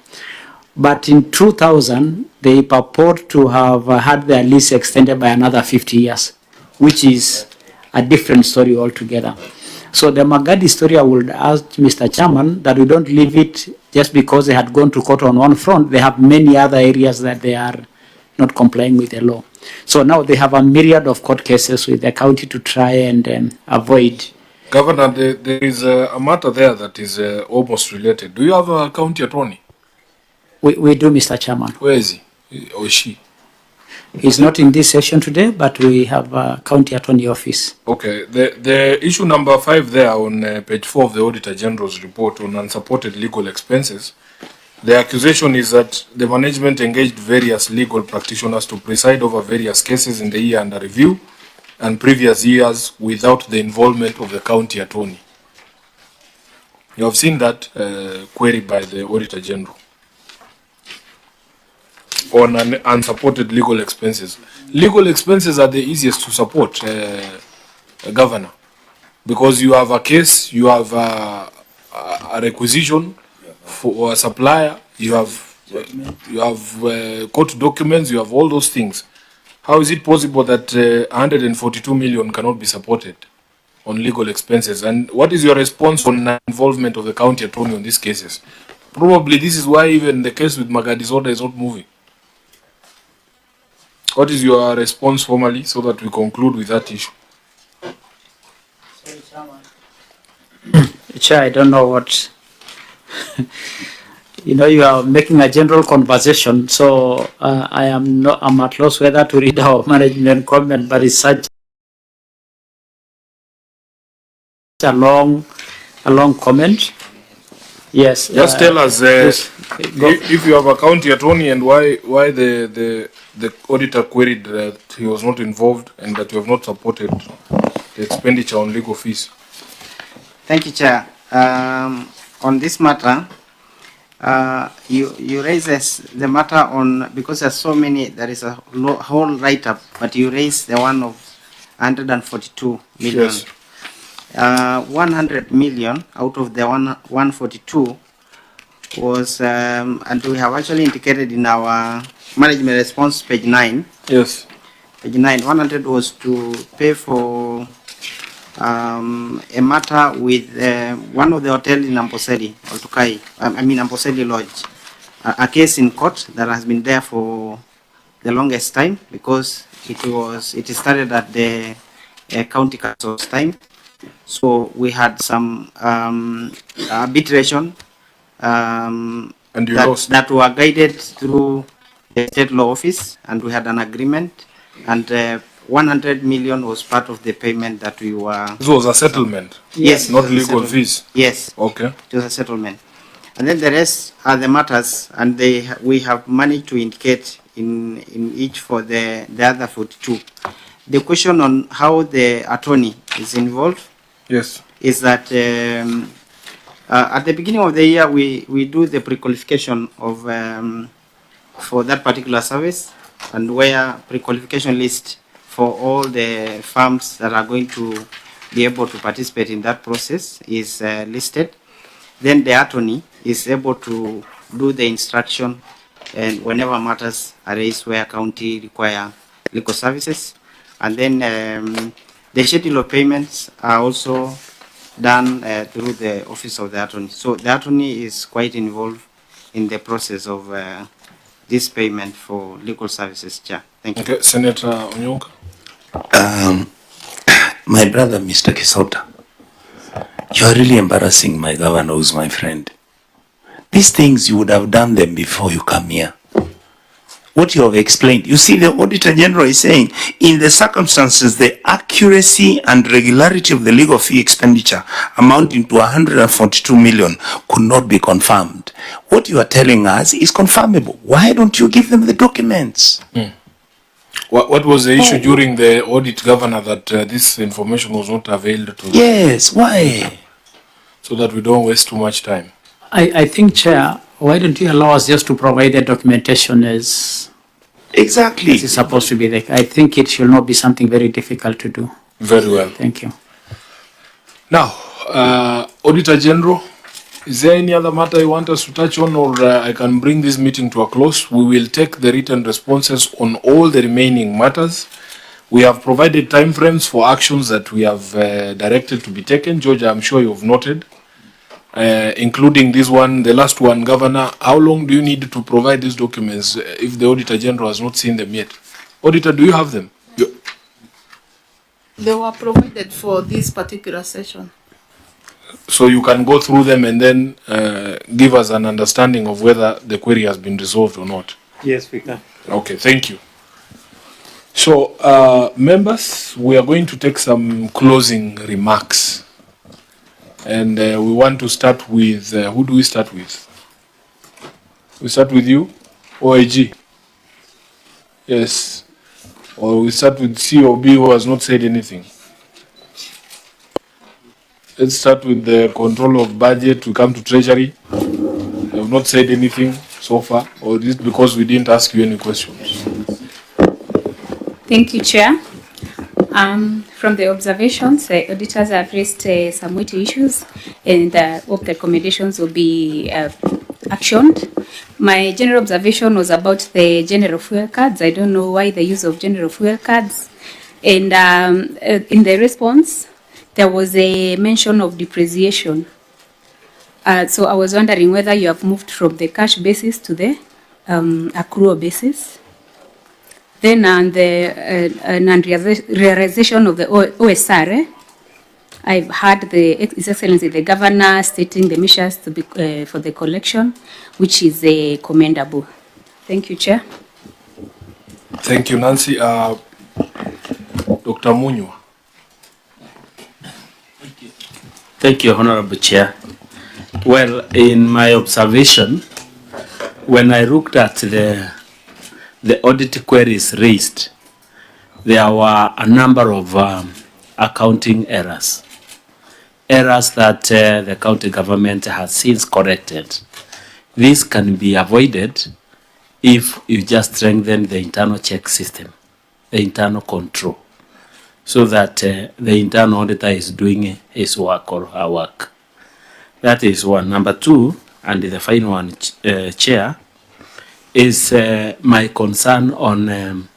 But in 2000, they purport to have had their lease extended by another 50 years, which is a different story altogether. So the Magadi story, I would ask Mr. Chairman that we don't leave it just because they had gone to court on one front. They have many other areas that they are not complying with the law. So now they have a myriad of court cases with the county to try and avoid. Governor, there is a matter there that is almost related. Do you have a county attorney? We do, Mr. Chairman. Where is he or she? He's not in this session today, but we have a county attorney office. Okay. The issue number 5 there on page 4 of the Auditor General's report on unsupported legal expenses, the accusation is that the management engaged various legal practitioners to preside over various cases in the year under review and previous years without the involvement of the county attorney. You have seen that query by the Auditor General on unsupported legal expenses. Legal expenses are the easiest to support, Governor, because you have a case, you have a requisition for a supplier, you have court documents, you have all those things. How is it possible that 142 million cannot be supported on legal expenses? And what is your response on the involvement of the county attorney on these cases? Probably this is why even the case with Magadi's order is not moving. What is your response formally so that we conclude with that issue? Chair, I don't know what... you are making a general conversation, so I'm at loss whether to read our management comment, but it's such a long a long comment. Yes. Just tell us yes, if you have a county attorney and why the auditor queried that he was not involved and that you have not supported the expenditure on legal fees. Thank you, Chair. On this matter, you raise the matter on, because there's so many, there is a whole write-up, but you raise the one of 142 million. Yes. 100 million out of the 142 was, and we have actually indicated in our management response, page 9. Yes. Page 9, 100 was to pay for a matter with one of the hotel in Amboseli, Oltukai, Amboseli Lodge, a case in court that has been there for the longest time because it started at the county council's time. So we had some arbitration that were guided through the state law office, and we had an agreement, and 100 million was part of the payment that we were... This was a settlement? Yes. Not legal fees? Yes. Okay. It was a settlement. And then the rest are the matters, and we have managed to indicate in each for the other 42. The question on how the attorney is involved, yes, is that at the beginning of the year we do the pre-qualification of for that particular service, and where pre-qualification list for all the firms that are going to be able to participate in that process is listed. Then the attorney is able to do the instruction and whenever matters arise where county require legal services. And then the schedule of payments are also done through the office of the attorney. So the attorney is quite involved in the process of this payment for legal services, Chair. Thank you. Okay, Senator Onyonka. My brother, Mr. Kisota, you are really embarrassing my governor, who's my friend. These things, you would have done them before you come here. What you have explained, you see, the Auditor General is saying, in the circumstances, the accuracy and regularity of the legal fee expenditure amounting to 142 million could not be confirmed. What you are telling us is confirmable. Why don't you give them the documents? What was the issue during the audit, Governor, that this information was not availed to? Yes, why? So that we don't waste too much time. I think, Chair, why don't you allow us just to provide the documentation as exactly as it's supposed to be there? I think it should not be something very difficult to do. Very well. Thank you. Now, Auditor General, is there any other matter you want us to touch on, or I can bring this meeting to a close? We will take the written responses on all the remaining matters. We have provided timeframes for actions that we have directed to be taken. George, I'm sure you've noted. Including this one, the last one, Governor, how long do you need to provide these documents if the Auditor General has not seen them yet? Auditor, do you have them? They were provided for this particular session. So you can go through them and then give us an understanding of whether the query has been resolved or not. Yes, we can. Okay, thank you. So, members, we are going to take some closing remarks. And we want to start with, who do we start with? We start with you, OIG? Yes. Or we start with COB, who has not said anything? Let's start with the control of budget. We come to Treasury. They have not said anything so far, or is it because we didn't ask you any questions? Thank you, Chair. From the observations, the auditors have raised some weighty issues, and hope the recommendations will be actioned. My general observation was about the general fuel cards. I don't know why the use of general fuel cards. And in the response, there was a mention of depreciation. So I was wondering whether you have moved from the cash basis to the accrual basis. Then on the realization of the OSR, I've heard His Excellency the Governor stating the measures to be, for the collection, which is commendable. Thank you, Chair. Thank you, Nancy. Dr. Munywa. Thank you, Honorable Chair. Well, in my observation, when I looked at the audit queries raised, there were a number of accounting errors that the county government has since corrected. This can be avoided if you just strengthen the internal check system, the internal control, so that the internal auditor is doing his work or her work. That is one. Number two, and the final one, Chair, is my concern on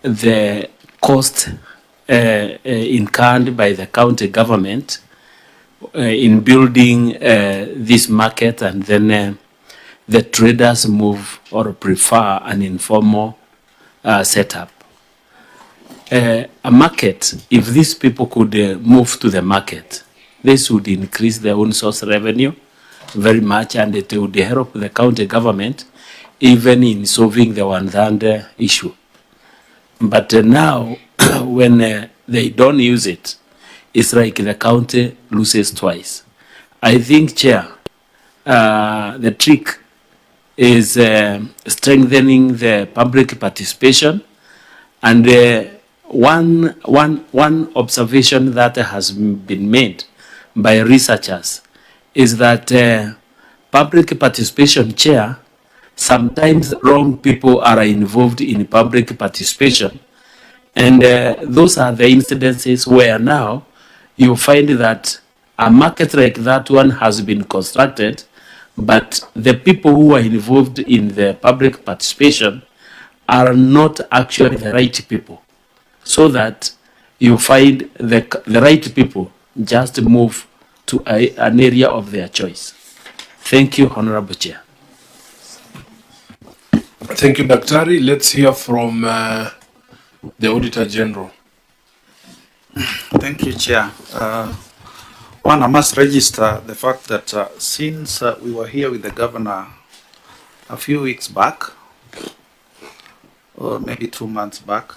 the cost incurred by the county government in building this market, and then the traders move or prefer an informal setup. A market, if these people could move to the market, this would increase their own source revenue very much, and it would help the county government even in solving the one-hand issue. But now, when they don't use it, it's like the county loses twice. I think, Chair, the trick is strengthening the public participation, and one observation that has been made by researchers is that public participation, Chair, sometimes wrong people are involved in public participation, and those are the incidences where now you find that a market like that one has been constructed, but the people who are involved in the public participation are not actually the right people, so that you find the right people just move to an area of their choice. Thank you, Honorable Chair. Thank you, Daktari. Let's hear from the Auditor General. Thank you, Chair. One, I must register the fact that since we were here with the Governor a few weeks back, or maybe 2 months back,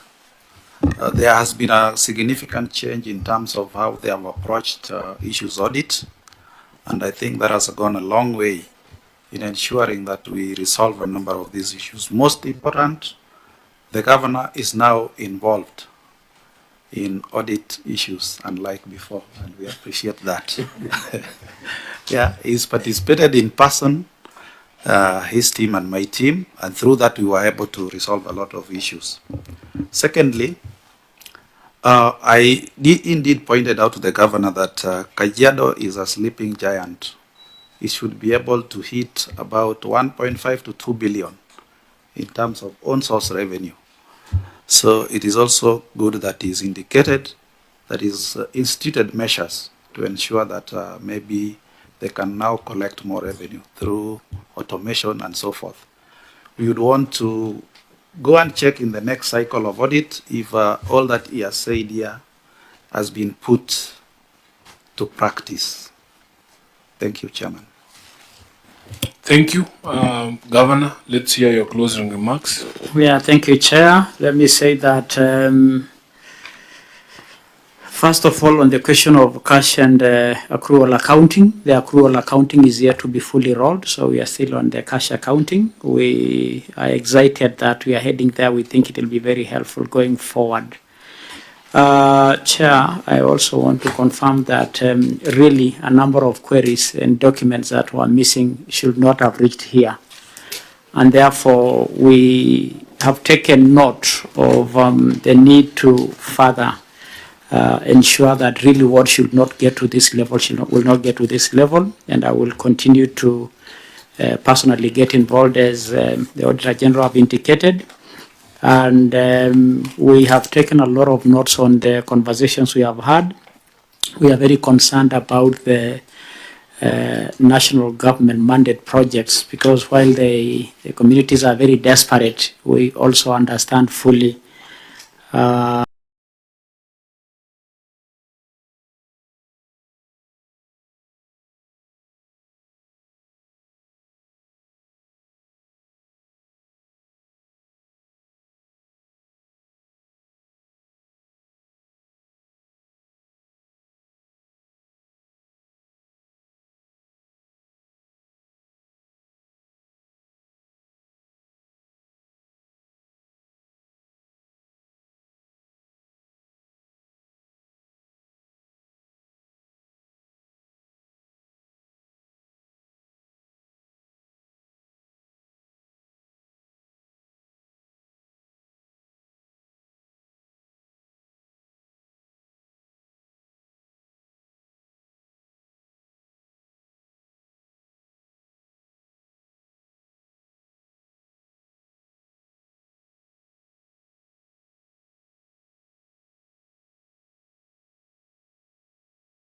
there has been a significant change in terms of how they have approached issues audit, and I think that has gone a long way in ensuring that we resolve a number of these issues. Most important, the Governor is now involved in audit issues, unlike before, and we appreciate that. Yeah, he's participated in person, his team and my team, and through that we were able to resolve a lot of issues. Secondly, I indeed pointed out to the Governor that Kajiado is a sleeping giant. It should be able to hit about 1.5 to 2 billion in terms of own source revenue. So it is also good that he's indicated that he's instituted measures to ensure that maybe they can now collect more revenue through automation and so forth. We would want to go and check in the next cycle of audit if all that he has said here has been put to practice. Thank you, Chairman. Thank you. Governor, let's hear your closing remarks. Yeah, thank you, Chair. Let me say that, first of all, on the question of cash and accrual accounting, the accrual accounting is yet to be fully rolled, so we are still on the cash accounting. We are excited that we are heading there. We think it will be very helpful going forward. Chair, I also want to confirm that really a number of queries and documents that were missing should not have reached here. And therefore, we have taken note of the need to further ensure that really what should not get to this level will not get to this level. And I will continue to personally get involved as the Auditor General have indicated. And we have taken a lot of notes on the conversations we have had. We are very concerned about the national government mandate projects, because while the communities are very desperate, we also understand fully